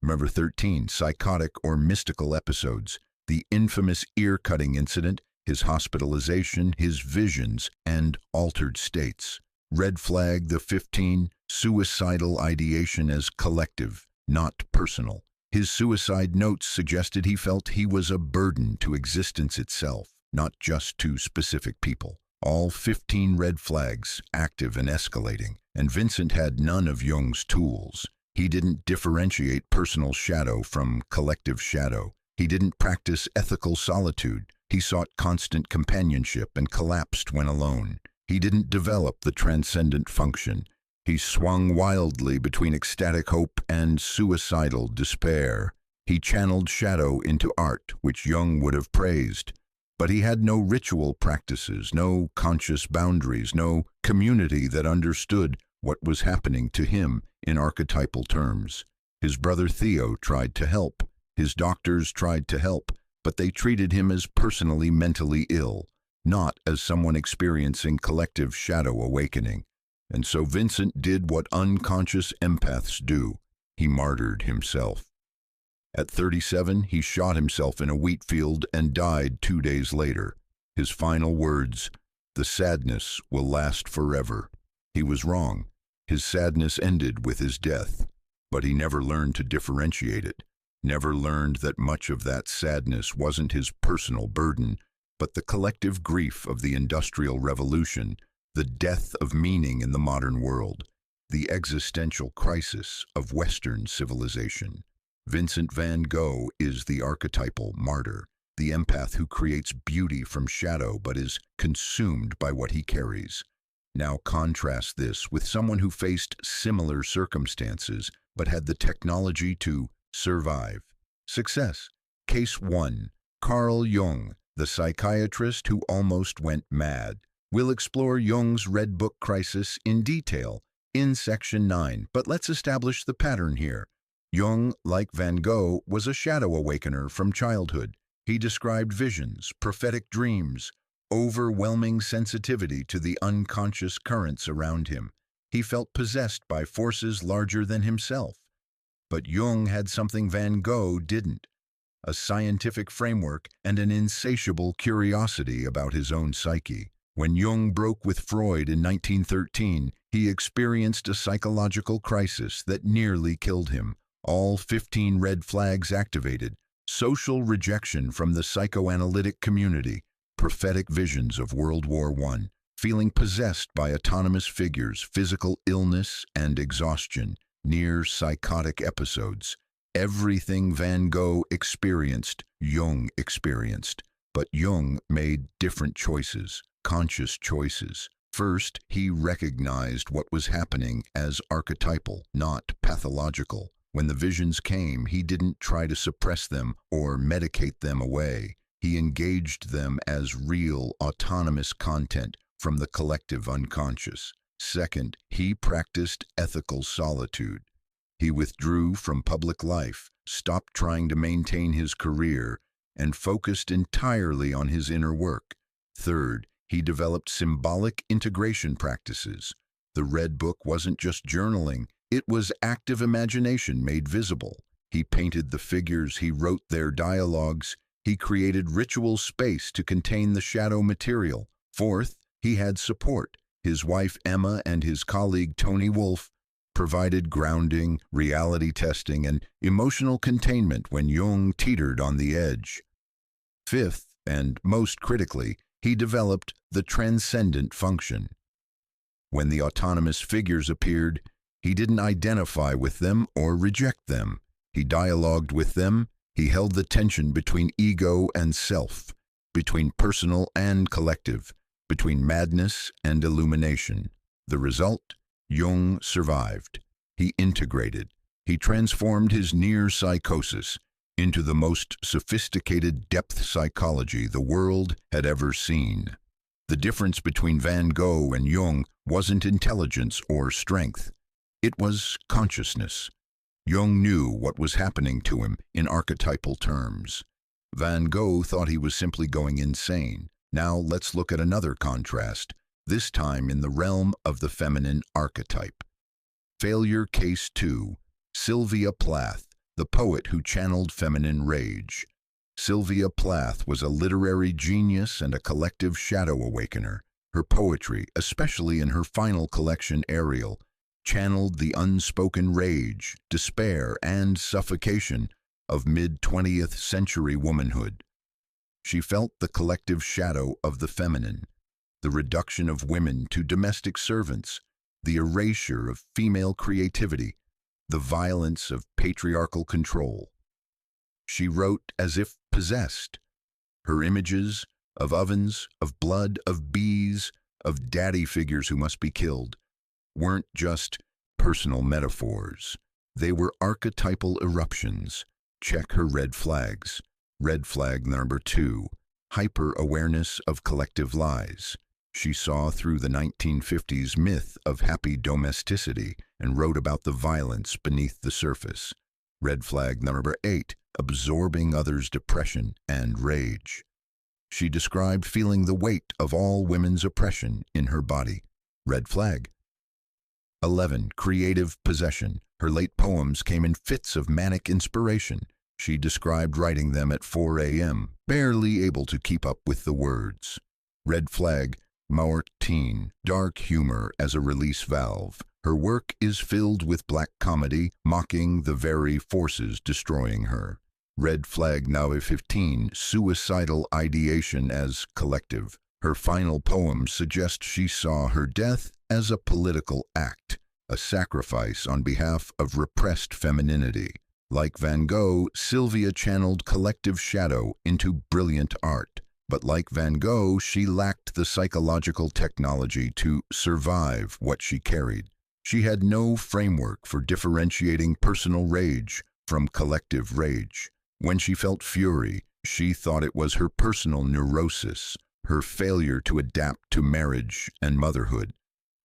number 13, psychotic or mystical episodes. The infamous ear-cutting incident, his hospitalization, his visions, and altered states. Red flag the 15, suicidal ideation as collective, not personal. His suicide notes suggested he felt he was a burden to existence itself, not just to specific people. All 15 red flags, active and escalating, and Vincent had none of Jung's tools. He didn't differentiate personal shadow from collective shadow. He didn't practice ethical solitude. He sought constant companionship and collapsed when alone. He didn't develop the transcendent function. He swung wildly between ecstatic hope and suicidal despair. He channeled shadow into art, which Jung would have praised. But he had no ritual practices, no conscious boundaries, no community that understood what was happening to him in archetypal terms. His brother Theo tried to help. His doctors tried to help, but they treated him as personally mentally ill, not as someone experiencing collective shadow awakening. And so Vincent did what unconscious empaths do. He martyred himself. At 37, he shot himself in a wheat field and died 2 days later. His final words, "The sadness will last forever." He was wrong. His sadness ended with his death, but he never learned to differentiate it, never learned that much of that sadness wasn't his personal burden, but the collective grief of the Industrial Revolution, the death of meaning in the modern world, the existential crisis of Western civilization. Vincent van Gogh is the archetypal martyr, the empath who creates beauty from shadow but is consumed by what he carries. Now contrast this with someone who faced similar circumstances but had the technology to survive. Success. Case 1. Carl Jung, the psychiatrist who almost went mad. We'll explore Jung's Red Book crisis in detail in Section 9, but let's establish the pattern here. Jung, like Van Gogh, was a shadow awakener from childhood. He described visions, prophetic dreams, overwhelming sensitivity to the unconscious currents around him. He felt possessed by forces larger than himself. But Jung had something Van Gogh didn't: a scientific framework and an insatiable curiosity about his own psyche. When Jung broke with Freud in 1913, he experienced a psychological crisis that nearly killed him. All 15 red flags activated: social rejection from the psychoanalytic community, prophetic visions of World War I, feeling possessed by autonomous figures, physical illness and exhaustion, near psychotic episodes. Everything Van Gogh experienced, Jung experienced. But Jung made different choices, conscious choices. First, he recognized what was happening as archetypal, not pathological. When the visions came, he didn't try to suppress them or medicate them away. He engaged them as real, autonomous content from the collective unconscious. Second, he practiced ethical solitude. He withdrew from public life, stopped trying to maintain his career, and focused entirely on his inner work. Third, he developed symbolic integration practices. The Red Book wasn't just journaling. It was active imagination made visible. He painted the figures, he wrote their dialogues, he created ritual space to contain the shadow material. Fourth, he had support. His wife Emma and his colleague Tony Wolfe provided grounding, reality testing, and emotional containment when Jung teetered on the edge. Fifth, and most critically, he developed the transcendent function. When the autonomous figures appeared, he didn't identify with them or reject them. He dialogued with them. He held the tension between ego and self, between personal and collective, between madness and illumination. The result? Jung survived. He integrated. He transformed his near psychosis into the most sophisticated depth psychology the world had ever seen. The difference between Van Gogh and Jung wasn't intelligence or strength. It was consciousness. Jung knew what was happening to him in archetypal terms. Van Gogh thought he was simply going insane. Now let's look at another contrast, this time in the realm of the feminine archetype. Failure Case 2. Sylvia Plath, the poet who channeled feminine rage. Sylvia Plath was a literary genius and a collective shadow awakener. Her poetry, especially in her final collection Ariel, channeled the unspoken rage, despair, and suffocation of mid-20th century womanhood. She felt the collective shadow of the feminine, the reduction of women to domestic servants, the erasure of female creativity, the violence of patriarchal control. She wrote as if possessed. Her images of ovens, of blood, of bees, of daddy figures who must be killed weren't just personal metaphors. They were archetypal eruptions. Check her red flags. Red flag number 2, hyper-awareness of collective lies. She saw through the 1950s myth of happy domesticity and wrote about the violence beneath the surface. Red flag number 8, absorbing others' depression and rage. She described feeling the weight of all women's oppression in her body. Red flag. 11. Creative possession. Her late poems came in fits of manic inspiration. She described writing them at 4 a.m., barely able to keep up with the words. Red flag, Martyrs, dark humor as a release valve. Her work is filled with black comedy, mocking the very forces destroying her. Red flag now 15, suicidal ideation as collective. Her final poems suggest she saw her death as a political act, a sacrifice on behalf of repressed femininity. Like Van Gogh, Sylvia channeled collective shadow into brilliant art. But like Van Gogh, she lacked the psychological technology to survive what she carried. She had no framework for differentiating personal rage from collective rage. When she felt fury, she thought it was her personal neurosis, her failure to adapt to marriage and motherhood.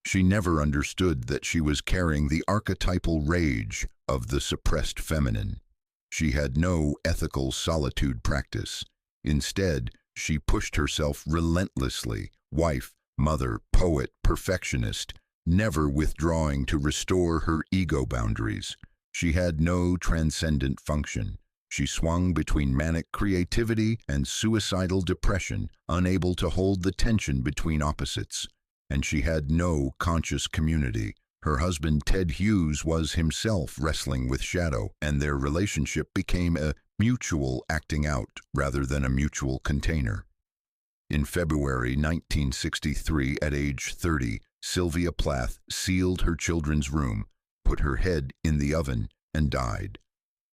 She never understood that she was carrying the archetypal rage of the suppressed feminine. She had no ethical solitude practice. Instead, she pushed herself relentlessly, wife, mother, poet, perfectionist, never withdrawing to restore her ego boundaries. She had no transcendent function. She swung between manic creativity and suicidal depression, unable to hold the tension between opposites. And she had no conscious community. Her husband, Ted Hughes, was himself wrestling with shadow, and their relationship became a mutual acting out rather than a mutual container. In February 1963, at age 30, Sylvia Plath sealed her children's room, put her head in the oven, and died.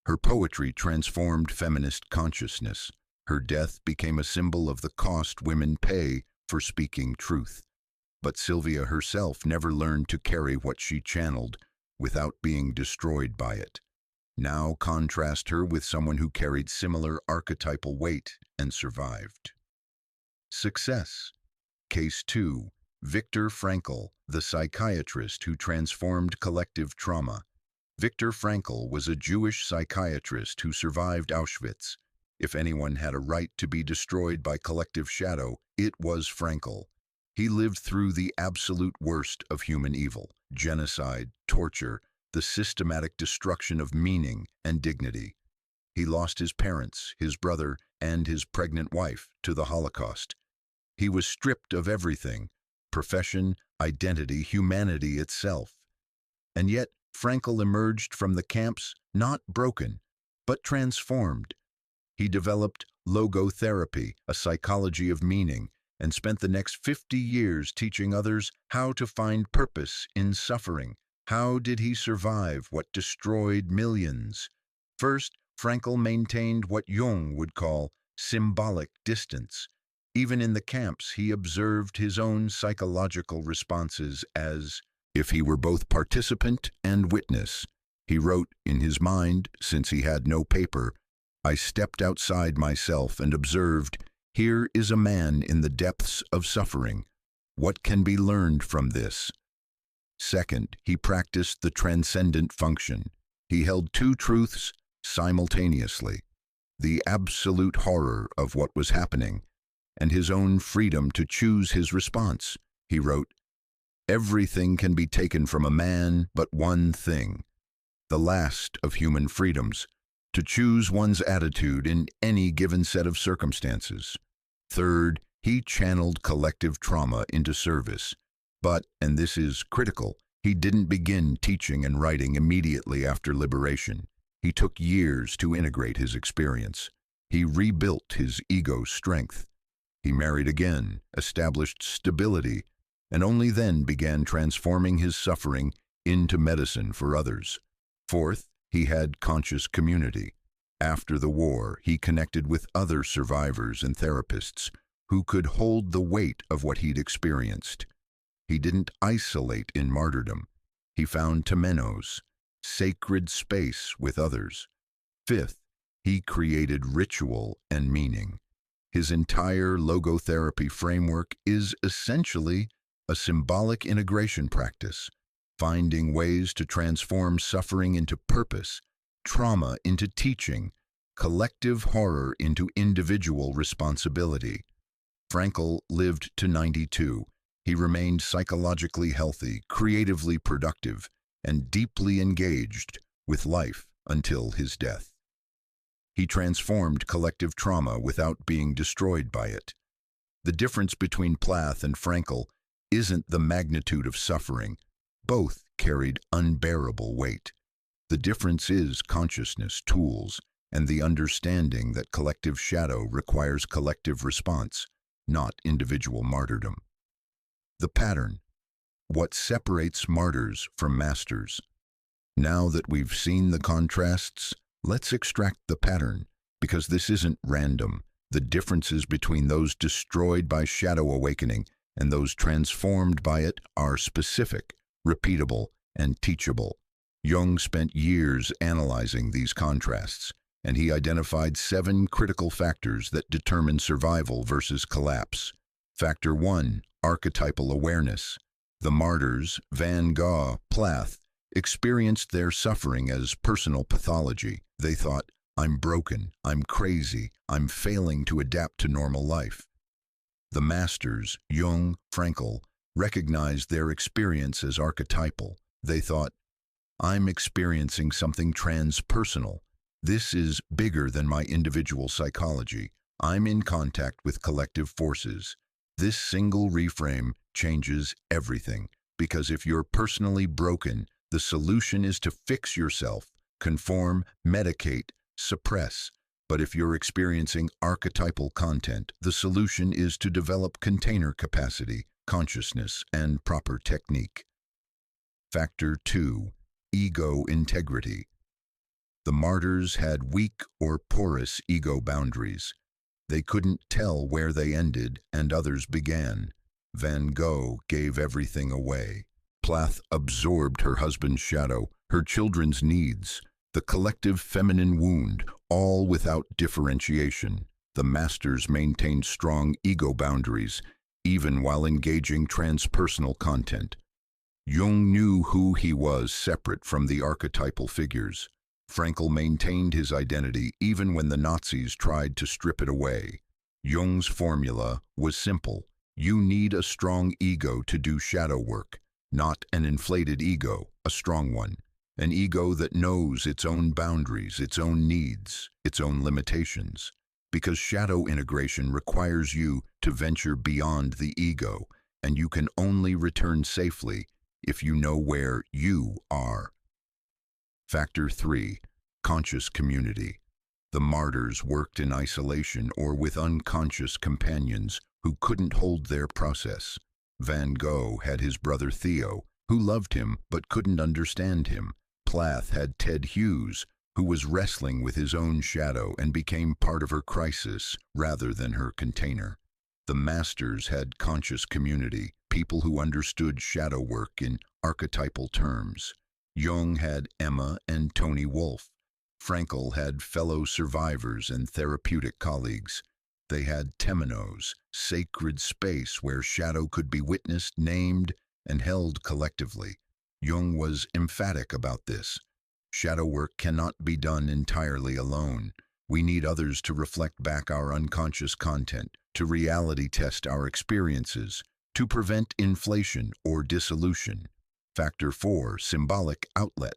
Her poetry transformed feminist consciousness. Her death became a symbol of the cost women pay for speaking truth. But Sylvia herself never learned to carry what she channeled without being destroyed by it. Now contrast her with someone who carried similar archetypal weight and survived. Success. Case 2. Viktor Frankl, the psychiatrist who transformed collective trauma. Viktor Frankl was a Jewish psychiatrist who survived Auschwitz. If anyone had a right to be destroyed by collective shadow, it was Frankl. He lived through the absolute worst of human evil: genocide, torture, the systematic destruction of meaning and dignity. He lost his parents, his brother, and his pregnant wife to the Holocaust. He was stripped of everything: profession, identity, humanity itself. And yet, Frankl emerged from the camps not broken, but transformed. He developed logotherapy, a psychology of meaning, and spent the next 50 years teaching others how to find purpose in suffering. How did he survive what destroyed millions? First, Frankl maintained what Jung would call symbolic distance. Even in the camps, he observed his own psychological responses as if he were both participant and witness. He wrote in his mind, since he had no paper, "I stepped outside myself and observed, here is a man in the depths of suffering. What can be learned from this?" Second, he practiced the transcendent function. He held two truths simultaneously: the absolute horror of what was happening and his own freedom to choose his response. He wrote, "Everything can be taken from a man but one thing, the last of human freedoms, to choose one's attitude in any given set of circumstances." Third, he channeled collective trauma into service. But, and this is critical, he didn't begin teaching and writing immediately after liberation. He took years to integrate his experience. He rebuilt his ego's strength. He married again, established stability, and only then began transforming his suffering into medicine for others. Fourth, he had conscious community. After the war, he connected with other survivors and therapists who could hold the weight of what he'd experienced. He didn't isolate in martyrdom. He found temenos, sacred space with others. Fifth, he created ritual and meaning. His entire logotherapy framework is essentially a symbolic integration practice, finding ways to transform suffering into purpose, trauma into teaching, collective horror into individual responsibility. Frankl lived to 92. He remained psychologically healthy, creatively productive, and deeply engaged with life until his death. He transformed collective trauma without being destroyed by it. The difference between Plath and Frankl isn't the magnitude of suffering. Both carried unbearable weight. The difference is consciousness, tools, and the understanding that collective shadow requires collective response, not individual martyrdom. The pattern. What separates martyrs from masters? Now that we've seen the contrasts, let's extract the pattern, because this isn't random. The differences between those destroyed by shadow awakening and those transformed by it are specific, repeatable, and teachable. Jung spent years analyzing these contrasts, and he identified 7 critical factors that determine survival versus collapse. Factor 1, archetypal awareness. The martyrs, Van Gogh, Plath, experienced their suffering as personal pathology. They thought, I'm broken, I'm crazy, I'm failing to adapt to normal life. The masters, Jung, Frankl, recognized their experience as archetypal. They thought, I'm experiencing something transpersonal. This is bigger than my individual psychology. I'm in contact with collective forces. This single reframe changes everything, because if you're personally broken, the solution is to fix yourself, conform, medicate, suppress. But if you're experiencing archetypal content, the solution is to develop container capacity, consciousness, and proper technique. Factor 2, ego integrity. The martyrs had weak or porous ego boundaries. They couldn't tell where they ended and others began. Van Gogh gave everything away. Plath absorbed her husband's shadow, her children's needs, the collective feminine wound, all without differentiation. The masters maintained strong ego boundaries, even while engaging transpersonal content. Jung knew who he was separate from the archetypal figures. Frankl maintained his identity even when the Nazis tried to strip it away. Jung's formula was simple. You need a strong ego to do shadow work, not an inflated ego, a strong one. An ego that knows its own boundaries, its own needs, its own limitations. Because shadow integration requires you to venture beyond the ego, and you can only return safely if you know where you are. Factor 3, conscious community. The martyrs worked in isolation or with unconscious companions who couldn't hold their process. Van Gogh had his brother Theo, who loved him but couldn't understand him. Plath had Ted Hughes, who was wrestling with his own shadow and became part of her crisis rather than her container. The masters had conscious community, people who understood shadow work in archetypal terms. Jung had Emma and Tony Wolfe. Frankl had fellow survivors and therapeutic colleagues. They had temenos, sacred space where shadow could be witnessed, named, and held collectively. Jung was emphatic about this. Shadow work cannot be done entirely alone. We need others to reflect back our unconscious content, to reality test our experiences, to prevent inflation or dissolution. Factor 4, symbolic outlet.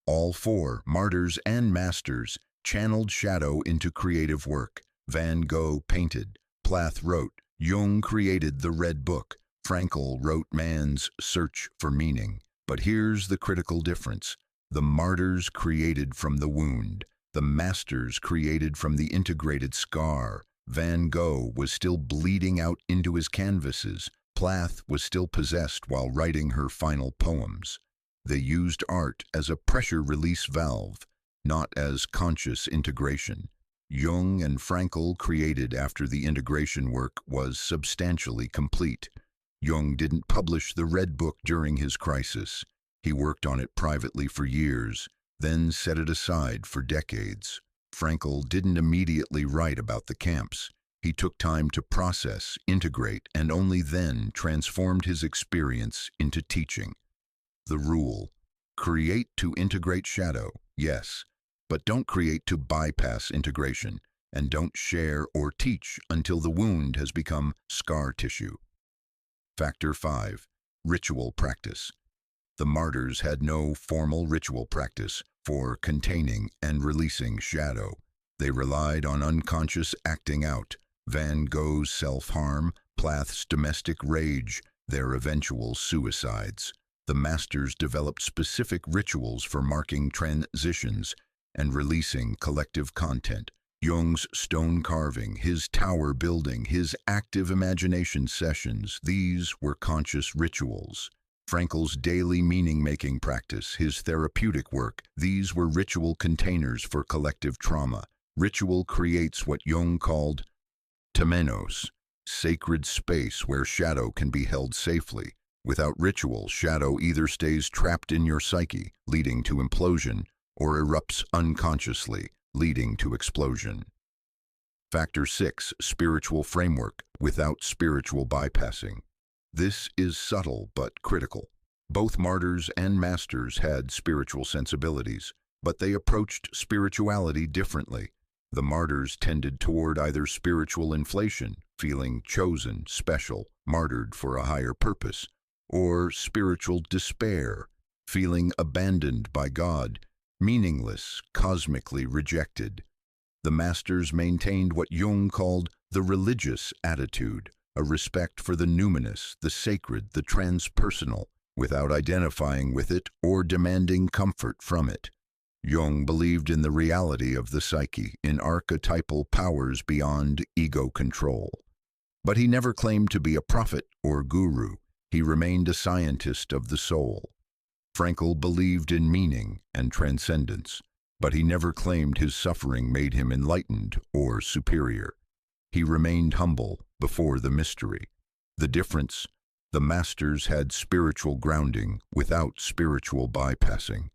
All 4, martyrs and masters, channeled shadow into creative work. Van Gogh painted, Plath wrote, Jung created the Red Book, Frankl wrote Man's Search for Meaning. But here's the critical difference. The martyrs created from the wound. The masters created from the integrated scar. Van Gogh was still bleeding out into his canvases. Plath was still possessed while writing her final poems. They used art as a pressure release valve, not as conscious integration. Jung and Frankl created after the integration work was substantially complete. Jung didn't publish the Red Book during his crisis. He worked on it privately for years, then set it aside for decades. Frankl didn't immediately write about the camps. He took time to process, integrate, and only then transformed his experience into teaching. The rule: create to integrate shadow, yes, but don't create to bypass integration, and don't share or teach until the wound has become scar tissue. Factor 5, ritual practice. The martyrs had no formal ritual practice for containing and releasing shadow. They relied on unconscious acting out, Van Gogh's self-harm, Plath's domestic rage, their eventual suicides. The masters developed specific rituals for marking transitions and releasing collective content. Jung's stone carving, his tower building, his active imagination sessions, these were conscious rituals. Frankl's daily meaning-making practice, his therapeutic work, these were ritual containers for collective trauma. Ritual creates what Jung called temenos, sacred space where shadow can be held safely. Without ritual, shadow either stays trapped in your psyche, leading to implosion, or erupts unconsciously, leading to explosion. Factor 6. Spiritual framework without spiritual bypassing. This is subtle but critical. Both martyrs and masters had spiritual sensibilities, but they approached spirituality differently. The martyrs tended toward either spiritual inflation, feeling chosen, special, martyred for a higher purpose, or spiritual despair, feeling abandoned by God, meaningless, cosmically rejected. The masters maintained what Jung called the religious attitude, a respect for the numinous, the sacred, the transpersonal, without identifying with it or demanding comfort from it. Jung believed in the reality of the psyche, in archetypal powers beyond ego control. But he never claimed to be a prophet or guru. He remained a scientist of the soul. Frankl believed in meaning and transcendence, but he never claimed his suffering made him enlightened or superior. He remained humble before the mystery. The difference: the masters had spiritual grounding without spiritual bypassing.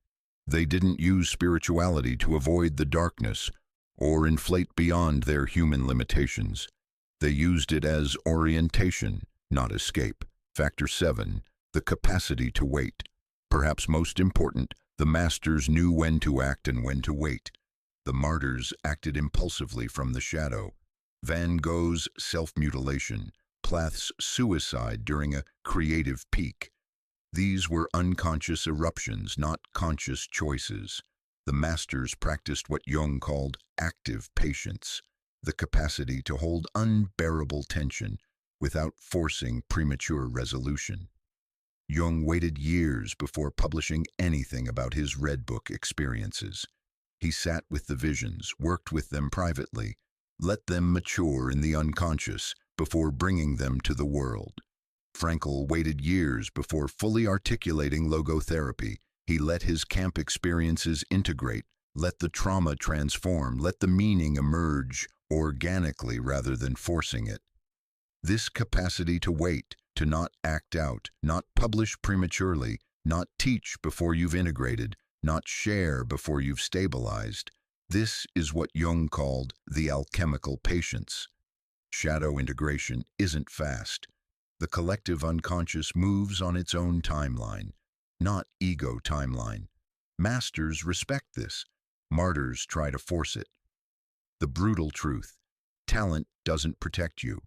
They didn't use spirituality to avoid the darkness or inflate beyond their human limitations. They used it as orientation, not escape. Factor 7. The capacity to wait. Perhaps most important, the masters knew when to act and when to wait. The martyrs acted impulsively from the shadow. Van Gogh's self-mutilation, Plath's suicide during a creative peak. These were unconscious eruptions, not conscious choices. The masters practiced what Jung called active patience, the capacity to hold unbearable tension without forcing premature resolution. Jung waited years before publishing anything about his Red Book experiences. He sat with the visions, worked with them privately, let them mature in the unconscious before bringing them to the world. Frankl waited years before fully articulating logotherapy. He let his camp experiences integrate, let the trauma transform, let the meaning emerge organically rather than forcing it. This capacity to wait, to not act out, not publish prematurely, not teach before you've integrated, not share before you've stabilized, this is what Jung called the alchemical patience. Shadow integration isn't fast. The collective unconscious moves on its own timeline, not ego timeline. Masters respect this. Martyrs try to force it. The brutal truth: talent doesn't protect you.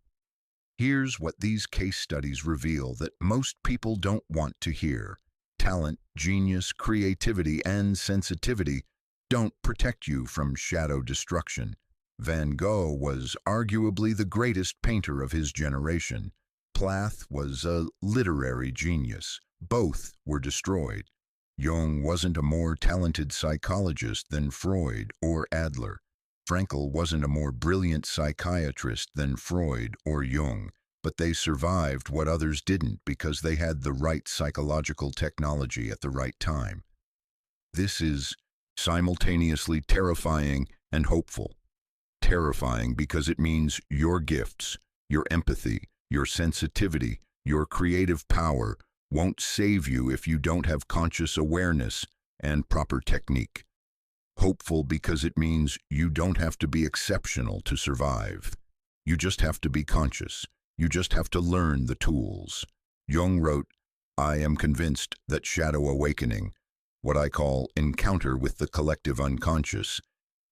Here's what these case studies reveal that most people don't want to hear. Talent, genius, creativity, and sensitivity don't protect you from shadow destruction. Van Gogh was arguably the greatest painter of his generation. Plath was a literary genius. Both were destroyed. Jung wasn't a more talented psychologist than Freud or Adler. Frankl wasn't a more brilliant psychiatrist than Freud or Jung, but they survived what others didn't because they had the right psychological technology at the right time. This is simultaneously terrifying and hopeful. Terrifying because it means your gifts, your empathy, your sensitivity, your creative power won't save you if you don't have conscious awareness and proper technique. Hopeful because it means you don't have to be exceptional to survive. You just have to be conscious. You just have to learn the tools. Jung wrote, "I am convinced that shadow awakening, what I call encounter with the collective unconscious,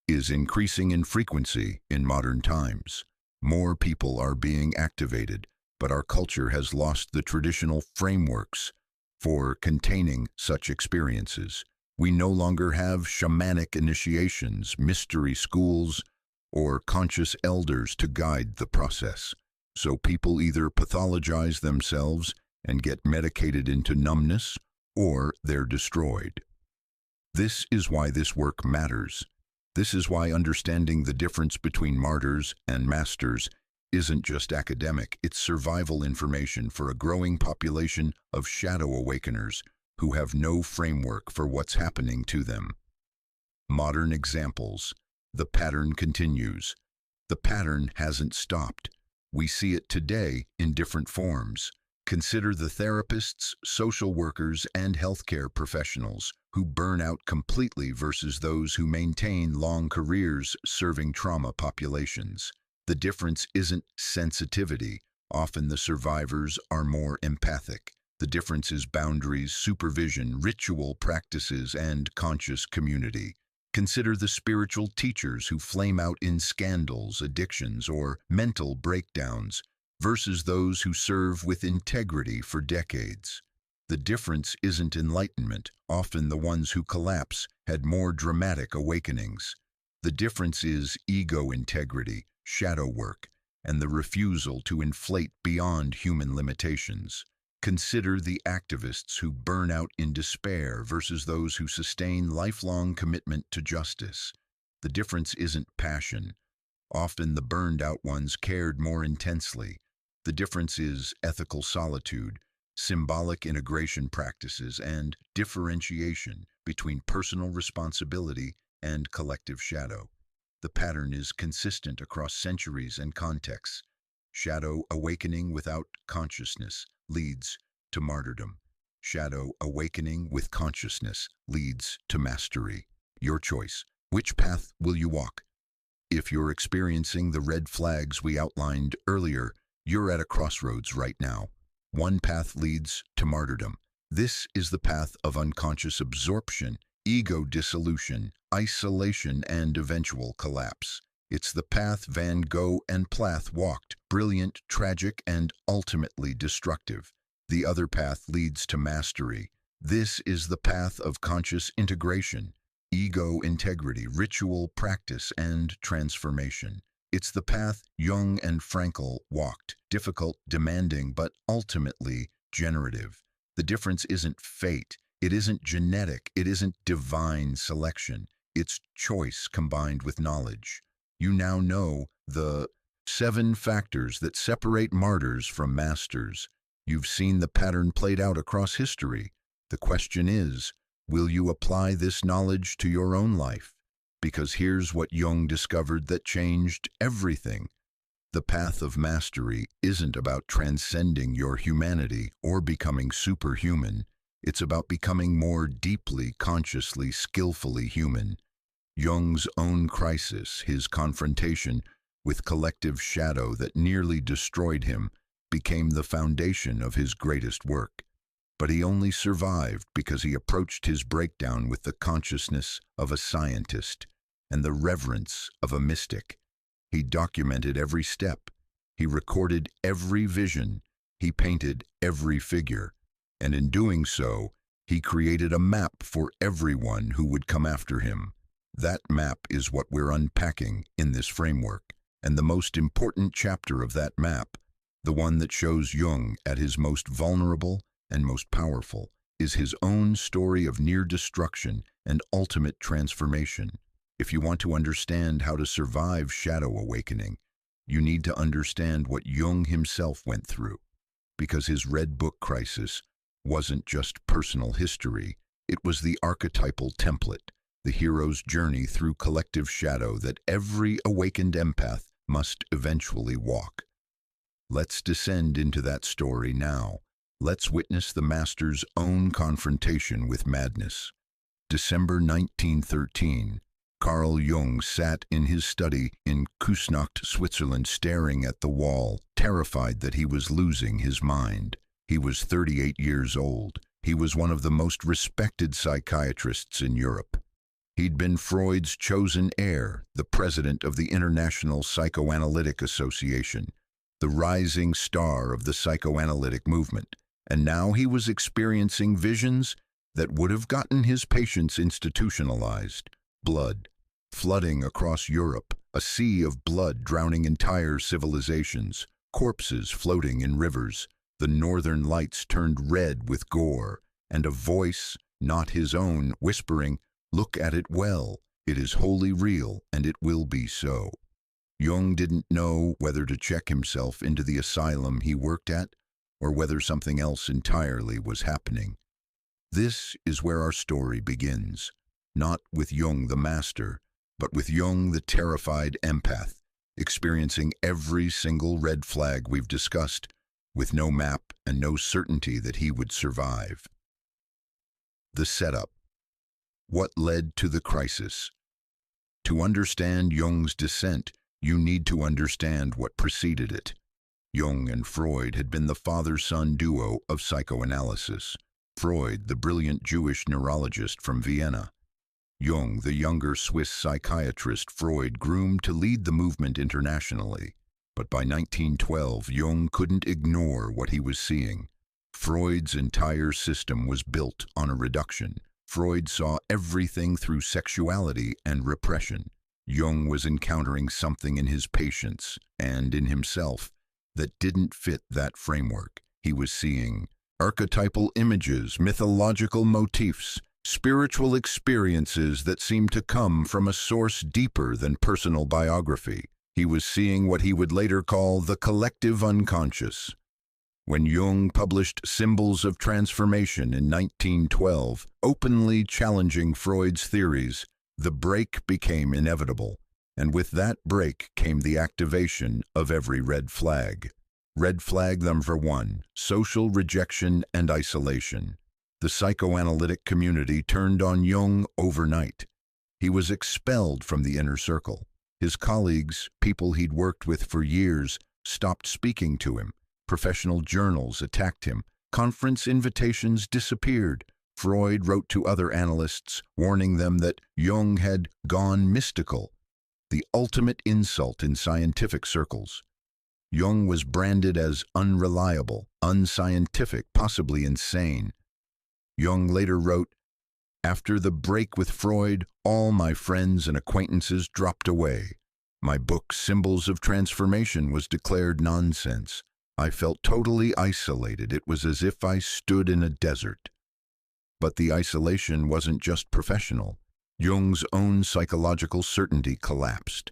is increasing in frequency in modern times. More people are being activated, but our culture has lost the traditional frameworks for containing such experiences. We no longer have shamanic initiations, mystery schools, or conscious elders to guide the process. So people either pathologize themselves and get medicated into numbness, or they're destroyed. This is why this work matters. This is why understanding the difference between martyrs and masters isn't just academic, it's survival information for a growing population of shadow awakeners who have no framework for what's happening to them. Modern examples. The pattern continues. The pattern hasn't stopped. We see it today in different forms. Consider the therapists, social workers, and healthcare professionals who burn out completely versus those who maintain long careers serving trauma populations. The difference isn't sensitivity. Often the survivors are more empathic. The difference is boundaries, supervision, ritual practices, and conscious community. Consider the spiritual teachers who flame out in scandals, addictions, or mental breakdowns versus those who serve with integrity for decades. The difference isn't enlightenment. Often the ones who collapse had more dramatic awakenings. The difference is ego integrity, shadow work, and the refusal to inflate beyond human limitations. Consider the activists who burn out in despair versus those who sustain lifelong commitment to justice. The difference isn't passion. Often the burned out ones cared more intensely. The difference is ethical solitude, symbolic integration practices, and differentiation between personal responsibility and collective shadow. The pattern is consistent across centuries and contexts. Shadow awakening without consciousness leads to martyrdom. Shadow awakening with consciousness leads to mastery. Your choice. Which path will you walk? If you're experiencing the red flags we outlined earlier, you're at a crossroads right now. One path leads to martyrdom. This is the path of unconscious absorption, ego dissolution, isolation, and eventual collapse. It's the path Van Gogh and Plath walked, brilliant, tragic, and ultimately destructive. The other path leads to mastery. This is the path of conscious integration, ego integrity, ritual practice, and transformation. It's the path Jung and Frankl walked, difficult, demanding, but ultimately generative. The difference isn't fate, it isn't genetic, it isn't divine selection. It's choice combined with knowledge. You now know the 7 factors that separate martyrs from masters. You've seen the pattern played out across history. The question is, will you apply this knowledge to your own life? Because here's what Jung discovered that changed everything. The path of mastery isn't about transcending your humanity or becoming superhuman. It's about becoming more deeply, consciously, skillfully human. Jung's own crisis, his confrontation with collective shadow that nearly destroyed him, became the foundation of his greatest work. But he only survived because he approached his breakdown with the consciousness of a scientist and the reverence of a mystic. He documented every step. He recorded every vision. He painted every figure. And in doing so, he created a map for everyone who would come after him. That map is what we're unpacking in this framework. And the most important chapter of that map, the one that shows Jung at his most vulnerable and most powerful, is his own story of near destruction and ultimate transformation. If you want to understand how to survive shadow awakening, you need to understand what Jung himself went through. Because his Red Book crisis wasn't just personal history, it was the archetypal template, the hero's journey through collective shadow that every awakened empath must eventually walk. Let's descend into that story now. Let's witness the master's own confrontation with madness. December 1913. Carl Jung sat in his study in Küsnacht, Switzerland, staring at the wall, terrified that he was losing his mind. He was 38 years old. He was one of the most respected psychiatrists in Europe. He'd been Freud's chosen heir, the president of the International Psychoanalytic Association, the rising star of the psychoanalytic movement. And now he was experiencing visions that would have gotten his patients institutionalized. Blood flooding across Europe, a sea of blood drowning entire civilizations, corpses floating in rivers, the northern lights turned red with gore, and a voice, not his own, whispering, "Look at it well, it is wholly real, and it will be so." Jung didn't know whether to check himself into the asylum he worked at, or whether something else entirely was happening. This is where our story begins, not with Jung the master, but with Jung the terrified empath, experiencing every single red flag we've discussed, with no map and no certainty that he would survive. The setup. What led to the crisis? To understand Jung's descent, you need to understand what preceded it. Jung and Freud had been the father-son duo of psychoanalysis. Freud, the brilliant Jewish neurologist from Vienna. Jung, the younger Swiss psychiatrist Freud groomed to lead the movement internationally. But by 1912, Jung couldn't ignore what he was seeing. Freud's entire system was built on a reduction. Freud saw everything through sexuality and repression. Jung was encountering something in his patients and in himself that didn't fit that framework. He was seeing archetypal images, mythological motifs, spiritual experiences that seemed to come from a source deeper than personal biography. He was seeing what he would later call the collective unconscious. When Jung published Symbols of Transformation in 1912, openly challenging Freud's theories, the break became inevitable, and with that break came the activation of every red flag. Red flag number 1, social rejection and isolation. The psychoanalytic community turned on Jung overnight. He was expelled from the inner circle. His colleagues, people he'd worked with for years, stopped speaking to him. Professional journals attacked him. Conference invitations disappeared. Freud wrote to other analysts, warning them that Jung had gone mystical, the ultimate insult in scientific circles. Jung was branded as unreliable, unscientific, possibly insane. Jung later wrote, "After the break with Freud, all my friends and acquaintances dropped away. My book, Symbols of Transformation, was declared nonsense. I felt totally isolated. It was as if I stood in a desert." But the isolation wasn't just professional. Jung's own psychological certainty collapsed.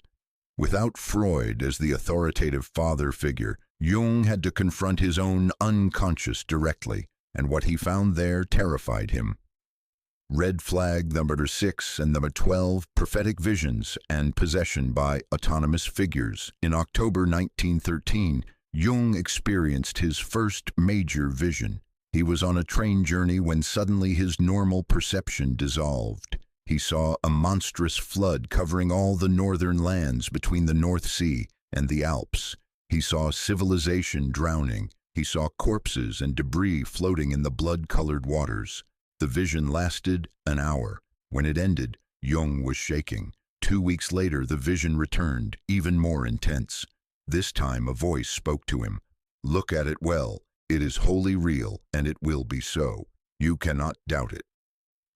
Without Freud as the authoritative father figure, Jung had to confront his own unconscious directly, and what he found there terrified him. Red flag number 6 and number 12, prophetic visions and possession by autonomous figures. In October 1913, Jung experienced his first major vision. He was on a train journey when suddenly his normal perception dissolved. He saw a monstrous flood covering all the northern lands between the North Sea and the Alps. He saw civilization drowning. He saw corpses and debris floating in the blood-colored waters. The vision lasted an hour. When it ended, Jung was shaking. 2 weeks later, the vision returned, even more intense. This time, a voice spoke to him. "Look at it well. It is wholly real, and it will be so. You cannot doubt it."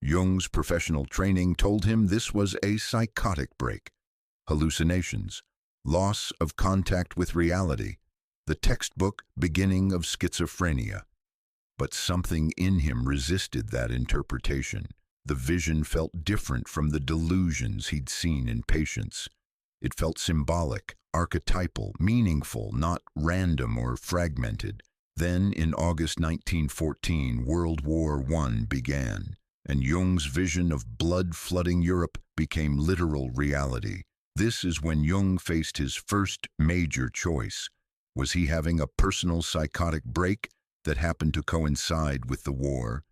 Jung's professional training told him this was a psychotic break. Hallucinations, loss of contact with reality, the textbook beginning of schizophrenia. But something in him resisted that interpretation. The vision felt different from the delusions he'd seen in patients. It felt symbolic, archetypal, meaningful, not random or fragmented. Then, in August 1914, World War I began, and Jung's vision of blood flooding Europe became literal reality. This is when Jung faced his first major choice. Was he having a personal psychotic break that happened to coincide with the war?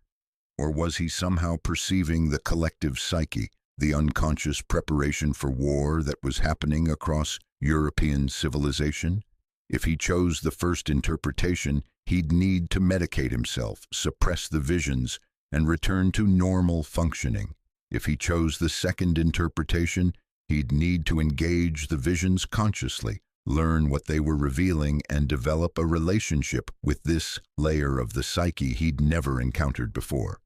Or was he somehow perceiving the collective psyche, the unconscious preparation for war that was happening across European civilization? If he chose the first interpretation, he'd need to medicate himself, suppress the visions, and return to normal functioning. If he chose the second interpretation, he'd need to engage the visions consciously, learn what they were revealing, and develop a relationship with this layer of the psyche he'd never encountered before.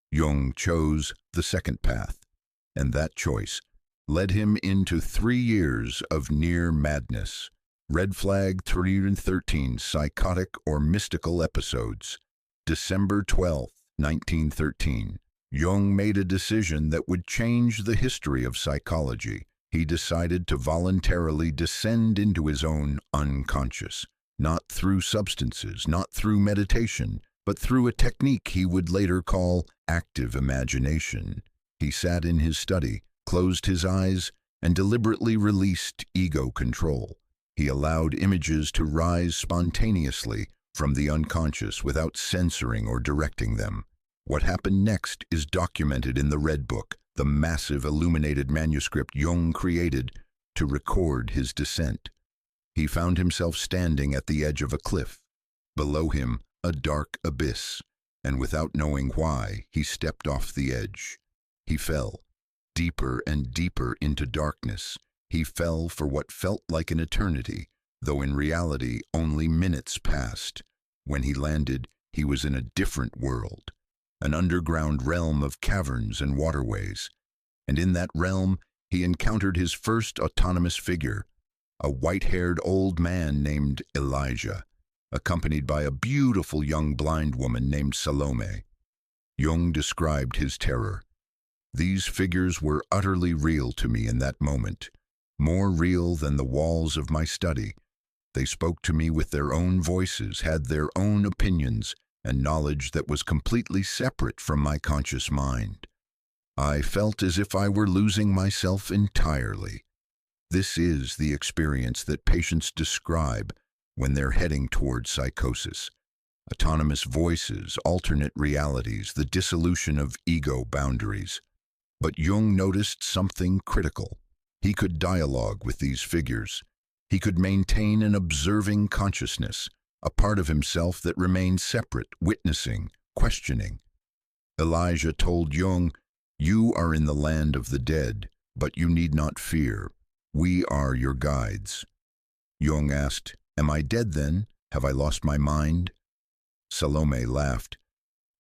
Jung chose the second path, and that choice led him into 3 years of near madness. Red flag 313, psychotic or mystical episodes. December 12, 1913. Jung made a decision that would change the history of psychology. He decided to voluntarily descend into his own unconscious, not through substances, not through meditation, but through a technique he would later call active imagination. He sat in his study, closed his eyes, and deliberately released ego control. He allowed images to rise spontaneously from the unconscious without censoring or directing them. What happened next is documented in the Red Book, the massive illuminated manuscript Jung created to record his descent. He found himself standing at the edge of a cliff. Below him, a dark abyss, and without knowing why, he stepped off the edge. He fell, deeper and deeper into darkness. He fell for what felt like an eternity, though in reality only minutes passed. When he landed, he was in a different world, an underground realm of caverns and waterways. And in that realm, he encountered his first autonomous figure, a white-haired old man named Elijah, accompanied by a beautiful young blind woman named Salome. Jung described his terror. These figures were utterly real to me in that moment, more real than the walls of my study. They spoke to me with their own voices, had their own opinions, and knowledge that was completely separate from my conscious mind. I felt as if I were losing myself entirely. This is the experience that patients describe when they're heading toward psychosis. Autonomous voices, alternate realities, the dissolution of ego boundaries. But Jung noticed something critical. He could dialogue with these figures. He could maintain an observing consciousness, a part of himself that remained separate, witnessing, questioning. Elijah told Jung, "You are in the land of the dead, but you need not fear. We are your guides." Jung asked, "Am I dead then? Have I lost my mind?" Salome laughed.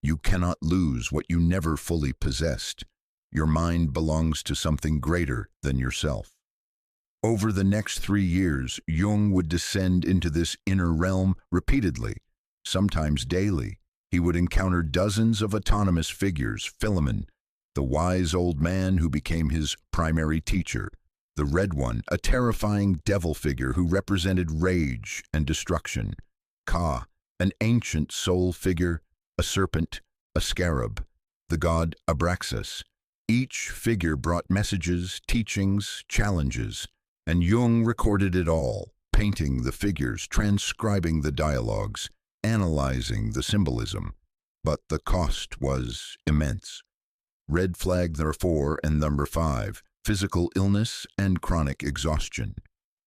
"You cannot lose what you never fully possessed. Your mind belongs to something greater than yourself." Over the next 3 years, Jung would descend into this inner realm repeatedly, sometimes daily. He would encounter dozens of autonomous figures: Philemon, the wise old man who became his primary teacher; the Red One, a terrifying devil figure who represented rage and destruction; Ka, an ancient soul figure, a serpent, a scarab; the god Abraxas. Each figure brought messages, teachings, challenges, and Jung recorded it all, painting the figures, transcribing the dialogues, analyzing the symbolism. But the cost was immense. Red flag number 4 and number 5, physical illness and chronic exhaustion.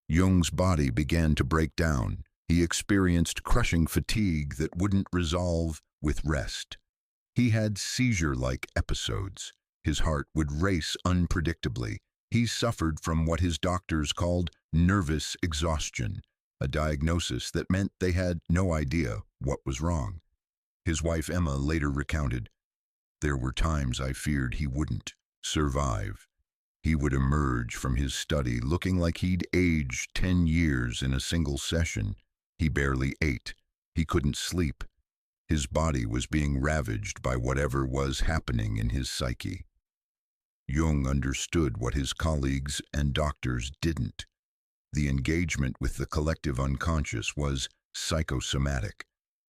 Jung's body began to break down. He experienced crushing fatigue that wouldn't resolve with rest. He had seizure-like episodes. His heart would race unpredictably. He suffered from what his doctors called nervous exhaustion, a diagnosis that meant they had no idea what was wrong. His wife Emma later recounted, "There were times I feared he wouldn't survive. He would emerge from his study looking like he'd aged 10 years in a single session. He barely ate. He couldn't sleep. His body was being ravaged by whatever was happening in his psyche." Jung understood what his colleagues and doctors didn't. The engagement with the collective unconscious was psychosomatic.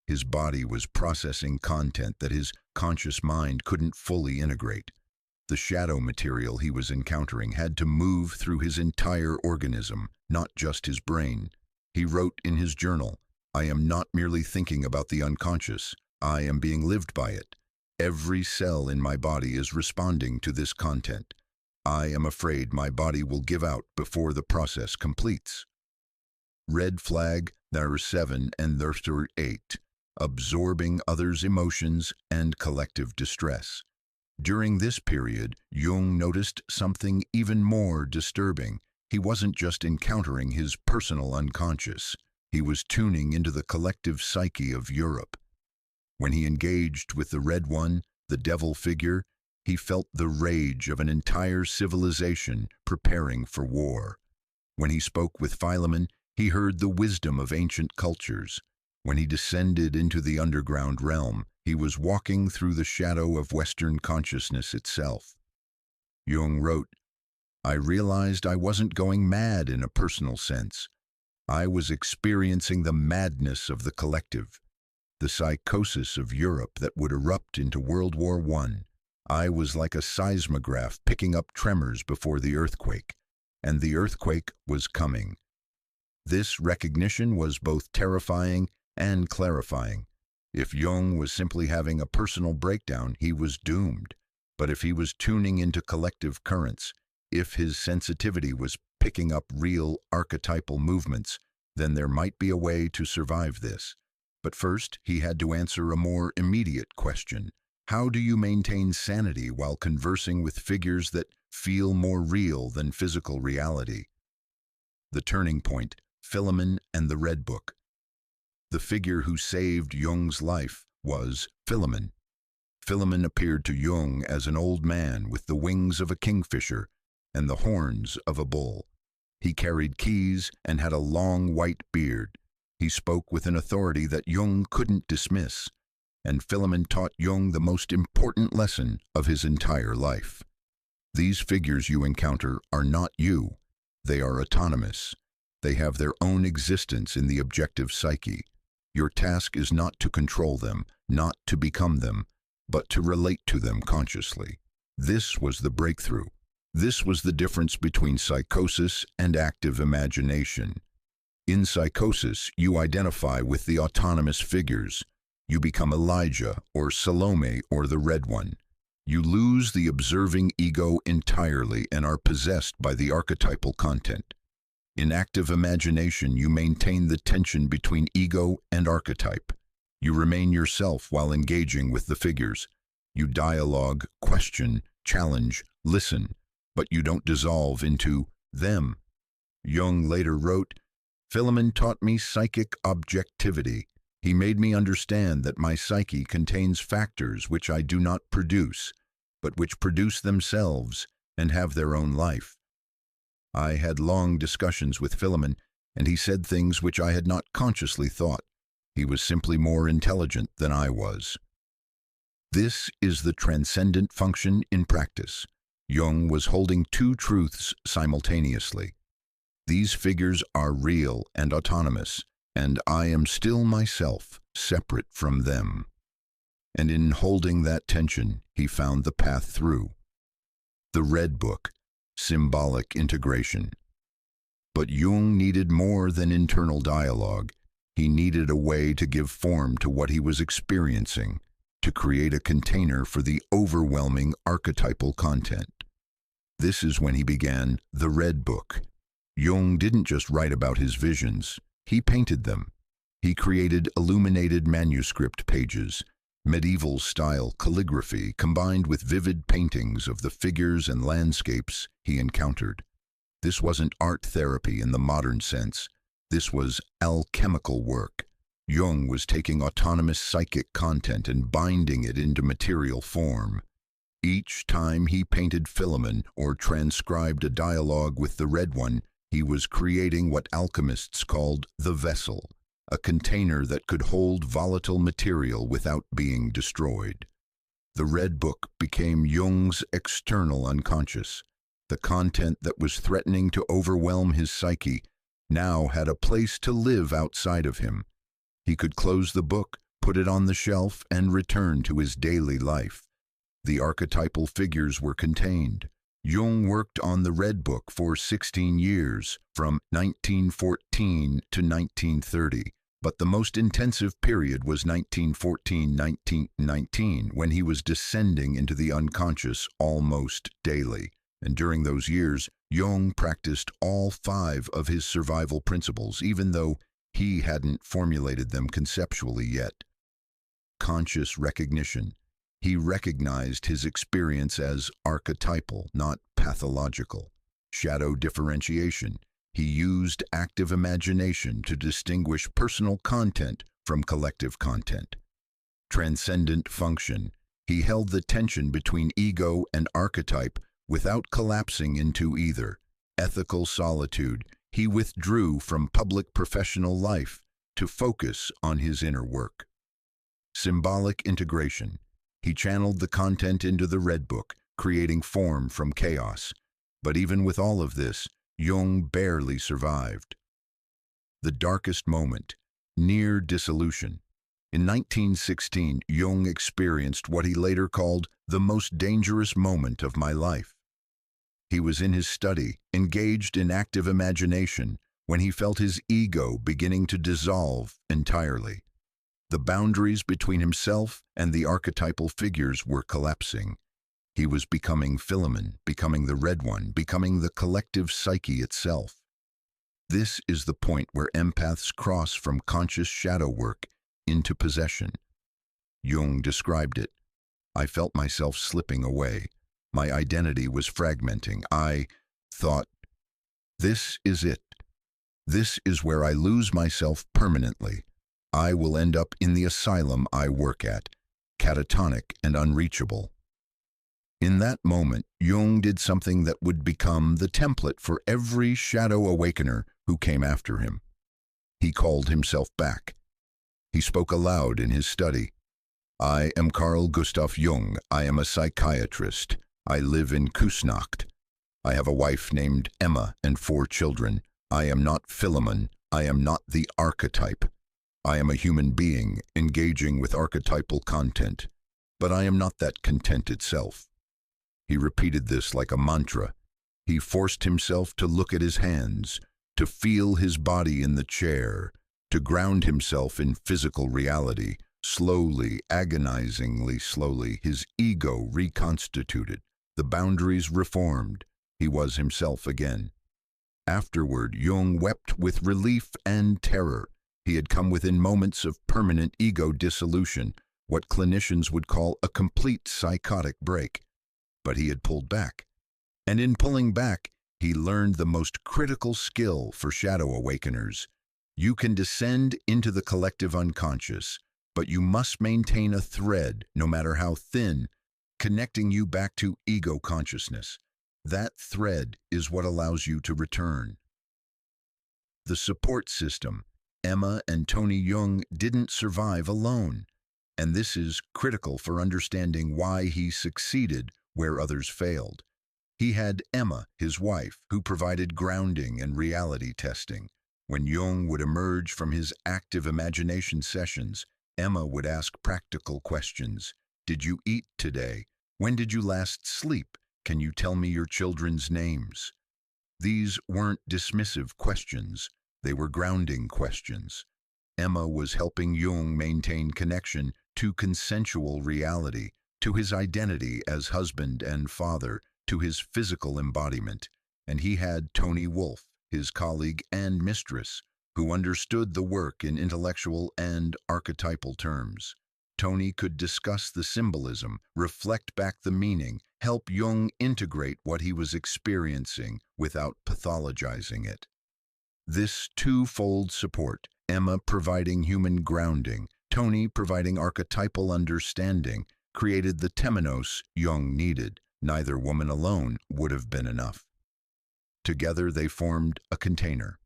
His body was processing content that his conscious mind couldn't fully integrate. The shadow material he was encountering had to move through his entire organism, not just his brain. He wrote in his journal, "I am not merely thinking about the unconscious. I am being lived by it. Every cell in my body is responding to this content. I am afraid my body will give out before the process completes." Red flag number 7 and number 8, absorbing others' emotions and collective distress. During this period, Jung noticed something even more disturbing. He wasn't just encountering his personal unconscious. He was tuning into the collective psyche of Europe. When he engaged with the Red One, the devil figure, he felt the rage of an entire civilization preparing for war. When he spoke with Philemon, he heard the wisdom of ancient cultures. When he descended into the underground realm, he was walking through the shadow of Western consciousness itself. Jung wrote, "I realized I wasn't going mad in a personal sense. I was experiencing the madness of the collective, the psychosis of Europe that would erupt into World War I. I was like a seismograph picking up tremors before the earthquake, and the earthquake was coming." This recognition was both terrifying and clarifying. If Jung was simply having a personal breakdown, he was doomed. But if he was tuning into collective currents, if his sensitivity was picking up real archetypal movements, then there might be a way to survive this. But first, he had to answer a more immediate question. How do you maintain sanity while conversing with figures that feel more real than physical reality? The turning point, Philemon and the Red Book. The figure who saved Jung's life was Philemon. Philemon appeared to Jung as an old man with the wings of a kingfisher and the horns of a bull. He carried keys and had a long white beard. He spoke with an authority that Jung couldn't dismiss, and Philemon taught Jung the most important lesson of his entire life. These figures you encounter are not you. They are autonomous. They have their own existence in the objective psyche. Your task is not to control them, not to become them, but to relate to them consciously. This was the breakthrough. This was the difference between psychosis and active imagination. In psychosis, you identify with the autonomous figures. You become Elijah or Salome or the Red One. You lose the observing ego entirely and are possessed by the archetypal content. In active imagination, you maintain the tension between ego and archetype. You remain yourself while engaging with the figures. You dialogue, question, challenge, listen, but you don't dissolve into them. Jung later wrote, "Philemon taught me psychic objectivity. He made me understand that my psyche contains factors which I do not produce, but which produce themselves and have their own life." I had long discussions with Philemon, and he said things which I had not consciously thought. He was simply more intelligent than I was. This is the transcendent function in practice. Jung was holding two truths simultaneously. These figures are real and autonomous, and I am still myself, separate from them. And in holding that tension, he found the path through. The Red Book, Symbolic integration. But Jung needed more than internal dialogue. He needed a way to give form to what he was experiencing, to create a container for the overwhelming archetypal content. This is when he began the Red Book. Jung didn't just write about his visions, he painted them. He created illuminated manuscript pages, medieval-style calligraphy combined with vivid paintings of the figures and landscapes he encountered. This wasn't art therapy in the modern sense. This was alchemical work. Jung was taking autonomous psychic content and binding it into material form. Each time he painted Philemon or transcribed a dialogue with the Red One, he was creating what alchemists called the vessel, a container that could hold volatile material without being destroyed. The Red Book became Jung's external unconscious. The content that was threatening to overwhelm his psyche now had a place to live outside of him. He could close the book, put it on the shelf, and return to his daily life. The archetypal figures were contained. Jung worked on the Red Book for 16 years, from 1914 to 1930. But the most intensive period was 1914-1919, when he was descending into the unconscious almost daily. And during those years, Jung practiced all 5 of his survival principles, even though he hadn't formulated them conceptually yet. Conscious recognition. He recognized his experience as archetypal, not pathological. Shadow differentiation. He used active imagination to distinguish personal content from collective content. Transcendent function. He held the tension between ego and archetype without collapsing into either. Ethical solitude. He withdrew from public professional life to focus on his inner work. Symbolic integration. He channeled the content into the Red Book, creating form from chaos. But even with all of this, Jung barely survived. The darkest moment, near dissolution. In 1916, Jung experienced what he later called the most dangerous moment of my life. He was in his study, engaged in active imagination, when he felt his ego beginning to dissolve entirely. The boundaries between himself and the archetypal figures were collapsing. He was becoming Philemon, becoming the Red One, becoming the collective psyche itself. This is the point where empaths cross from conscious shadow work into possession. Jung described it. I felt myself slipping away. My identity was fragmenting. I thought, this is it. This is where I lose myself permanently. I will end up in the asylum I work at, catatonic and unreachable. In that moment, Jung did something that would become the template for every shadow awakener who came after him. He called himself back. He spoke aloud in his study. I am Carl Gustav Jung. I am a psychiatrist. I live in Kusnacht. I have a wife named Emma and 4 children. I am not Philemon. I am not the archetype. I am a human being engaging with archetypal content, but I am not that content itself. He repeated this like a mantra. He forced himself to look at his hands, to feel his body in the chair, to ground himself in physical reality. Slowly, agonizingly slowly, his ego reconstituted. The boundaries reformed. He was himself again. Afterward, Jung wept with relief and terror. He had come within moments of permanent ego dissolution, what clinicians would call a complete psychotic break. But he had pulled back. And in pulling back, he learned the most critical skill for shadow awakeners. You can descend into the collective unconscious, but you must maintain a thread, no matter how thin, connecting you back to ego consciousness. That thread is what allows you to return. The support system. Emma and Tony Jung didn't survive alone, and this is critical for understanding why he succeeded where others failed. He had Emma, his wife, who provided grounding and reality testing. When Jung would emerge from his active imagination sessions, Emma would ask practical questions. Did you eat today? When did you last sleep? Can you tell me your children's names? These weren't dismissive questions. They were grounding questions. Emma was helping Jung maintain connection to consensual reality, to his identity as husband and father, to his physical embodiment. And he had Tony Wolfe, his colleague and mistress, who understood the work in intellectual and archetypal terms. Tony could discuss the symbolism, reflect back the meaning, help Jung integrate what he was experiencing without pathologizing it. This twofold support, Emma providing human grounding, Tony providing archetypal understanding, created the temenos Jung needed. Neither woman alone would have been enough. Together they formed a container.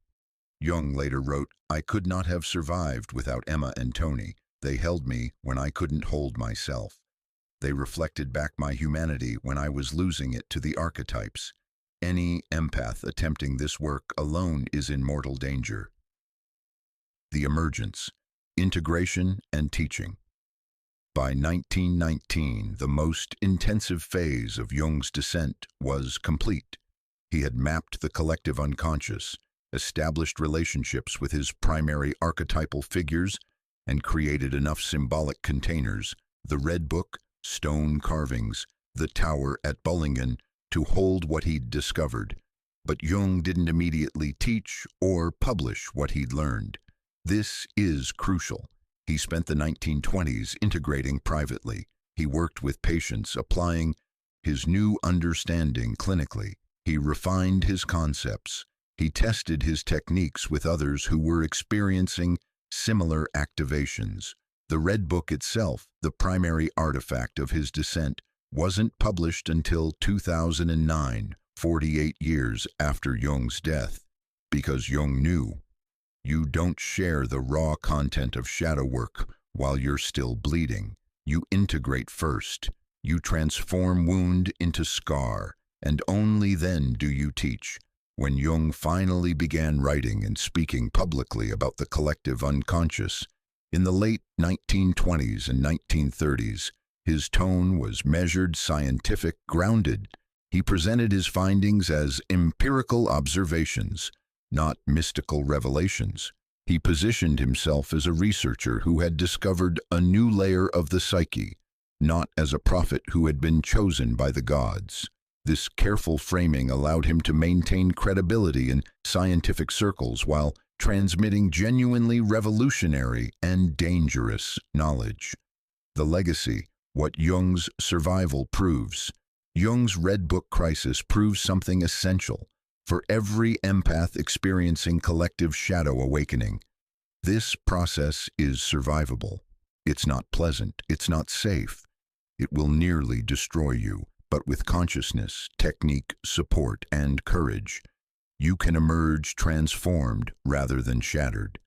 Jung later wrote, I could not have survived without Emma and Tony. They held me when I couldn't hold myself. They reflected back my humanity when I was losing it to the archetypes. Any empath attempting this work alone is in mortal danger. The emergence, integration, and teaching. By 1919, the most intensive phase of Jung's descent was complete. He had mapped the collective unconscious, established relationships with his primary archetypal figures, and created enough symbolic containers, the Red Book, stone carvings, the tower at Bullingen, to hold what he'd discovered. But Jung didn't immediately teach or publish what he'd learned. This is crucial. He spent the 1920s integrating privately. He worked with patients, applying his new understanding clinically. He refined his concepts. He tested his techniques with others who were experiencing similar activations. The Red Book itself, the primary artifact of his descent, wasn't published until 2009, 48 years after Jung's death, because Jung knew you don't share the raw content of shadow work while you're still bleeding. You integrate first. You transform wound into scar, and only then do you teach. When Jung finally began writing and speaking publicly about the collective unconscious, in the late 1920s and 1930s, his tone was measured, scientific, grounded. He presented his findings as empirical observations, not mystical revelations. He positioned himself as a researcher who had discovered a new layer of the psyche, not as a prophet who had been chosen by the gods. This careful framing allowed him to maintain credibility in scientific circles while transmitting genuinely revolutionary and dangerous knowledge. The legacy, what Jung's survival proves. Jung's Red Book crisis proves something essential for every empath experiencing collective shadow awakening. This process is survivable. It's not pleasant. It's not safe. It will nearly destroy you. But with consciousness, technique, support, and courage, you can emerge transformed rather than shattered.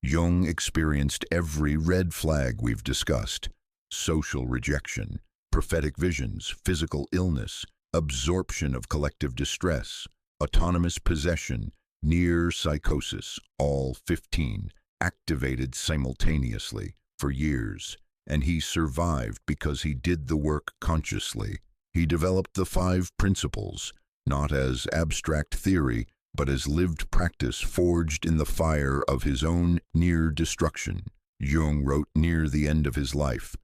Jung experienced every red flag we've discussed: social rejection, prophetic visions, physical illness, absorption of collective distress, autonomous possession, near psychosis, all 15, activated simultaneously for years. And he survived because he did the work consciously. He developed the 5 principles, not as abstract theory, but as lived practice forged in the fire of his own near destruction. Jung wrote near the end of his life,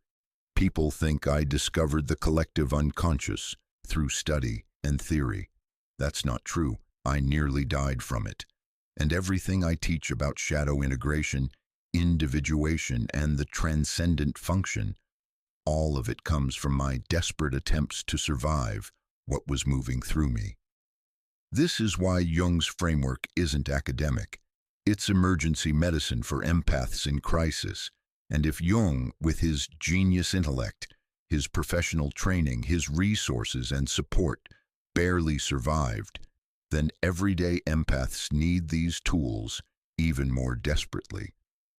"People think I discovered the collective unconscious through study and theory. That's not true. I nearly died from it. And everything I teach about shadow integration, individuation, and the transcendent function, all of it comes from my desperate attempts to survive what was moving through me." This is why Jung's framework isn't academic. It's emergency medicine for empaths in crisis. And if Jung, with his genius intellect, his professional training, his resources and support, barely survived, then everyday empaths need these tools even more desperately.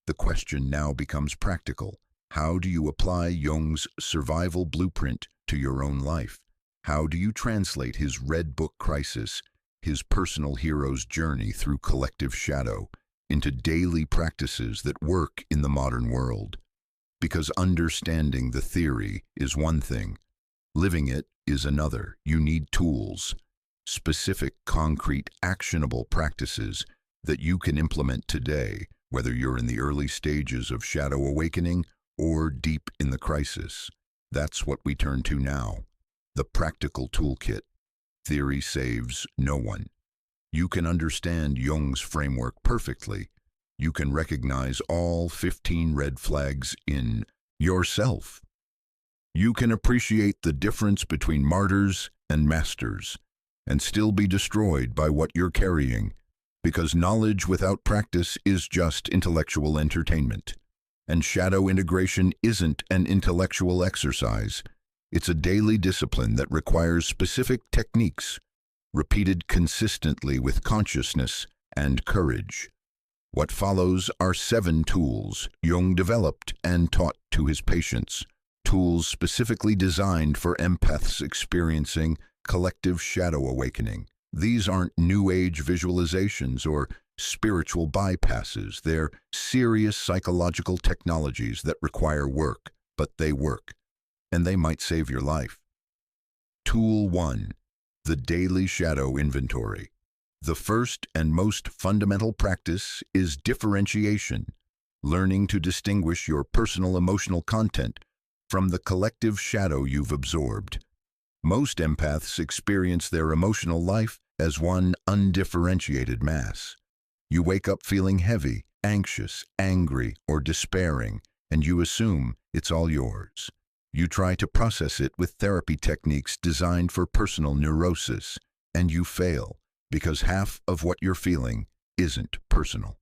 The question now becomes practical. How do you apply Jung's survival blueprint to your own life? How do you translate his Red Book crisis, his personal hero's journey through collective shadow, into daily practices that work in the modern world? Because understanding the theory is one thing. Living it is another. You need tools, specific, concrete, actionable practices that you can implement today, whether you're in the early stages of shadow awakening or deep in the crisis. That's what we turn to now. The practical toolkit. Theory saves no one. You can understand Jung's framework perfectly. You can recognize all 15 red flags in yourself. You can appreciate the difference between martyrs and masters, and still be destroyed by what you're carrying, because knowledge without practice is just intellectual entertainment. And shadow integration isn't an intellectual exercise. It's a daily discipline that requires specific techniques, repeated consistently with consciousness and courage. What follows are 7 tools Jung developed and taught to his patients, tools specifically designed for empaths experiencing collective shadow awakening. These aren't New Age visualizations or spiritual bypasses. They're serious psychological technologies that require work, but they work, and they might save your life. Tool 1. The Daily Shadow Inventory. The first and most fundamental practice is differentiation, learning to distinguish your personal emotional content from the collective shadow you've absorbed. Most empaths experience their emotional life as one undifferentiated mass. You wake up feeling heavy, anxious, angry, or despairing, and you assume it's all yours. You try to process it with therapy techniques designed for personal neurosis, and you fail because half of what you're feeling isn't personal.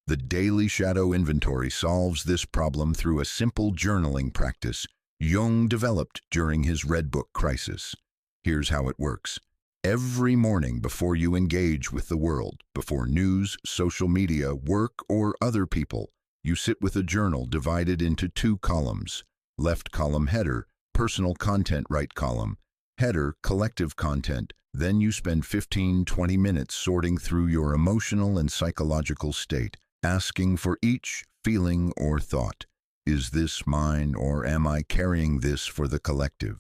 The daily shadow inventory solves this problem through a simple journaling practice Jung developed during his Red Book crisis. Here's how it works. Every morning before you engage with the world, before news, social media, work, or other people, you sit with a journal divided into two columns. Left column header, personal content, right column header, collective content. Then you spend 15-20 minutes sorting through your emotional and psychological state, asking for each feeling or thought. Is this mine, or am I carrying this for the collective?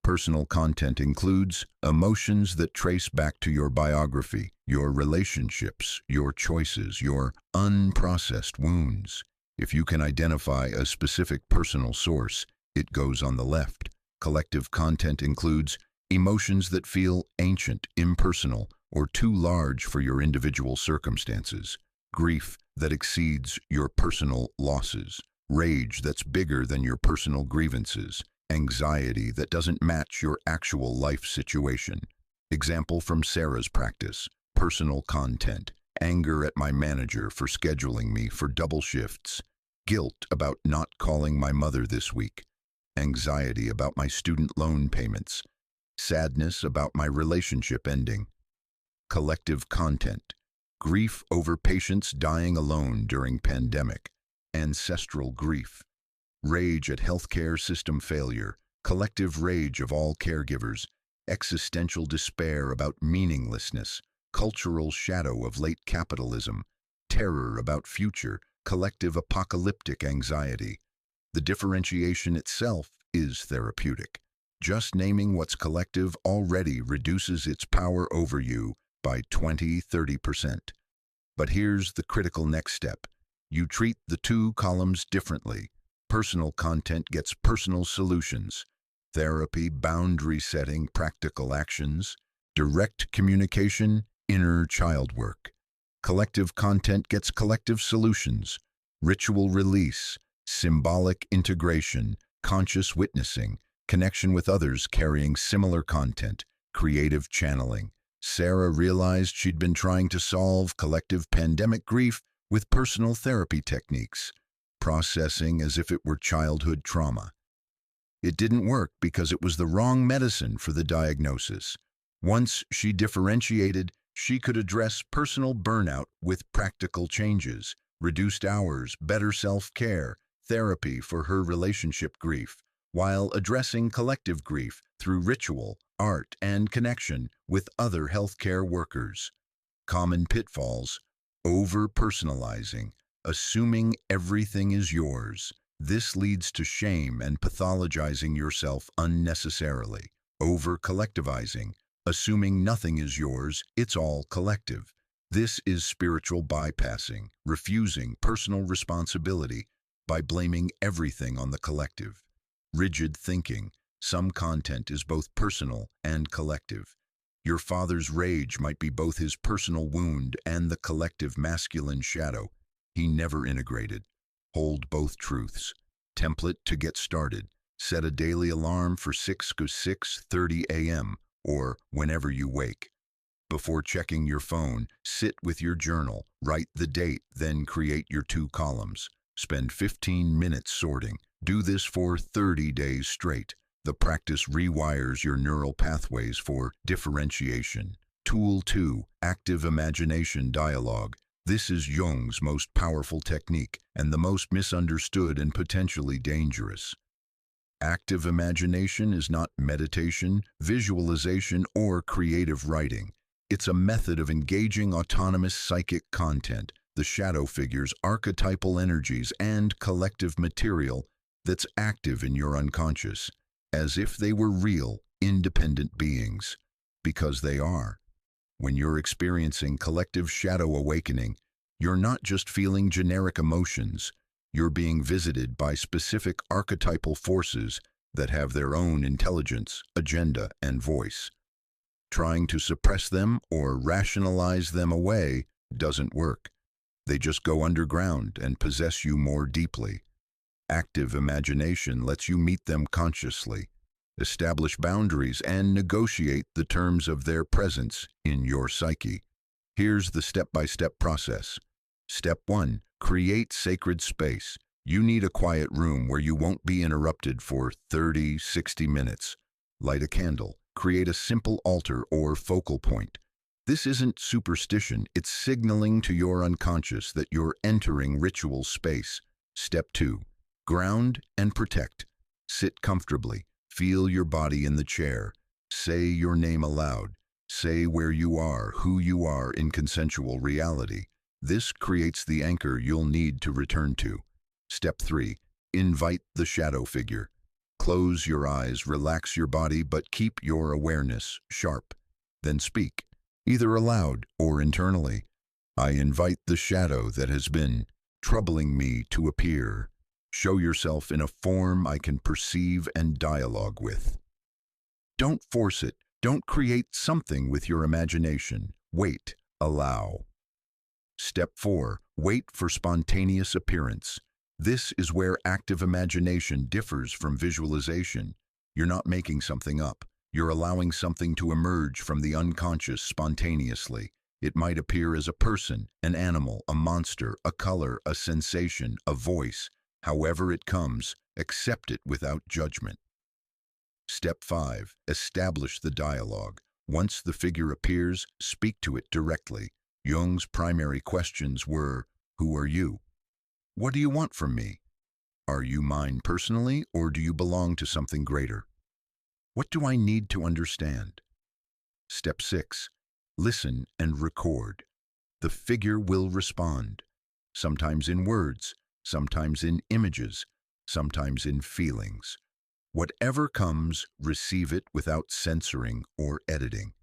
Personal content includes emotions that trace back to your biography, your relationships, your choices, your unprocessed wounds. If you can identify a specific personal source, it goes on the left. Collective content includes emotions that feel ancient, impersonal, or too large for your individual circumstances. Grief that exceeds your personal losses. Rage that's bigger than your personal grievances. Anxiety that doesn't match your actual life situation. Example from Sarah's practice. Personal content. Anger at my manager for scheduling me for double shifts. Guilt about not calling my mother this week. Anxiety about my student loan payments. Sadness about my relationship ending. Collective content. Grief over patients dying alone during pandemic. Ancestral grief. Rage at healthcare system failure. Collective rage of all caregivers. Existential despair about meaninglessness. Cultural shadow of late capitalism. Terror about future. Collective apocalyptic anxiety. The differentiation itself is therapeutic. Just naming what's collective already reduces its power over you by 20-30%. But here's the critical next step. You treat the two columns differently. Personal content gets personal solutions. Therapy, boundary setting, practical actions. Direct communication, inner child work. Collective content gets collective solutions. Ritual release, symbolic integration, conscious witnessing, connection with others carrying similar content, creative channeling. Sarah realized she'd been trying to solve collective pandemic grief with personal therapy techniques, processing as if it were childhood trauma. It didn't work because it was the wrong medicine for the diagnosis. Once she differentiated, she could address personal burnout with practical changes, reduced hours, better self-care, therapy for her relationship grief, while addressing collective grief through ritual, art, and connection with other healthcare workers. Common pitfalls: over-personalizing, assuming everything is yours. This leads to shame and pathologizing yourself unnecessarily. Over-collectivizing, assuming nothing is yours, it's all collective. This is spiritual bypassing, refusing personal responsibility by blaming everything on the collective. Rigid thinking, some content is both personal and collective. Your father's rage might be both his personal wound and the collective masculine shadow he never integrated. Hold both truths. Template to get started. Set a daily alarm for 6:30 a.m. or whenever you wake. Before checking your phone, sit with your journal, write the date, then create your two columns. Spend 15 minutes sorting. Do this for 30 days straight. The practice rewires your neural pathways for differentiation. Tool 2, Active Imagination Dialogue. This is Jung's most powerful technique and the most misunderstood and potentially dangerous. Active imagination is not meditation, visualization, or creative writing. It's a method of engaging autonomous psychic content, the shadow figures, archetypal energies, and collective material that's active in your unconscious, as if they were real, independent beings. Because they are. When you're experiencing collective shadow awakening, you're not just feeling generic emotions, you're being visited by specific archetypal forces that have their own intelligence, agenda, and voice. Trying to suppress them or rationalize them away doesn't work. They just go underground and possess you more deeply. Active imagination lets you meet them consciously, establish boundaries, and negotiate the terms of their presence in your psyche. Here's the step-by-step process. Step 1. Create sacred space. You need a quiet room where you won't be interrupted for 30, 60 minutes. Light a candle. Create a simple altar or focal point. This isn't superstition, it's signaling to your unconscious that you're entering ritual space. Step 2. Ground and protect. Sit comfortably. Feel your body in the chair. Say your name aloud. Say where you are, who you are in consensual reality. This creates the anchor you'll need to return to. Step 3. Invite the shadow figure. Close your eyes, relax your body, but keep your awareness sharp. Then speak, either aloud or internally. I invite the shadow that has been troubling me to appear. Show yourself in a form I can perceive and dialogue with. Don't force it. Don't create something with your imagination. Wait, allow. Step 4. Wait for spontaneous appearance. This is where active imagination differs from visualization. You're not making something up. You're allowing something to emerge from the unconscious spontaneously. It might appear as a person, an animal, a monster, a color, a sensation, a voice. However it comes, accept it without judgment. Step 5. Establish the dialogue. Once the figure appears, speak to it directly. Jung's primary questions were, who are you? What do you want from me? Are you mine personally, or do you belong to something greater? What do I need to understand? Step 6. Listen and record. The figure will respond, sometimes in words, sometimes in images, sometimes in feelings. Whatever comes, receive it without censoring or editing.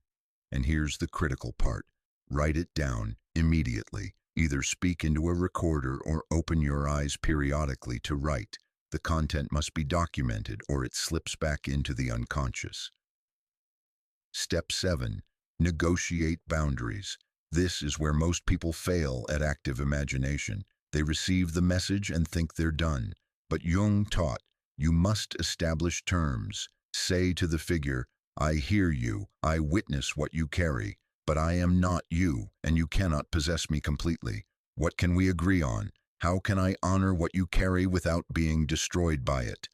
And here's the critical part. Write it down immediately. Either speak into a recorder or open your eyes periodically to write. The content must be documented or it slips back into the unconscious. Step 7. Negotiate boundaries. This is where most people fail at active imagination. They receive the message and think they're done. But Jung taught, you must establish terms. Say to the figure, I hear you, I witness what you carry, but I am not you, and you cannot possess me completely. What can we agree on? How can I honor what you carry without being destroyed by it?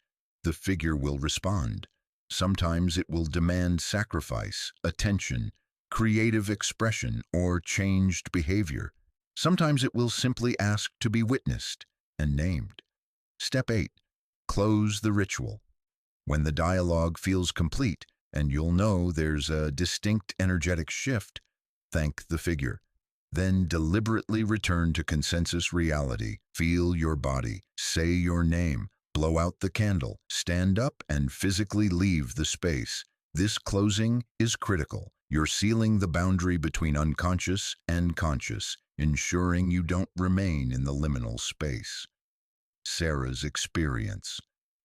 The figure will respond. Sometimes it will demand sacrifice, attention, creative expression, or changed behavior. Sometimes it will simply ask to be witnessed and named. Step 8. Close the ritual. When the dialogue feels complete, and you'll know there's a distinct energetic shift, thank the figure. Then deliberately return to consensus reality. Feel your body. Say your name. Blow out the candle. Stand up and physically leave the space. This closing is critical. You're sealing the boundary between unconscious and conscious, ensuring you don't remain in the liminal space. Sarah's experience.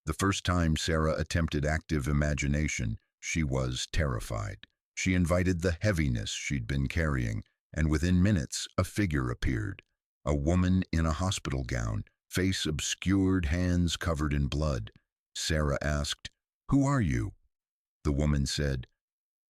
The first time Sarah attempted active imagination, she was terrified. She invited the heaviness she'd been carrying, and within minutes, a figure appeared. A woman in a hospital gown, face obscured, hands covered in blood. Sarah asked, "Who are you?" The woman said,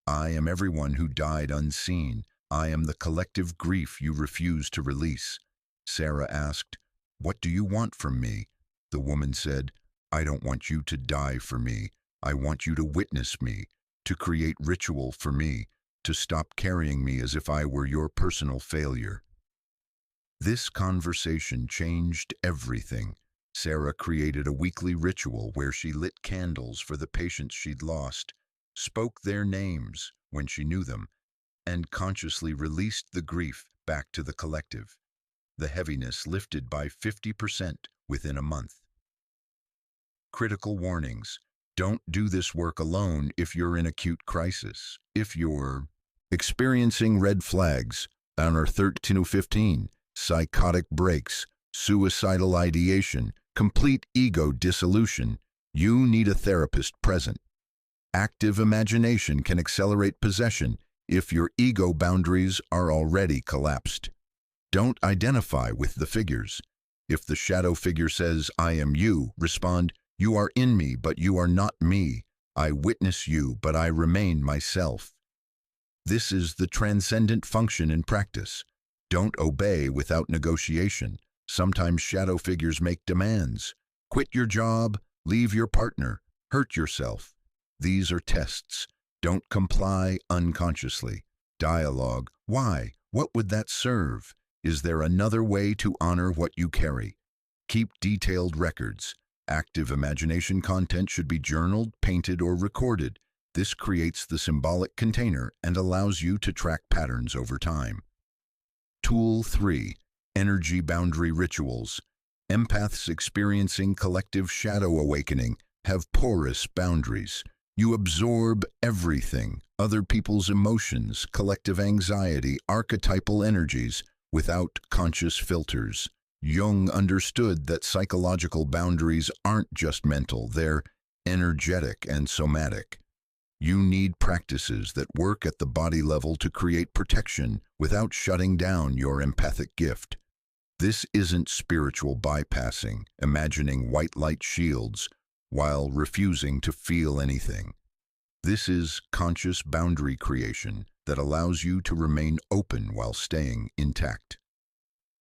"I am everyone who died unseen. I am the collective grief you refuse to release." Sarah asked, "What do you want from me?" The woman said, "I don't want you to die for me. I want you to witness me, to create ritual for me, to stop carrying me as if I were your personal failure." This conversation changed everything. Sarah created a weekly ritual where she lit candles for the patients she'd lost, spoke their names when she knew them, and consciously released the grief back to the collective. The heaviness lifted by 50% within a month. Critical warnings. Don't do this work alone if you're in acute crisis. If you're experiencing red flags on our 13-15, psychotic breaks, suicidal ideation, complete ego dissolution, you need a therapist present. Active imagination can accelerate possession if your ego boundaries are already collapsed. Don't identify with the figures. If the shadow figure says, "I am you," respond, "You are in me, but you are not me. I witness you, but I remain myself." This is the transcendent function in practice. Don't obey without negotiation. Sometimes shadow figures make demands. Quit your job, leave your partner, hurt yourself. These are tests. Don't comply unconsciously. Dialogue. Why? What would that serve? Is there another way to honor what you carry? Keep detailed records. Active imagination content should be journaled, painted, or recorded. This creates the symbolic container and allows you to track patterns over time. Tool 3. Energy boundary rituals. Empaths experiencing collective shadow awakening have porous boundaries. You absorb everything, other people's emotions, collective anxiety, archetypal energies, without conscious filters. Jung understood that psychological boundaries aren't just mental, they're energetic and somatic. You need practices that work at the body level to create protection without shutting down your empathic gift. This isn't spiritual bypassing, imagining white light shields while refusing to feel anything. This is conscious boundary creation that allows you to remain open while staying intact.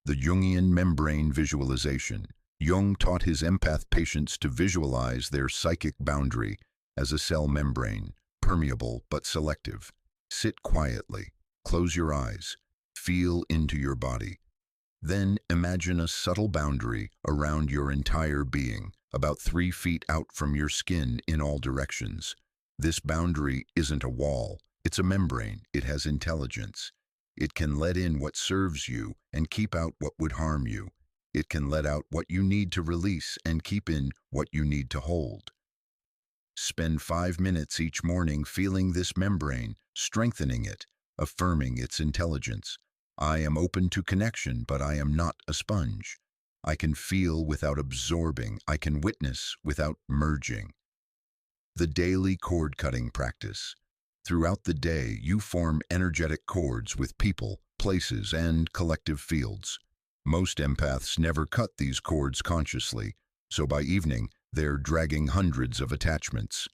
The Jungian membrane visualization. Jung taught his empath patients to visualize their psychic boundary as a cell membrane, permeable but selective. Sit quietly, close your eyes, feel into your body. Then imagine a subtle boundary around your entire being, about 3 feet out from your skin in all directions. This boundary isn't a wall, it's a membrane. It has intelligence. It can let in what serves you and keep out what would harm you. It can let out what you need to release and keep in what you need to hold. Spend 5 minutes each morning feeling this membrane, strengthening it, affirming its intelligence. I am open to connection, but I am not a sponge. I can feel without absorbing. I can witness without merging. The daily cord cutting practice. Throughout the day, you form energetic cords with people, places, and collective fields. Most empaths never cut these cords consciously, so by evening, they're dragging hundreds of attachments.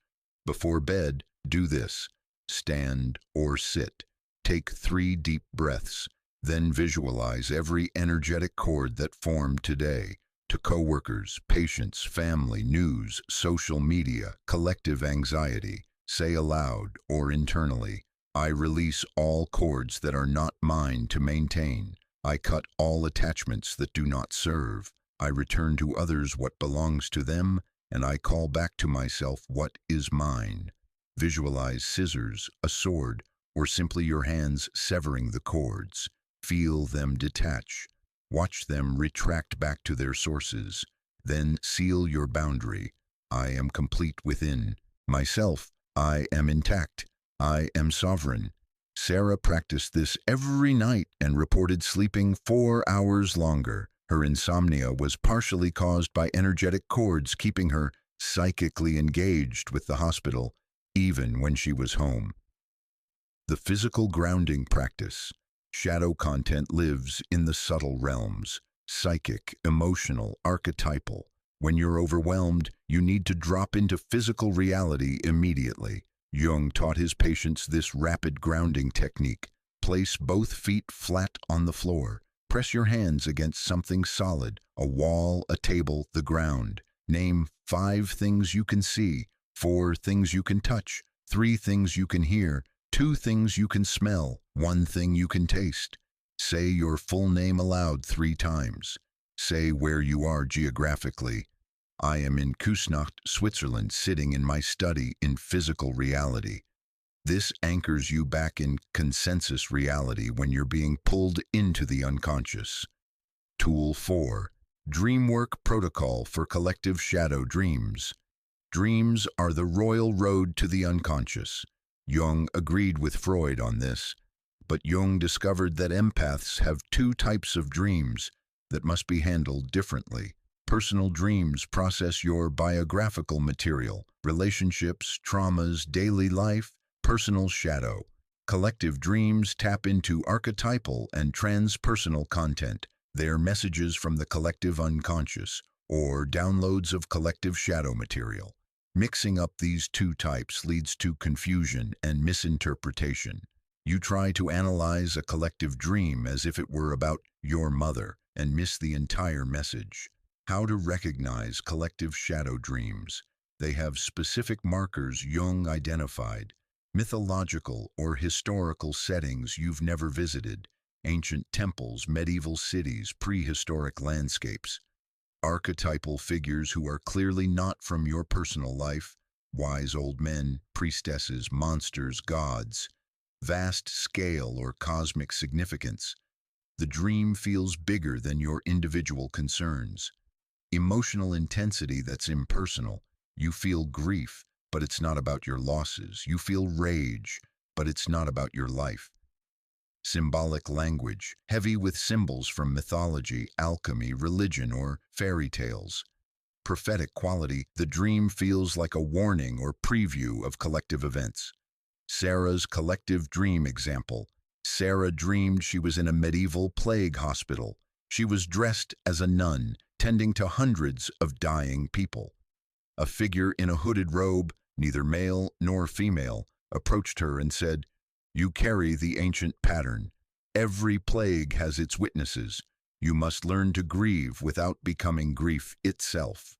Before bed, do this. Stand or sit. Take 3 deep breaths. Then visualize every energetic cord that formed today. To coworkers, patients, family, news, social media, collective anxiety. Say aloud or internally, I release all cords that are not mine to maintain. I cut all attachments that do not serve. I return to others what belongs to them, and I call back to myself what is mine. Visualize scissors, a sword, or simply your hands severing the cords. Feel them detach. Watch them retract back to their sources. Then seal your boundary. I am complete within myself. I am intact. I am sovereign. Sarah practiced this every night and reported sleeping 4 hours longer. Her insomnia was partially caused by energetic cords keeping her psychically engaged with the hospital, even when she was home. The physical grounding practice. Shadow content lives in the subtle realms, psychic, emotional, archetypal. When you're overwhelmed, you need to drop into physical reality immediately. Jung taught his patients this rapid grounding technique. Place both feet flat on the floor. Press your hands against something solid, a wall, a table, the ground. Name 5 things you can see, 4 things you can touch, 3 things you can hear, 2 things you can smell, 1 thing you can taste. Say your full name aloud 3 times. Say where you are geographically. I am in Küsnacht, Switzerland, sitting in my study in physical reality. This anchors you back in consensus reality when you're being pulled into the unconscious. Tool 4. Dreamwork Protocol for Collective Shadow Dreams. Dreams are the royal road to the unconscious. Jung agreed with Freud on this, but Jung discovered that empaths have 2 types of dreams that must be handled differently. Personal dreams process your biographical material, relationships, traumas, daily life, personal shadow. Collective dreams tap into archetypal and transpersonal content. They're messages from the collective unconscious, or downloads of collective shadow material. Mixing up these 2 types leads to confusion and misinterpretation. You try to analyze a collective dream as if it were about your mother and miss the entire message. How to recognize collective shadow dreams. They have specific markers Jung identified, mythological or historical settings you've never visited, ancient temples, medieval cities, prehistoric landscapes, archetypal figures who are clearly not from your personal life, wise old men, priestesses, monsters, gods, vast scale or cosmic significance. The dream feels bigger than your individual concerns. Emotional intensity that's impersonal. You feel grief, but it's not about your losses. You feel rage, but it's not about your life. Symbolic language, heavy with symbols from mythology, alchemy, religion, or fairy tales. Prophetic quality, the dream feels like a warning or preview of collective events. Sarah's collective dream example. Sarah dreamed she was in a medieval plague hospital. She was dressed as a nun, tending to hundreds of dying people. A figure in a hooded robe, neither male nor female, approached her and said, "You carry the ancient pattern. Every plague has its witnesses. You must learn to grieve without becoming grief itself."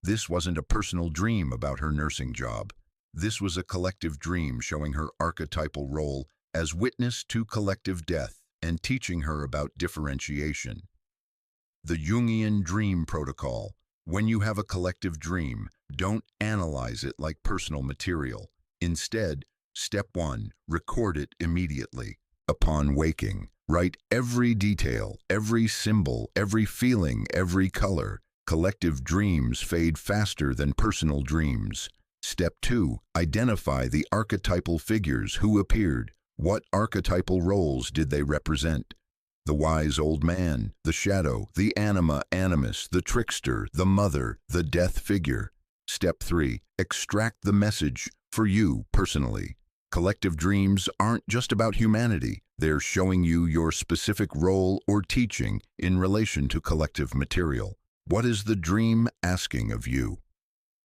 This wasn't a personal dream about her nursing job. This was a collective dream showing her archetypal role as witness to collective death and teaching her about differentiation. The Jungian dream protocol. When you have a collective dream, don't analyze it like personal material. Instead, step 1, record it immediately. Upon waking, write every detail, every symbol, every feeling, every color. Collective dreams fade faster than personal dreams. Step 2, identify the archetypal figures who appeared. What archetypal roles did they represent? The wise old man, the shadow, the anima animus, the trickster, the mother, the death figure. Step 3, extract the message for you personally. Collective dreams aren't just about humanity. They're showing you your specific role or teaching in relation to collective material. What is the dream asking of you?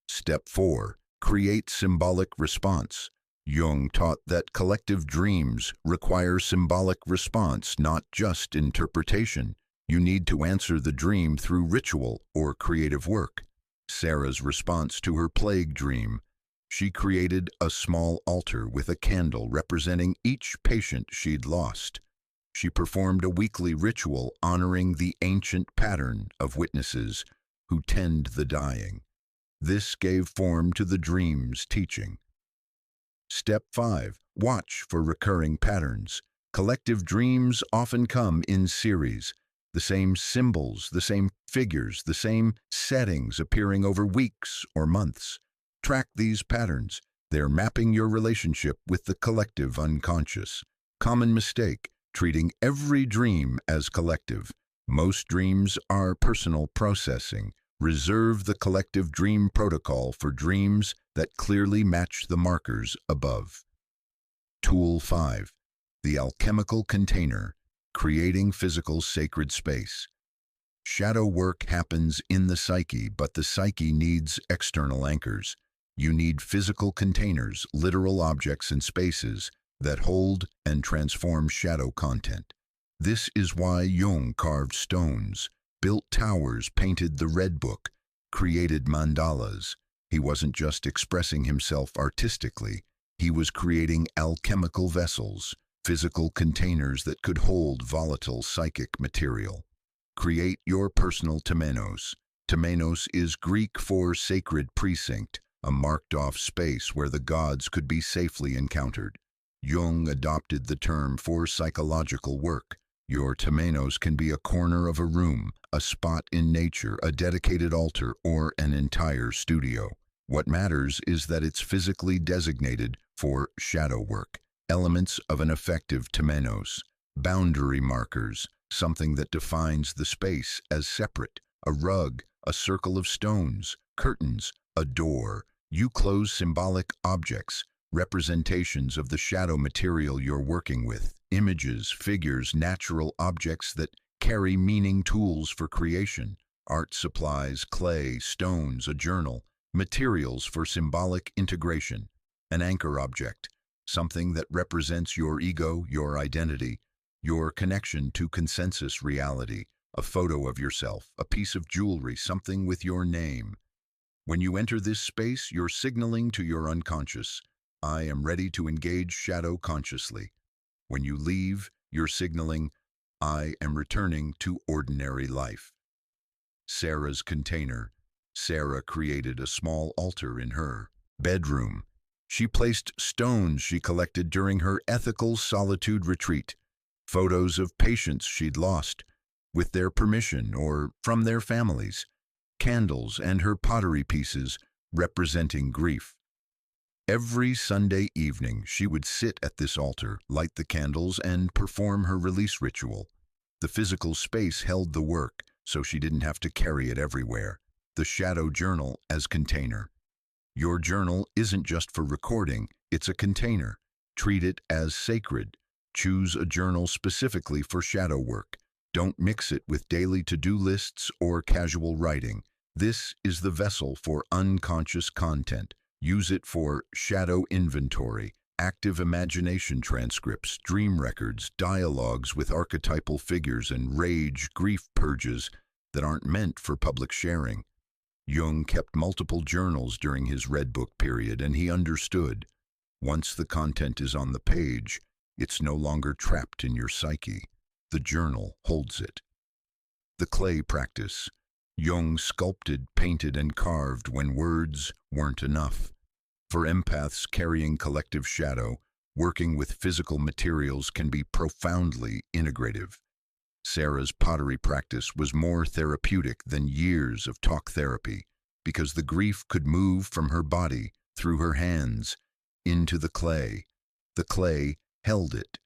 Step 4, create symbolic response. Jung taught that collective dreams require symbolic response, not just interpretation. You need to answer the dream through ritual or creative work. Sarah's response to her plague dream. She created a small altar with a candle representing each patient she'd lost. She performed a weekly ritual honoring the ancient pattern of witnesses who tend the dying. This gave form to the dream's teaching. Step 5, watch for recurring patterns. Collective dreams often come in series. The same symbols, the same figures, the same settings appearing over weeks or months. Track these patterns. They're mapping your relationship with the collective unconscious. Common mistake, treating every dream as collective. Most dreams are personal processing. Reserve the collective dream protocol for dreams that clearly match the markers above. Tool 5, the alchemical container, creating physical sacred space. Shadow work happens in the psyche, but the psyche needs external anchors. You need physical containers, literal objects and spaces that hold and transform shadow content. This is why Jung carved stones, built towers, painted the Red Book, created mandalas. He wasn't just expressing himself artistically, he was creating alchemical vessels, physical containers that could hold volatile psychic material. Create your personal temenos. Temenos is Greek for sacred precinct, a marked-off space where the gods could be safely encountered. Jung adopted the term for psychological work. Your temenos can be a corner of a room, a spot in nature, a dedicated altar, or an entire studio. What matters is that it's physically designated for shadow work. Elements of an effective temenos. Boundary markers, something that defines the space as separate. A rug, a circle of stones, curtains, a door. You close symbolic objects, representations of the shadow material you're working with. Images, figures, natural objects that carry meaning, tools for creation. Art supplies, clay, stones, a journal. Materials for symbolic integration. An anchor object, something that represents your ego, your identity, your connection to consensus reality, a photo of yourself, a piece of jewelry, something with your name. When you enter this space, you're signaling to your unconscious, I am ready to engage shadow consciously. When you leave, you're signaling, I am returning to ordinary life. Sarah's container. Sarah created a small altar in her bedroom. She placed stones she collected during her ethical solitude retreat, photos of patients she'd lost, with their permission or from their families, candles and her pottery pieces representing grief. Every Sunday evening, she would sit at this altar, light the candles, and perform her release ritual. The physical space held the work, so she didn't have to carry it everywhere. The shadow journal as container. Your journal isn't just for recording, it's a container. Treat it as sacred. Choose a journal specifically for shadow work. Don't mix it with daily to-do lists or casual writing. This is the vessel for unconscious content. Use it for shadow inventory, active imagination transcripts, dream records, dialogues with archetypal figures, and rage, grief purges that aren't meant for public sharing. Jung kept multiple journals during his Red Book period, and he understood, once the content is on the page, it's no longer trapped in your psyche. The journal holds it. The clay practice. Jung sculpted, painted, and carved when words weren't enough. For empaths carrying collective shadow, working with physical materials can be profoundly integrative. Sarah's pottery practice was more therapeutic than years of talk therapy because the grief could move from her body, through her hands, into the clay. The clay held it.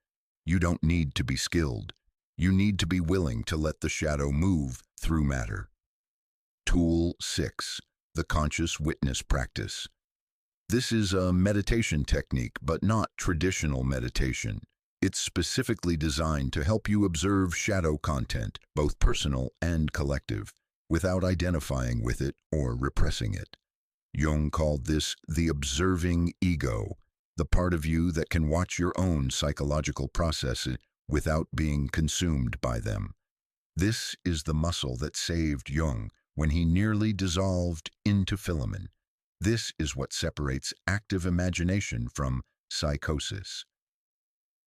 You don't need to be skilled. You need to be willing to let the shadow move through matter. Tool 6. The Conscious Witness Practice. This is a meditation technique, but not traditional meditation. It's specifically designed to help you observe shadow content, both personal and collective, without identifying with it or repressing it. Jung called this the observing ego, the part of you that can watch your own psychological processes without being consumed by them. This is the muscle that saved Jung when he nearly dissolved into filament. This is what separates active imagination from psychosis.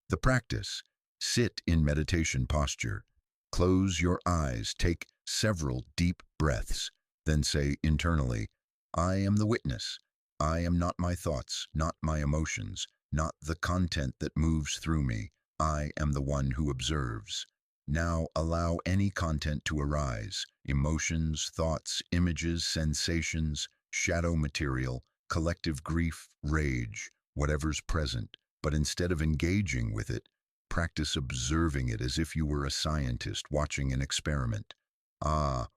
The practice. Sit in meditation posture. Close your eyes, take several deep breaths, then say internally, I am the witness. I am not my thoughts, not my emotions, not the content that moves through me. I am the one who observes. Now allow any content to arise, emotions, thoughts, images, sensations, shadow material, collective grief, rage, whatever's present. But instead of engaging with it, practice observing it as if you were a scientist watching an experiment.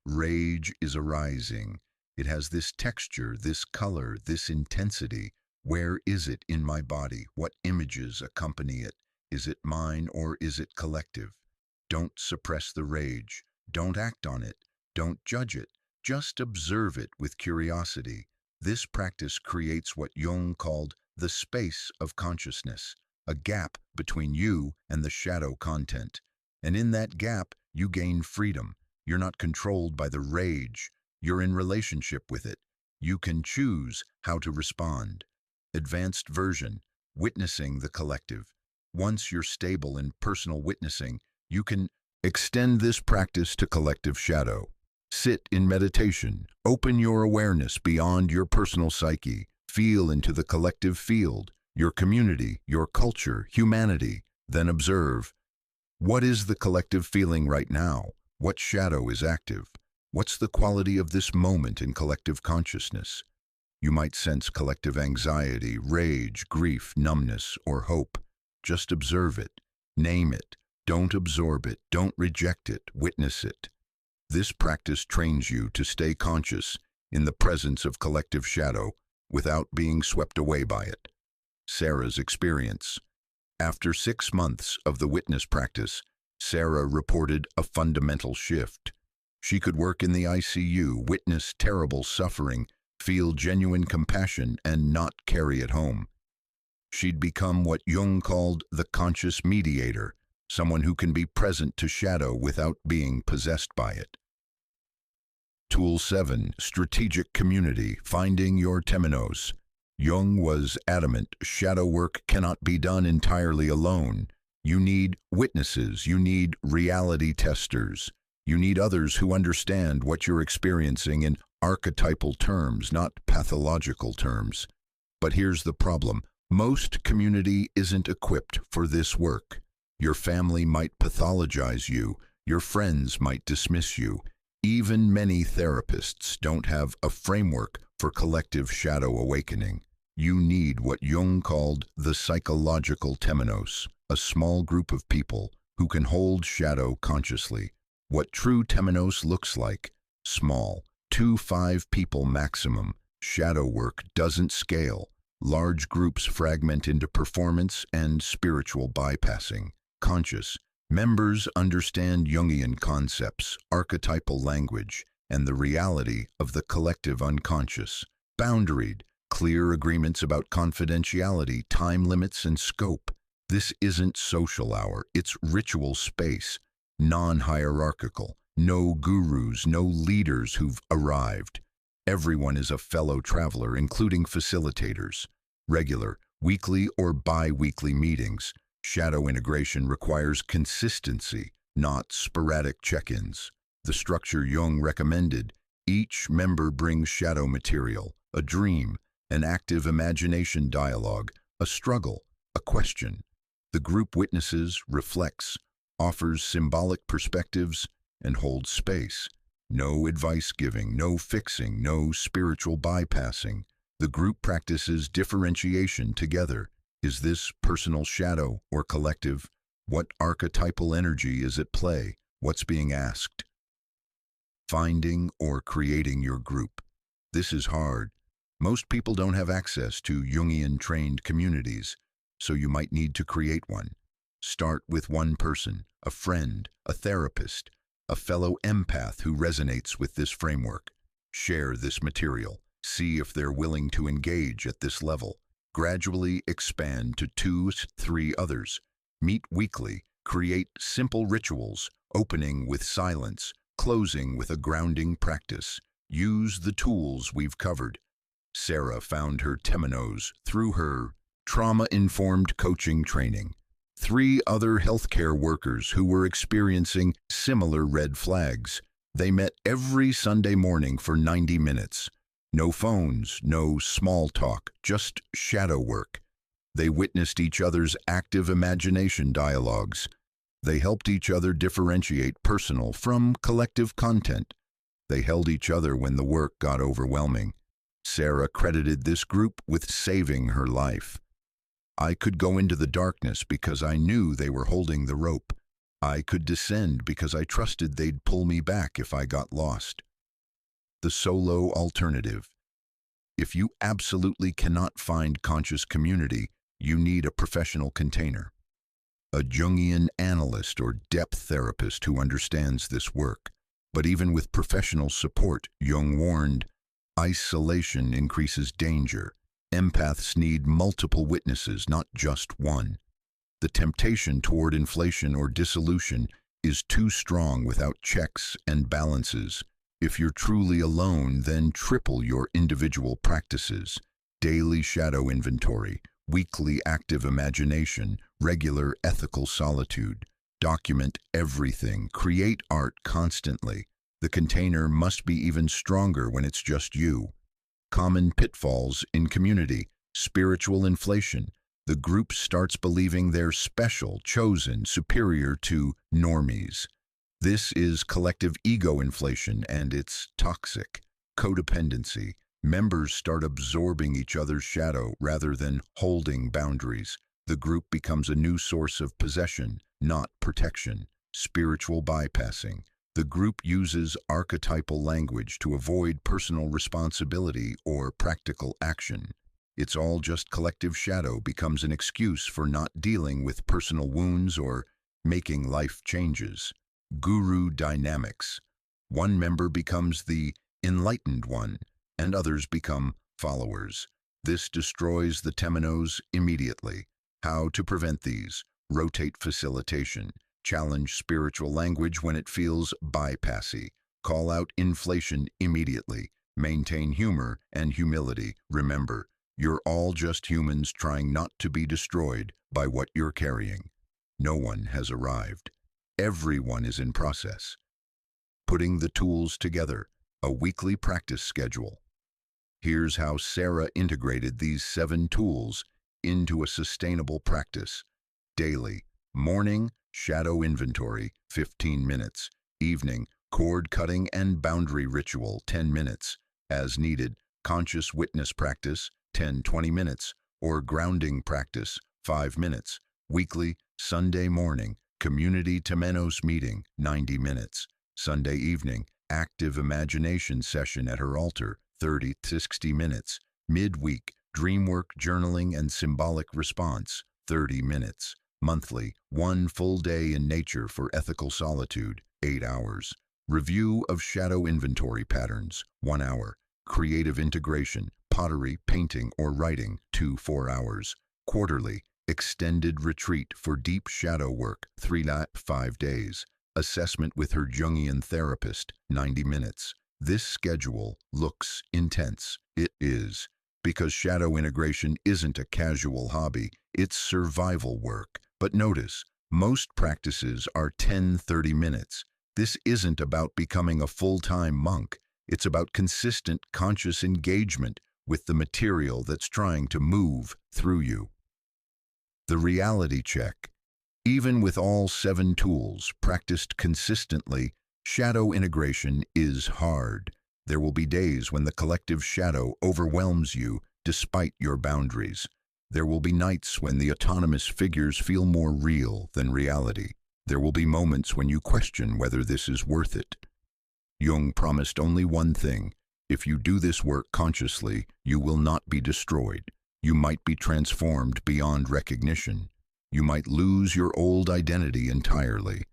Rage is arising. It has this texture, this color, this intensity. Where is it in my body? What images accompany it? Is it mine or is it collective? Don't suppress the rage. Don't act on it. Don't judge it. Just observe it with curiosity. This practice creates what Jung called the space of consciousness, a gap between you and the shadow content. And in that gap, you gain freedom. You're not controlled by the rage. You're in relationship with it. You can choose how to respond. Advanced version, witnessing the collective. Once you're stable in personal witnessing, you can extend this practice to collective shadow. Sit in meditation. Open your awareness beyond your personal psyche. Feel into the collective field, your community, your culture, humanity. Then observe. What is the collective feeling right now? What shadow is active? What's the quality of this moment in collective consciousness? You might sense collective anxiety, rage, grief, numbness, or hope. Just observe it. Name it. Don't absorb it. Don't reject it. Witness it. This practice trains you to stay conscious in the presence of collective shadow without being swept away by it. Sarah's experience. After 6 months of the witness practice, Sarah reported a fundamental shift. She could work in the ICU, witness terrible suffering, feel genuine compassion, and not carry it home. She'd become what Jung called the conscious mediator, someone who can be present to shadow without being possessed by it. Tool 7. Strategic Community, Finding Your Temenos. Jung was adamant shadow work cannot be done entirely alone. You need witnesses, you need reality testers, you need others who understand what you're experiencing in archetypal terms, not pathological terms. But here's the problem. Most community isn't equipped for this work. Your family might pathologize you, your friends might dismiss you. Even many therapists don't have a framework for collective shadow awakening. You need what Jung called the psychological temenos, a small group of people who can hold shadow consciously. What true temenos looks like: small, 2-5 people maximum. Shadow work doesn't scale. Large groups fragment into performance and spiritual bypassing. Conscious members understand Jungian concepts, archetypal language, and the reality of the collective unconscious. Boundaried, clear agreements about confidentiality, time limits, and scope. This isn't social hour, it's ritual space. Non-hierarchical, no gurus, no leaders who've arrived. Everyone is a fellow traveler, including facilitators. Regular, weekly or bi-weekly meetings. Shadow integration requires consistency, not sporadic check-ins. The structure Jung recommended: each member brings shadow material, a dream, an active imagination dialogue, a struggle, a question. The group witnesses, reflects, offers symbolic perspectives, and holds space. No advice giving, no fixing, no spiritual bypassing. The group practices differentiation together. Is this personal shadow or collective? What archetypal energy is at play? What's being asked? Finding or creating your group. This is hard. Most people don't have access to Jungian-trained communities, so you might need to create one. Start with one person, a friend, a therapist, a fellow empath who resonates with this framework. Share this material. See if they're willing to engage at this level. Gradually expand to 2-3 others. Meet weekly. Create simple rituals, opening with silence, closing with a grounding practice. Use the tools we've covered. Sarah found her temenos through her trauma-informed coaching training. 3 other healthcare workers who were experiencing similar red flags. They met every Sunday morning for 90 minutes. No phones, no small talk, just shadow work. They witnessed each other's active imagination dialogues. They helped each other differentiate personal from collective content. They held each other when the work got overwhelming. Sarah credited this group with saving her life. I could go into the darkness because I knew they were holding the rope. I could descend because I trusted they'd pull me back if I got lost. The solo alternative. If you absolutely cannot find conscious community, you need a professional container. A Jungian analyst or depth therapist who understands this work. But even with professional support, Jung warned, isolation increases danger. Empaths need multiple witnesses, not just one. The temptation toward inflation or dissolution is too strong without checks and balances. If you're truly alone, then triple your individual practices. Daily shadow inventory, weekly active imagination, regular ethical solitude. Document everything. Create art constantly. The container must be even stronger when it's just you. Common pitfalls in community. Spiritual inflation. The group starts believing they're special, chosen, superior to normies. This is collective ego inflation, and it's toxic. Codependency. Members start absorbing each other's shadow rather than holding boundaries. The group becomes a new source of possession, not protection. Spiritual bypassing. The group uses archetypal language to avoid personal responsibility or practical action. It's all just collective shadow becomes an excuse for not dealing with personal wounds or making life changes. Guru dynamics. One member becomes the enlightened one, and others become followers. This destroys the temenos immediately. How to prevent these? Rotate facilitation. Challenge spiritual language when it feels bypassy. Call out inflation immediately. Maintain humor and humility. Remember, you're all just humans trying not to be destroyed by what you're carrying. No one has arrived. Everyone is in process. Putting the tools together. A weekly practice schedule. Here's how Sarah integrated these 7 tools into a sustainable practice. Daily. Morning, shadow inventory, 15 minutes. Evening, cord cutting and boundary ritual, 10 minutes. As needed, conscious witness practice, 10-20 minutes, or grounding practice, 5 minutes. Weekly, Sunday morning, community temenos meeting, 90 minutes. Sunday evening, active imagination session at her altar, 30-60 minutes. Midweek, dreamwork journaling and symbolic response, 30 minutes. Monthly, 1 full day in nature for ethical solitude, 8 hours. Review of shadow inventory patterns, 1 hour. Creative integration, pottery, painting, or writing, 2-4 hours. Quarterly, extended retreat for deep shadow work, 3-5 days. Assessment with her Jungian therapist, 90 minutes. This schedule looks intense. It is, because shadow integration isn't a casual hobby, it's survival work. But notice, most practices are 10-30 minutes. This isn't about becoming a full-time monk. It's about consistent, conscious engagement with the material that's trying to move through you. The reality check. Even with all 7 tools practiced consistently, shadow integration is hard. There will be days when the collective shadow overwhelms you despite your boundaries. There will be nights when the autonomous figures feel more real than reality. There will be moments when you question whether this is worth it. Jung promised only one thing. If you do this work consciously, you will not be destroyed. You might be transformed beyond recognition. You might lose your old identity entirely,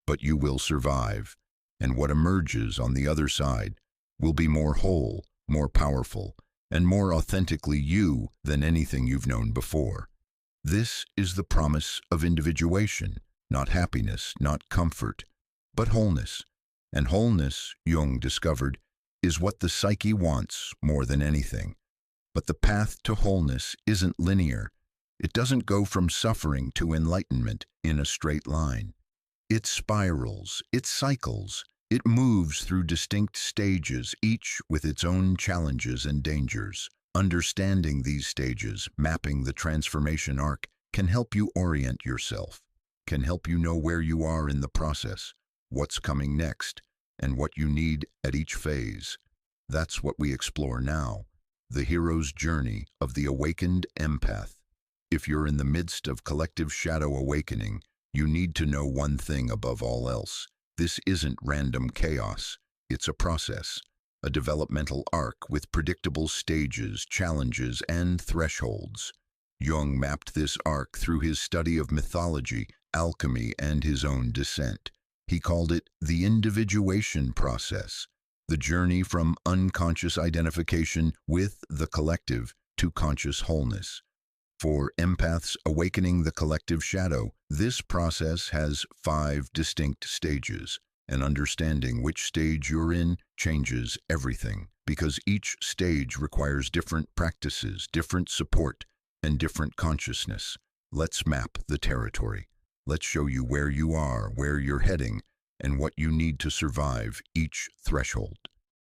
but you will survive. And what emerges on the other side will be more whole, more powerful, and more authentically you than anything you've known before. This is the promise of individuation, not happiness, not comfort, but wholeness. And wholeness, Jung discovered, is what the psyche wants more than anything. But the path to wholeness isn't linear. It doesn't go from suffering to enlightenment in a straight line. It spirals, it cycles, it moves through distinct stages, each with its own challenges and dangers. Understanding these stages, mapping the transformation arc, can help you orient yourself, can help you know where you are in the process, what's coming next, and what you need at each phase. That's what we explore now, the hero's journey of the awakened empath. If you're in the midst of collective shadow awakening, you need to know one thing above all else. This isn't random chaos. It's a process, a developmental arc with predictable stages, challenges, and thresholds. Jung mapped this arc through his study of mythology, alchemy, and his own descent. He called it the individuation process, the journey from unconscious identification with the collective to conscious wholeness. For empaths awakening the collective shadow, this process has 5 distinct stages, and understanding which stage you're in changes everything, because each stage requires different practices, different support, and different consciousness. Let's map the territory. Let's show you where you are, where you're heading, and what you need to survive each threshold.